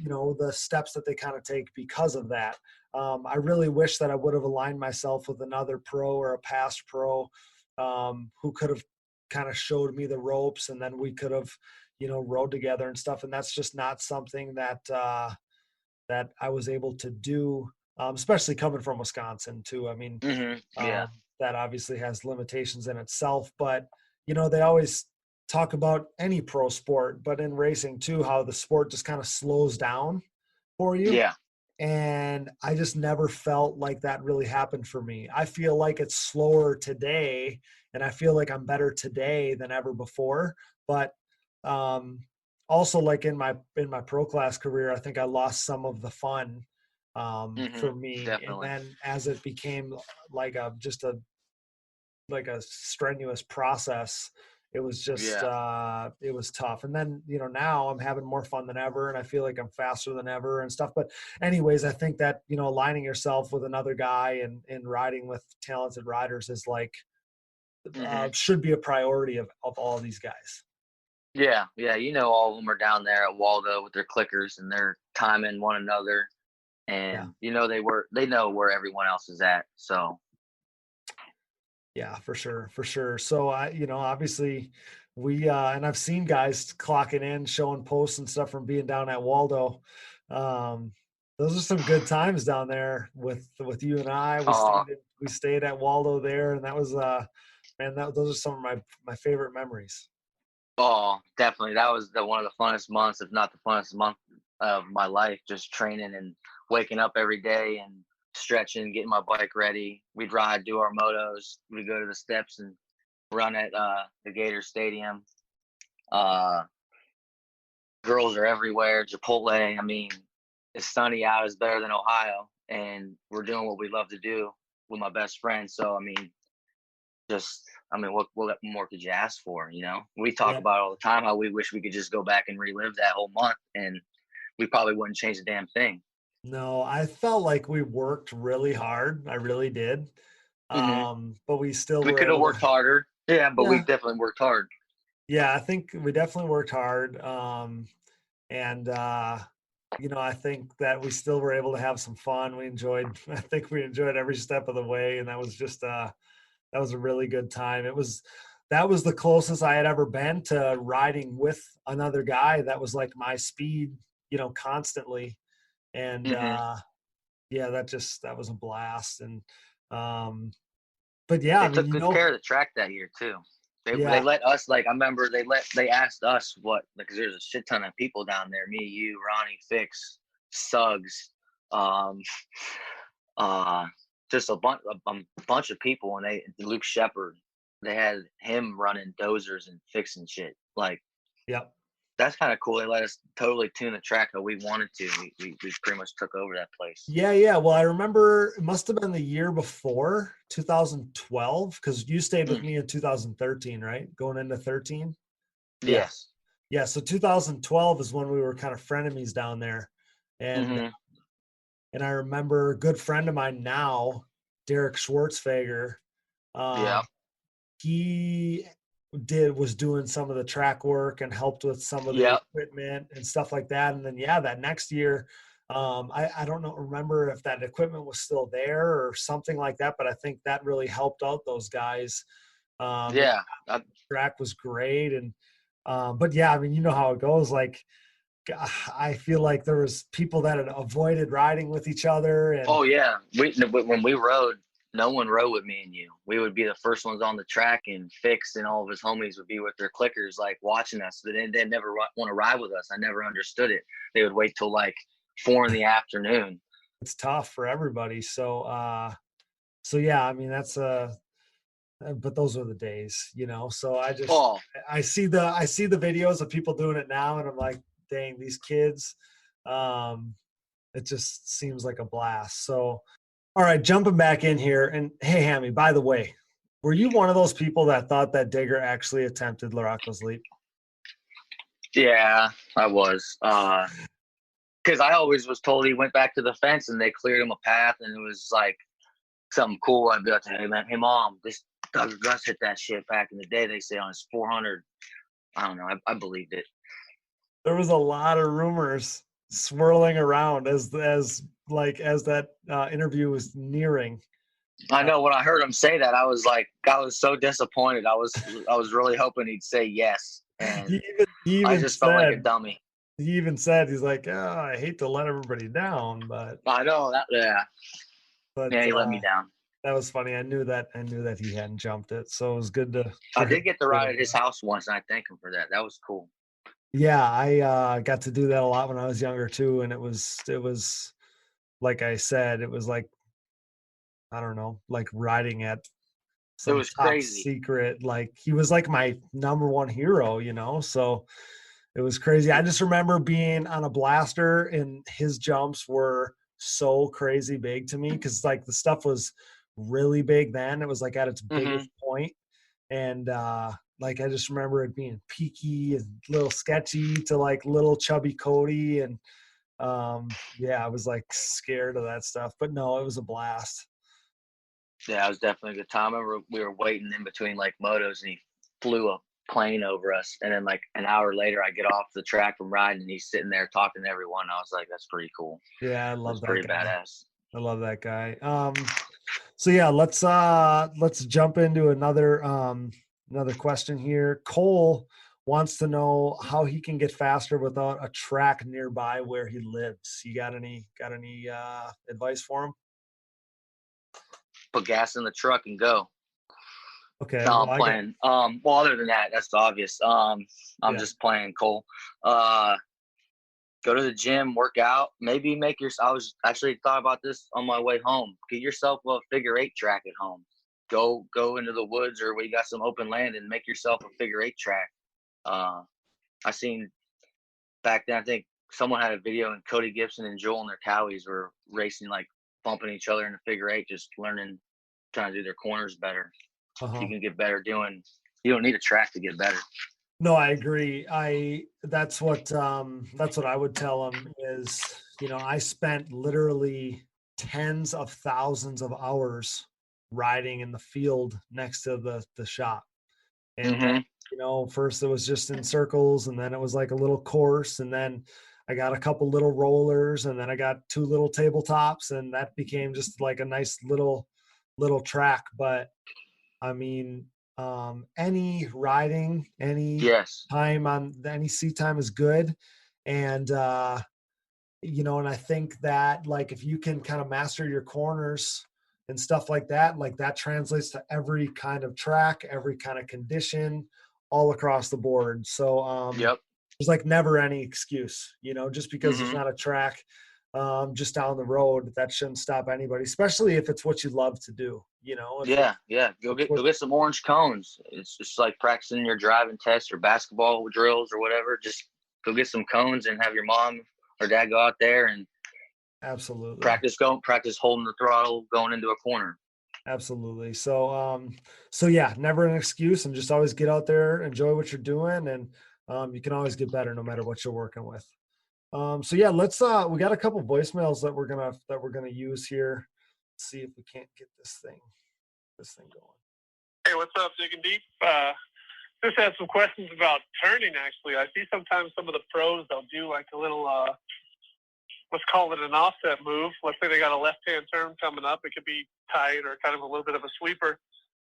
the steps that they kind of take because of that. I really wish that I would have aligned myself with another pro or a past pro who could have kind of showed me the ropes, and then we could have, rode together and stuff. And that's just not something that I was able to do, especially coming from Wisconsin too. I mean, that obviously has limitations in itself, but they always talk about any pro sport, but in racing too, how the sport just kind of slows down for you. Yeah. And I just never felt like that really happened for me. I feel like it's slower today, and I feel like I'm better today than ever before. But also, like in my pro class career, I think I lost some of the fun for me. Definitely. And then as it became like a strenuous process, it was just it was tough. And then now I'm having more fun than ever, and I feel like I'm faster than ever and stuff. But anyways, I think that aligning yourself with another guy and riding with talented riders is like should be a priority of all these guys. Yeah, all of them are down there at Waldo with their clickers and they're timing one another, and they know where everyone else is at. So yeah, for sure. So obviously we and I've seen guys clocking in, showing posts and stuff from being down at Waldo. Those are some good times down there with you and I. We stayed at Waldo there, and that was those are some of my favorite memories. Oh, definitely. That was one of the funnest months, if not the funnest month of my life, just training and waking up every day and stretching, getting my bike ready. We'd ride, do our motos. We'd go to the steps and run at the Gator Stadium. Girls are everywhere. Chipotle. I mean, it's sunny out. It's better than Ohio. And we're doing what we love to do with my best friend. So, I mean, just, I mean, what more could you ask for? We talk Yeah. about all the time how we wish we could just go back and relive that whole month, and we probably wouldn't change a damn thing. No, I felt like we worked really hard. I really did. But we still We were could have able worked to. harder. Yeah, but we Yeah. definitely worked hard. Yeah, I think we definitely worked hard. And I think that we still were able to have some fun. I think we enjoyed every step of the way, and that was just that was a really good time. That was the closest I had ever been to riding with another guy that was like my speed, constantly. And yeah, that was a blast. And but yeah, They I mean, took good care of the track that year too. They yeah, let us, like, I remember they asked us what, because there's a shit ton of people down there. Me, you, Ronnie, Fix, Suggs, um, just a bunch of people, and Luke Shepard, they had him running dozers and fixing shit. Like, yep. that's kind of cool. They let us totally tune the track how we wanted to. We pretty much took over that place. Yeah. Well, I remember it must have been the year before 2012, because you stayed with me in 2013, right? Going into 13. Yeah. Yes. Yeah. So 2012 is when we were kind of frenemies down there. And and I remember a good friend of mine now, Derek Schwartzfeger, Yeah. he was doing some of the track work and helped with some of the equipment and stuff like that. And then that next year, I don't remember if that equipment was still there or something like that, but I think that really helped out those guys. Track was great. And but yeah, I mean, you know how it goes. Like, I feel like there was people that had avoided riding with each other. And oh yeah, when we rode, no one rode with me and you. We would be the first ones on the track, and Fix and all of his homies would be with their clickers, like, watching us. They'd never want to ride with us. I never understood it. They would wait till like 4 PM. It's tough for everybody. So yeah, I mean, that's but those are the days, so I see the videos of people doing it now, and I'm like, dang, these kids, it just seems like a blast. So, all right, jumping back in here, and hey, Hammy, by the way, were you one of those people that thought that Digger actually attempted Laraco's leap? Yeah, I was. Because I always was told he went back to the fence and they cleared him a path, and it was like something cool. I'd be like, hey, man, hey, Mom, this Doug Gus hit that shit back in the day, they say, on his 400. I don't know. I believed it. There was a lot of rumors swirling around as that interview was nearing. I know, when I heard him say that, I was so disappointed. I was really hoping he'd say yes, and he even I just felt like a dummy. He even said, he's like, oh, I hate to let everybody down, but I know that. Yeah, but he let me down. That was funny. I knew that he hadn't jumped it, so it was good to. I did get to ride at his house once, and I thank him for that. That was cool. Yeah, I got to do that a lot when I was younger too, and it was like I said, it was like, I don't know, like riding at some top crazy secret. Like, he was like my number one hero, so it was crazy. I just remember being on a blaster, and his jumps were so crazy big to me, because like the stuff was really big then. It was like at its biggest point. And like, I just remember it being peaky and a little sketchy to like little chubby Cody. And yeah, I was like scared of that stuff, but no, it was a blast. Yeah, it was definitely a good time. I remember we were waiting in between like motos, and he flew a plane over us, and then like an hour later I get off the track from riding, and he's sitting there talking to everyone. I was like, that's pretty cool. Yeah, I love that pretty guy. badass. I love that guy. So yeah, let's jump into another question here. Cole wants to know how he can get faster without a track nearby where he lives. You got any advice for him? Put gas in the truck and go. Okay. No, I'm playing. Well, other than that, that's obvious. I'm just playing, Cole. Go to the gym, work out. Maybe I was actually thought about this on my way home. Get yourself a figure 8 track at home. Go into the woods, or where you got some open land, and make yourself a figure 8 track. I seen back then, I think someone had a video, and Cody Gibson and Joel and their cowies were racing, like bumping each other in a figure 8, just learning, trying to do their corners better. You can get better doing. You don't need a track to get better. No, I agree. That's what I would tell them is, I spent literally tens of thousands of hours riding in the field next to the shop. And, first it was just in circles, and then it was like a little course, and then I got a couple little rollers, and then I got 2 little tabletops, and that became just like a nice little track. But I mean, any riding, any time on any seat time is good. And, and I think that like, if you can kind of master your corners and stuff like that translates to every kind of track, every kind of condition all across the board. So, there's like never any excuse, just because there's not a track, just down the road, that shouldn't stop anybody, especially if it's what you love to do, Go get some orange cones. It's just like practicing your driving test or basketball drills or whatever. Just go get some cones and have your mom or dad go out there and absolutely practice holding the throttle going into a corner. Absolutely. So yeah, never an excuse, and just always get out there, enjoy what you're doing, and you can always get better no matter what you're working with. So yeah, let's we got a couple voicemails that we're gonna use here. Let's see if we can't get this thing going. Hey, what's up, Digging Deep? Just had some questions about turning. Actually, I see sometimes some of the pros, they'll do like a little let's call it an offset move. Let's say they got a left-hand turn coming up. It could be tight or kind of a little bit of a sweeper.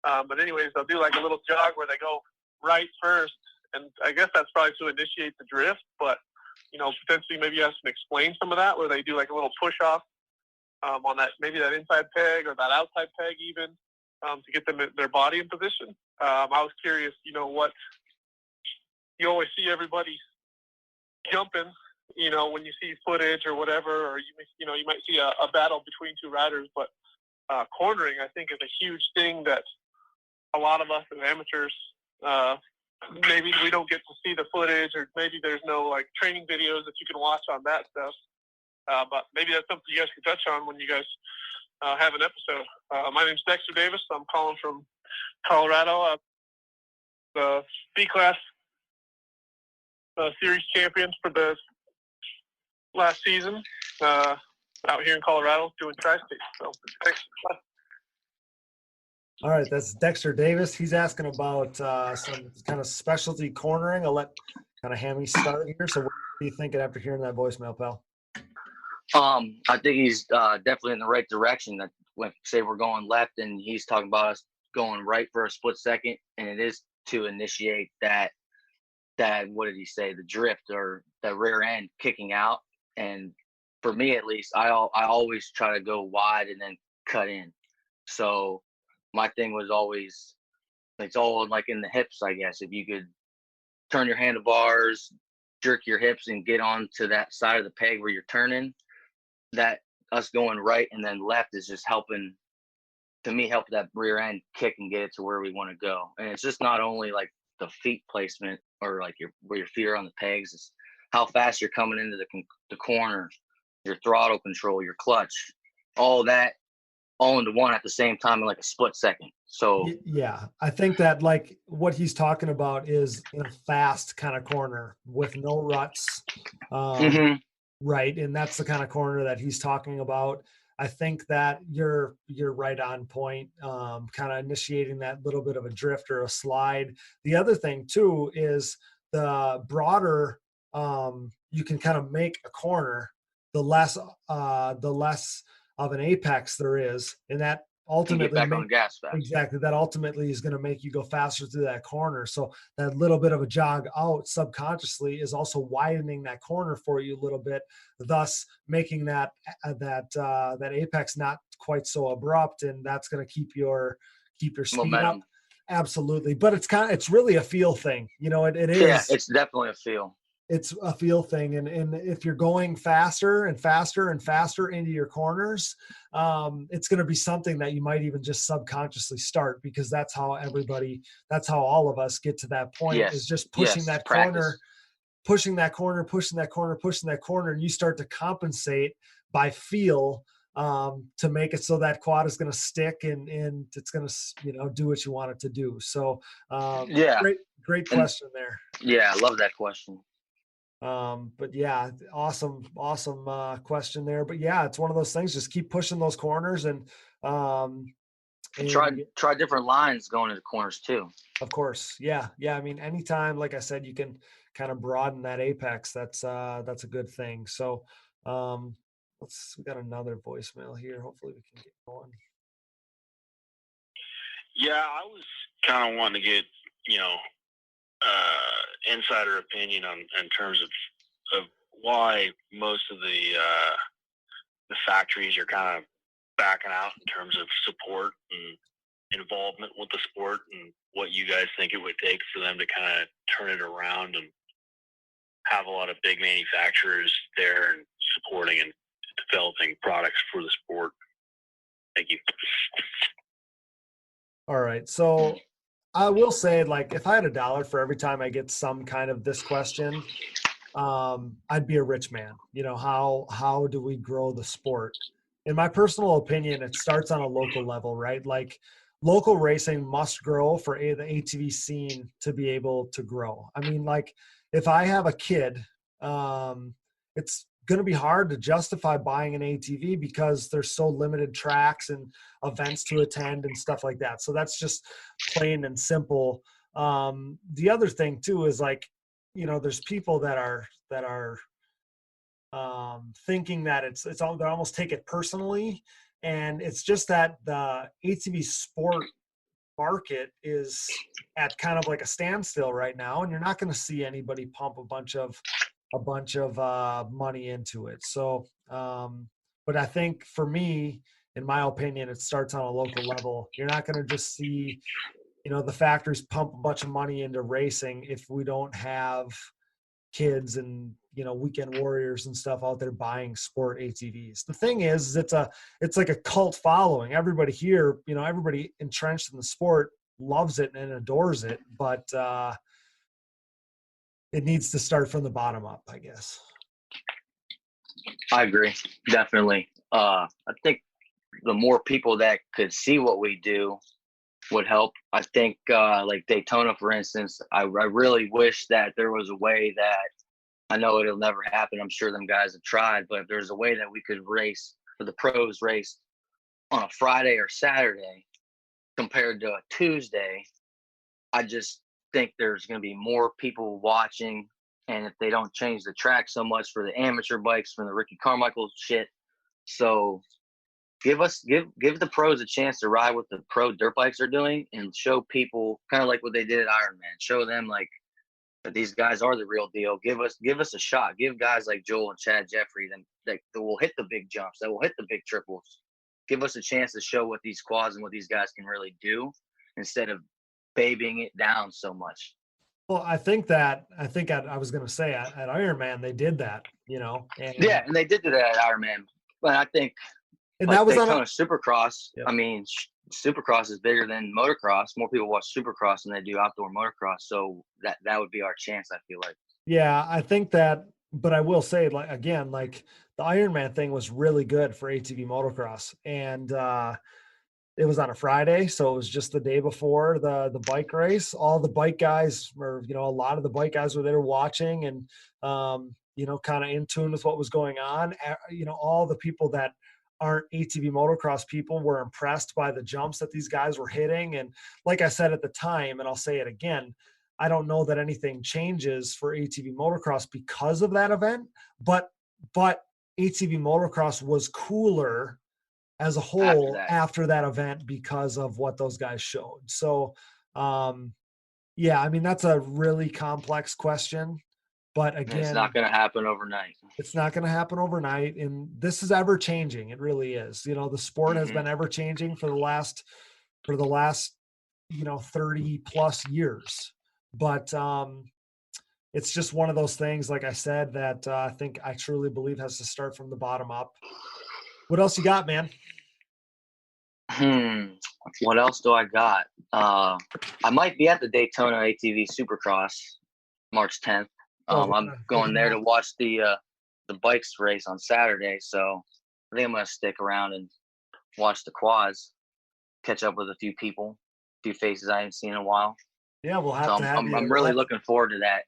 But anyways, they'll do like a little jog where they go right first, and I guess that's probably to initiate the drift. But potentially maybe you have to explain some of that, where they do like a little push off on that, maybe that inside peg or that outside peg even, to get their body in position. I was curious, what you always see everybody jumping, when you see footage or whatever, or you might see a battle between 2 riders, but cornering, I think, is a huge thing that a lot of us as amateurs, maybe we don't get to see the footage, or maybe there's no like training videos that you can watch on that stuff. But maybe that's something you guys can touch on when you guys have an episode. My name's Dexter Davis. I'm calling from Colorado. The B-Class series champions for the last season out here in Colorado doing tri-state. So thanks. All right, that's Dexter Davis. He's asking about some kind of specialty cornering. I'll let kind of Hammy start here. So what are you thinking after hearing that voicemail, pal? I think he's definitely in the right direction. That when say we're going left and he's talking about us going right for a split second, and it is to initiate that what did he say, the drift or the rear end kicking out. And for me at least, I always try to go wide and then cut in. So my thing was always, it's all like in the hips, I guess. If you could turn your handlebars, jerk your hips, and get on to that side of the peg where you're turning, that us going right and then left is just helping that rear end kick and get it to where we want to go. And it's just not only like the feet placement or like where your feet are on the pegs, it's how fast you're coming into the corner, your throttle control, your clutch, all that all into one at the same time in like a split second. So yeah, I think that like what he's talking about is in a fast kind of corner with no ruts. Right. And that's the kind of corner that he's talking about. I think that you're right on point, kind of initiating that little bit of a drift or a slide. The other thing too is the broader you can kind of make a corner, the less of an apex there is, and that ultimately get back on the gas fast. Exactly, that ultimately is going to make you go faster through that corner. So that little bit of a jog out subconsciously is also widening that corner for you a little bit, thus making that apex not quite so abrupt, and that's going to keep your speed momentum up. Absolutely, but it's really a feel thing. It is. Yeah, it's definitely a feel. It's a feel thing. And if you're going faster and faster and faster into your corners, it's going to be something that you might even just subconsciously start, because that's how all of us get to that point, is just pushing that corner, pushing that corner, and you start to compensate by feel to make it so that quad is going to stick and it's going to, do what you want it to do. So Yeah. great question there. Yeah, I love that question. But yeah, awesome question there. But yeah, it's one of those things. Just keep pushing those corners and try different lines going into corners too. Of course. Yeah. I mean, anytime, like I said, you can kind of broaden that apex. That's a good thing. So we got another voicemail here. Hopefully we can get going. Yeah, I was kind of wanting to get, insider opinion in terms of why most of the factories are kind of backing out in terms of support and involvement with the sport, and what you guys think it would take for them to kind of turn it around and have a lot of big manufacturers there and supporting and developing products for the sport. Thank you. All right. So I will say, like, if I had $1 for every time I get some kind of this question, I'd be a rich man. How do we grow the sport? In my personal opinion, it starts on a local level, right? Like, local racing must grow for the ATV scene to be able to grow. I mean, like, if I have a kid, it's going to be hard to justify buying an ATV because there's so limited tracks and events to attend and stuff like that. So that's just plain and simple. The other thing too is, like, there's people that are thinking that it's all, they almost take it personally. And it's just that the ATV sport market is at kind of like a standstill right now, and you're not going to see anybody pump a bunch of money into it. So, but I think for me, in my opinion, it starts on a local level. You're not going to just see, the factories pump a bunch of money into racing if we don't have kids and, weekend warriors and stuff out there buying sport ATVs. The thing is, it's like a cult following. Everybody here, everybody entrenched in the sport loves it and adores it, but it needs to start from the bottom up, I guess. I agree. Definitely. I think the more people that could see what we do would help. I think like Daytona, for instance, I really wish that there was a way that, I know it'll never happen, I'm sure them guys have tried, but if there's a way that we could race, for the pros race on a Friday or Saturday compared to a Tuesday, I just think there's going to be more people watching. And if they don't change the track so much for the amateur bikes from the Ricky Carmichael shit, so give the pros a chance to ride what the pro dirt bikes are doing and show people kind of like what they did at Ironman. Show them like that these guys are the real deal. Give us a shot. Give guys like Joel and Chad Jeffrey that will hit the big jumps, that will hit the big triples. Give us a chance to show what these quads and what these guys can really do instead of babying it down so much. Well, I was going to say at Ironman, they did that, And they did that at Ironman. But I think, and like, that was Daytona on Supercross. Yep. I mean, Supercross is bigger than motocross. More people watch Supercross than they do outdoor motocross. So that would be our chance, I feel like. Yeah, I think that, but I will say, like, again, like, the Ironman thing was really good for ATV motocross, and it was on a Friday, so it was just the day before the bike race. All the bike guys were, a lot of the bike guys were there watching and, kind of in tune with what was going on. All the people that aren't ATV motocross people were impressed by the jumps that these guys were hitting. And like I said at the time, and I'll say it again, I don't know that anything changes for ATV motocross because of that event, but ATV motocross was cooler as a whole after that event because of what those guys showed. So, yeah, I mean, that's a really complex question, but again, it's not going to happen overnight. It's not going to happen overnight. And this is ever changing. It really is. The sport has been ever changing for the last, 30 plus years, but, it's just one of those things, like I said, that I truly believe has to start from the bottom up. What else you got, man? What else do I got? I might be at the Daytona ATV Supercross March 10th. I'm going there to watch the bikes race on Saturday. So I think I'm going to stick around and watch the quads, catch up with a few people, a few faces I haven't seen in a while. Yeah, we'll have to have you. I'm really looking forward to that.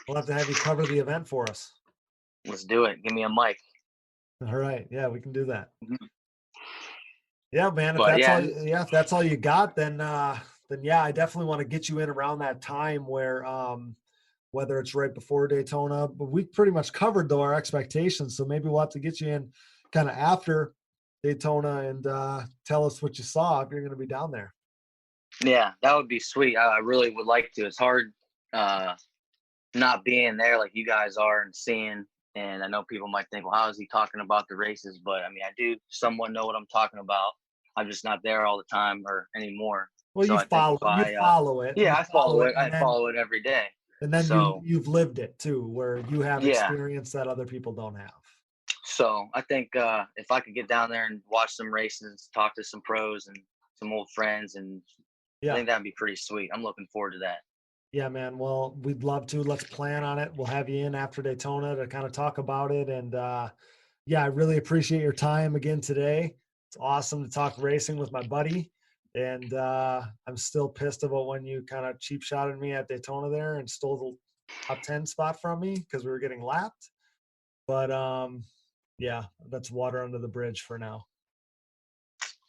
We'll have to have you cover the event for us. Let's do it. Give me a mic. All right. Yeah, we can do that. Mm-hmm. Yeah, man. If that's all you got, then yeah, I definitely want to get you in around that time where whether it's right before Daytona, but we pretty much covered though our expectations. So maybe we'll have to get you in kind of after Daytona and tell us what you saw if you're going to be down there. Yeah, that would be sweet. I really would like to. It's hard not being there like you guys are and seeing. And I know people might think, well, how is he talking about the races? But I mean, I do somewhat know what I'm talking about. I'm just not there all the time or anymore. Well, so you follow it. Yeah, I follow it. I follow it every day. And then you've lived it too, where you have experience that other people don't have. So I think if I could get down there and watch some races, talk to some pros and some old friends, and I think that'd be pretty sweet. I'm looking forward to that. Yeah, man. Well, we'd love to. Let's plan on it. We'll have you in after Daytona to kind of talk about it. And yeah, I really appreciate your time again today. It's awesome to talk racing with my buddy. And I'm still pissed about when you kind of cheap shotted me at Daytona there and stole the top 10 spot from me because we were getting lapped. But yeah, that's water under the bridge for now.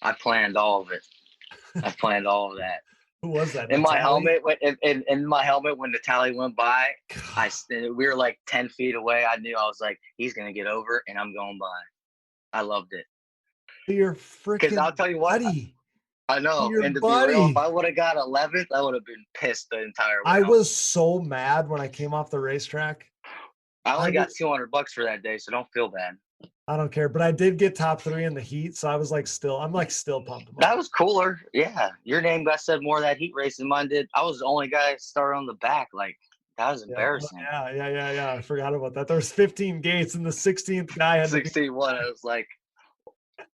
I planned all of it. I planned all of that. Who was that? In my helmet, in my helmet, when the tally went by, we were like 10 feet away. I knew, I was like, he's gonna get over, and I'm going by. I loved it. You're freaking. Because I'll tell you what, I know. And to be real, if I would have got 11th, I would have been pissed the entire way. I was so mad when I came off the racetrack. I only got $200 for that day, so don't feel bad. I don't care, but I did get top 3 in the heat, so I was like, I'm still pumped. That was cooler. Yeah, your name got said more of that heat race than mine did. I was the only guy that started on the back. Like, that was embarrassing. Yeah. I forgot about that. There was 15 gates, and the 16th guy had 16-1. I was like,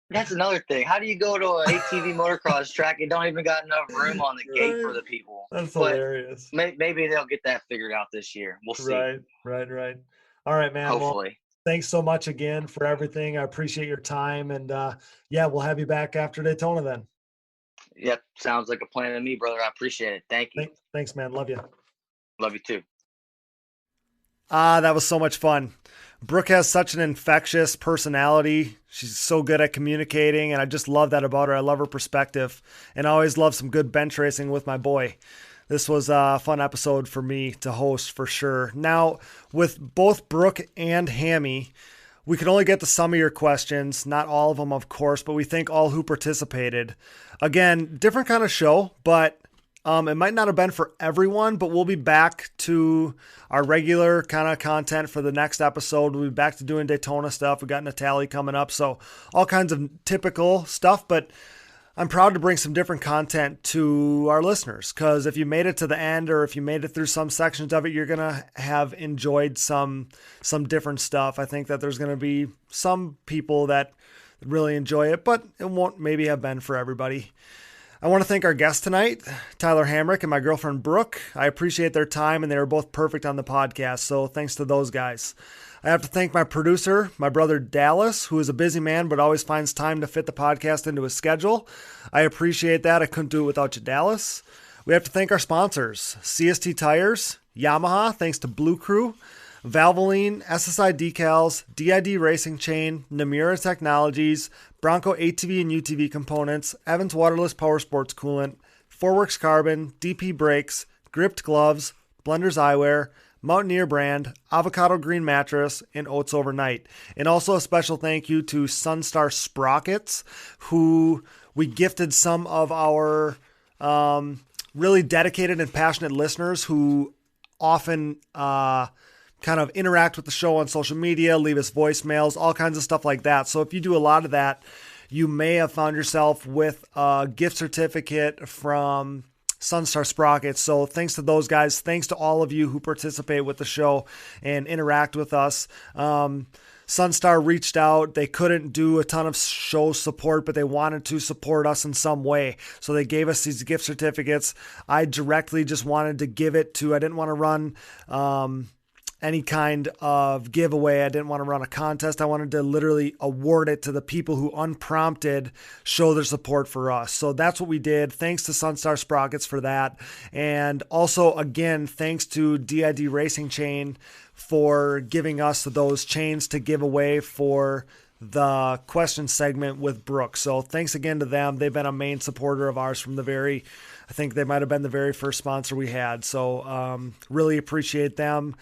that's another thing. How do you go to an ATV motocross track and don't even got enough room on the gate for the people? That's hilarious. Maybe they'll get that figured out this year. We'll see. Right. All right, man. Hopefully. Well, thanks so much again for everything. I appreciate your time. And yeah, we'll have you back after Daytona then. Yep. Sounds like a plan to me, brother. I appreciate it. Thank you. Thanks, man. Love you. Love you too. That was so much fun. Brooke has such an infectious personality. She's so good at communicating, and I just love that about her. I love her perspective, and I always love some good bench racing with my boy. This was a fun episode for me to host for sure. Now, with both Brooke and Hammy, we could only get to some of your questions, not all of them, of course, but we thank all who participated. Again, different kind of show, but it might not have been for everyone, but we'll be back to our regular kind of content for the next episode. We'll be back to doing Daytona stuff. We got Natalie coming up, so all kinds of typical stuff, but I'm proud to bring some different content to our listeners, because if you made it to the end or if you made it through some sections of it, you're going to have enjoyed some different stuff. I think that there's going to be some people that really enjoy it, but it won't maybe have been for everybody. I want to thank our guests tonight, Tyler Hamrick and my girlfriend Brooke. I appreciate their time, and they were both perfect on the podcast, so thanks to those guys. I have to thank my producer, my brother Dallas, who is a busy man but always finds time to fit the podcast into his schedule. I appreciate that. I couldn't do it without you, Dallas. We have to thank our sponsors, CST Tires, Yamaha, thanks to Blue Crew, Valvoline, SSI Decals, DID Racing Chain, Namura Technologies, Bronco ATV and UTV Components, Evans Waterless Power Sports Coolant, Fourworks Carbon, DP Brakes, Gripped Gloves, Blenders Eyewear, Mountaineer Brand, Avocado Green Mattress, and Oats Overnight. And also a special thank you to Sunstar Sprockets, who we gifted some of our really dedicated and passionate listeners who often kind of interact with the show on social media, leave us voicemails, all kinds of stuff like that. So if you do a lot of that, you may have found yourself with a gift certificate from Sunstar Sprockets. So thanks to those guys. Thanks to all of you who participate with the show and interact with us. Sunstar reached out. They couldn't do a ton of show support, but they wanted to support us in some way. So they gave us these gift certificates. I directly just wanted to give it to, I didn't want to run any kind of giveaway. I didn't want to run a contest. I wanted to literally award it to the people who unprompted show their support for us. So that's what we did. Thanks to Sunstar Sprockets for that. And also, again, thanks to DID Racing Chain for giving us those chains to give away for the question segment with Brooke. So thanks again to them. They've been a main supporter of ours from I think they might have been the very first sponsor we had. So really appreciate them.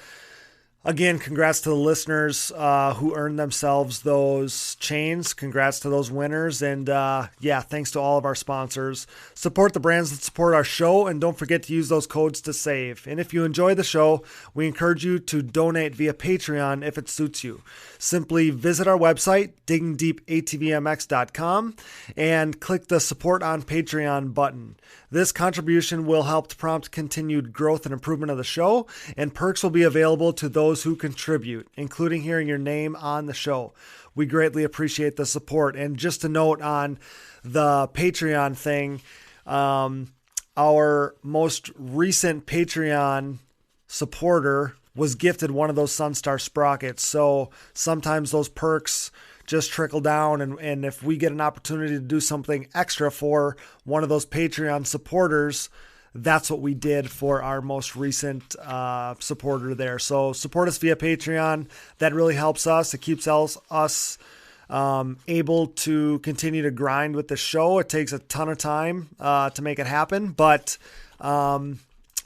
Again, congrats to the listeners who earned themselves those chains. Congrats to those winners. And thanks to all of our sponsors. Support the brands that support our show, and don't forget to use those codes to save. And if you enjoy the show, we encourage you to donate via Patreon if it suits you. Simply visit our website, diggingdeepatvmx.com, and click the Support on Patreon button. This contribution will help to prompt continued growth and improvement of the show, and perks will be available to those who contribute, including hearing your name on the show. We greatly appreciate the support. And just a note on the Patreon thing, our most recent Patreon supporter was gifted one of those Sunstar Sprockets. So sometimes those perks just trickle down, and if we get an opportunity to do something extra for one of those Patreon supporters, that's what we did for our most recent supporter there. So support us via Patreon. That really helps us. It keeps us able to continue to grind with the show. It takes a ton of time to make it happen, but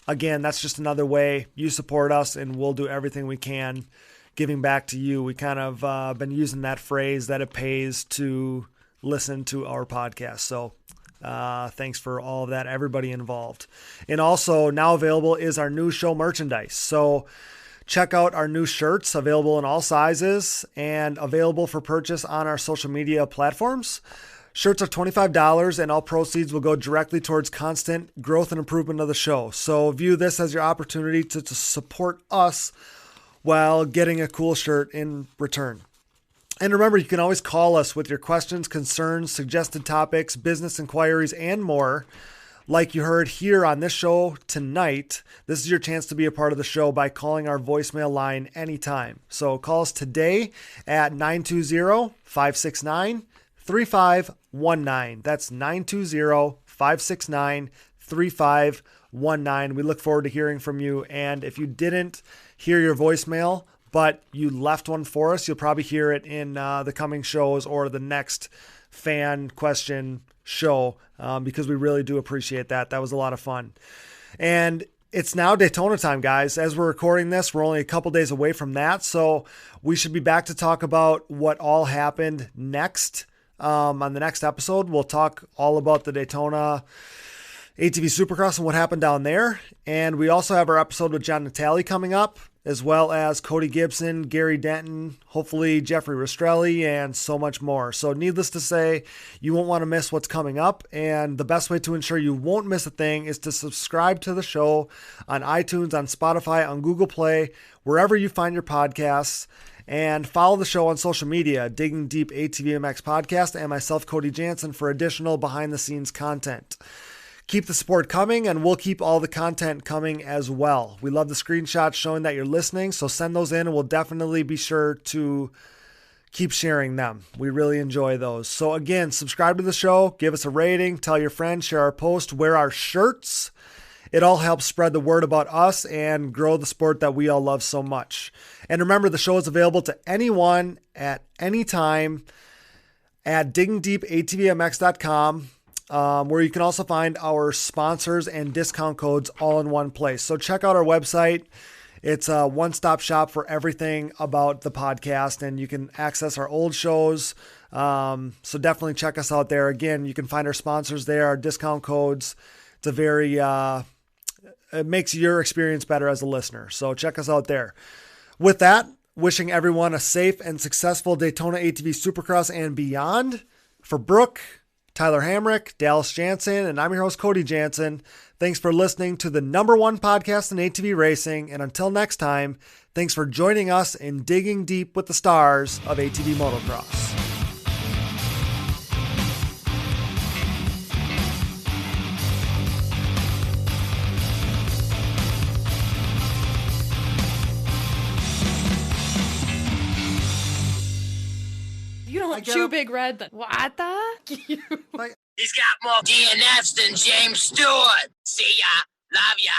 again, that's just another way you support us, and we'll do everything we can giving back to you. We kind of been using that phrase that it pays to listen to our podcast. So thanks for all of that, everybody involved. And also now available is our new show merchandise. So check out our new shirts, available in all sizes and available for purchase on our social media platforms. Shirts are $25, and all proceeds will go directly towards constant growth and improvement of the show. So view this as your opportunity to support us while getting a cool shirt in return. And remember, you can always call us with your questions, concerns, suggested topics, business inquiries, and more. Like you heard here on this show tonight, this is your chance to be a part of the show by calling our voicemail line anytime. So call us today at 920-569-3519. That's 920-569-3519. We look forward to hearing from you. And if you didn't hear your voicemail, but you left one for us, you'll probably hear it in the coming shows or the next fan question show, because we really do appreciate that. That was a lot of fun. And it's now Daytona time, guys. As we're recording this, we're only a couple days away from that, so we should be back to talk about what all happened next. On the next episode, we'll talk all about the Daytona ATV Supercross and what happened down there. And we also have our episode with John Natale coming up, as well as Cody Gibson, Gary Denton, hopefully Jeffrey Rastrelli, and so much more. So needless to say, you won't want to miss what's coming up. And the best way to ensure you won't miss a thing is to subscribe to the show on iTunes, on Spotify, on Google Play, wherever you find your podcasts. And follow the show on social media, Digging Deep ATVMX Podcast, and myself, Cody Jansen, for additional behind-the-scenes content. Keep the support coming, and we'll keep all the content coming as well. We love the screenshots showing that you're listening, so send those in, and we'll definitely be sure to keep sharing them. We really enjoy those. So again, subscribe to the show, give us a rating, tell your friends, share our post, wear our shirts. It all helps spread the word about us and grow the sport that we all love so much. And remember, the show is available to anyone at any time at diggingdeepatvmx.com. Where you can also find our sponsors and discount codes all in one place. So check out our website. It's a one-stop shop for everything about the podcast, and you can access our old shows. So definitely check us out there. Again, you can find our sponsors there, our discount codes. It's a very, it makes your experience better as a listener. So check us out there. With that, wishing everyone a safe and successful Daytona ATV Supercross and beyond. For Brooke, Tyler Hamrick, Dallas Jansen, and I'm your host, Cody Jansen. Thanks for listening to the #1 podcast in ATV racing. And until next time, thanks for joining us in digging deep with the stars of ATV motocross. you don't chew Big Red, then what the? Like, He's got more DNFs than James Stewart. See ya. Love ya.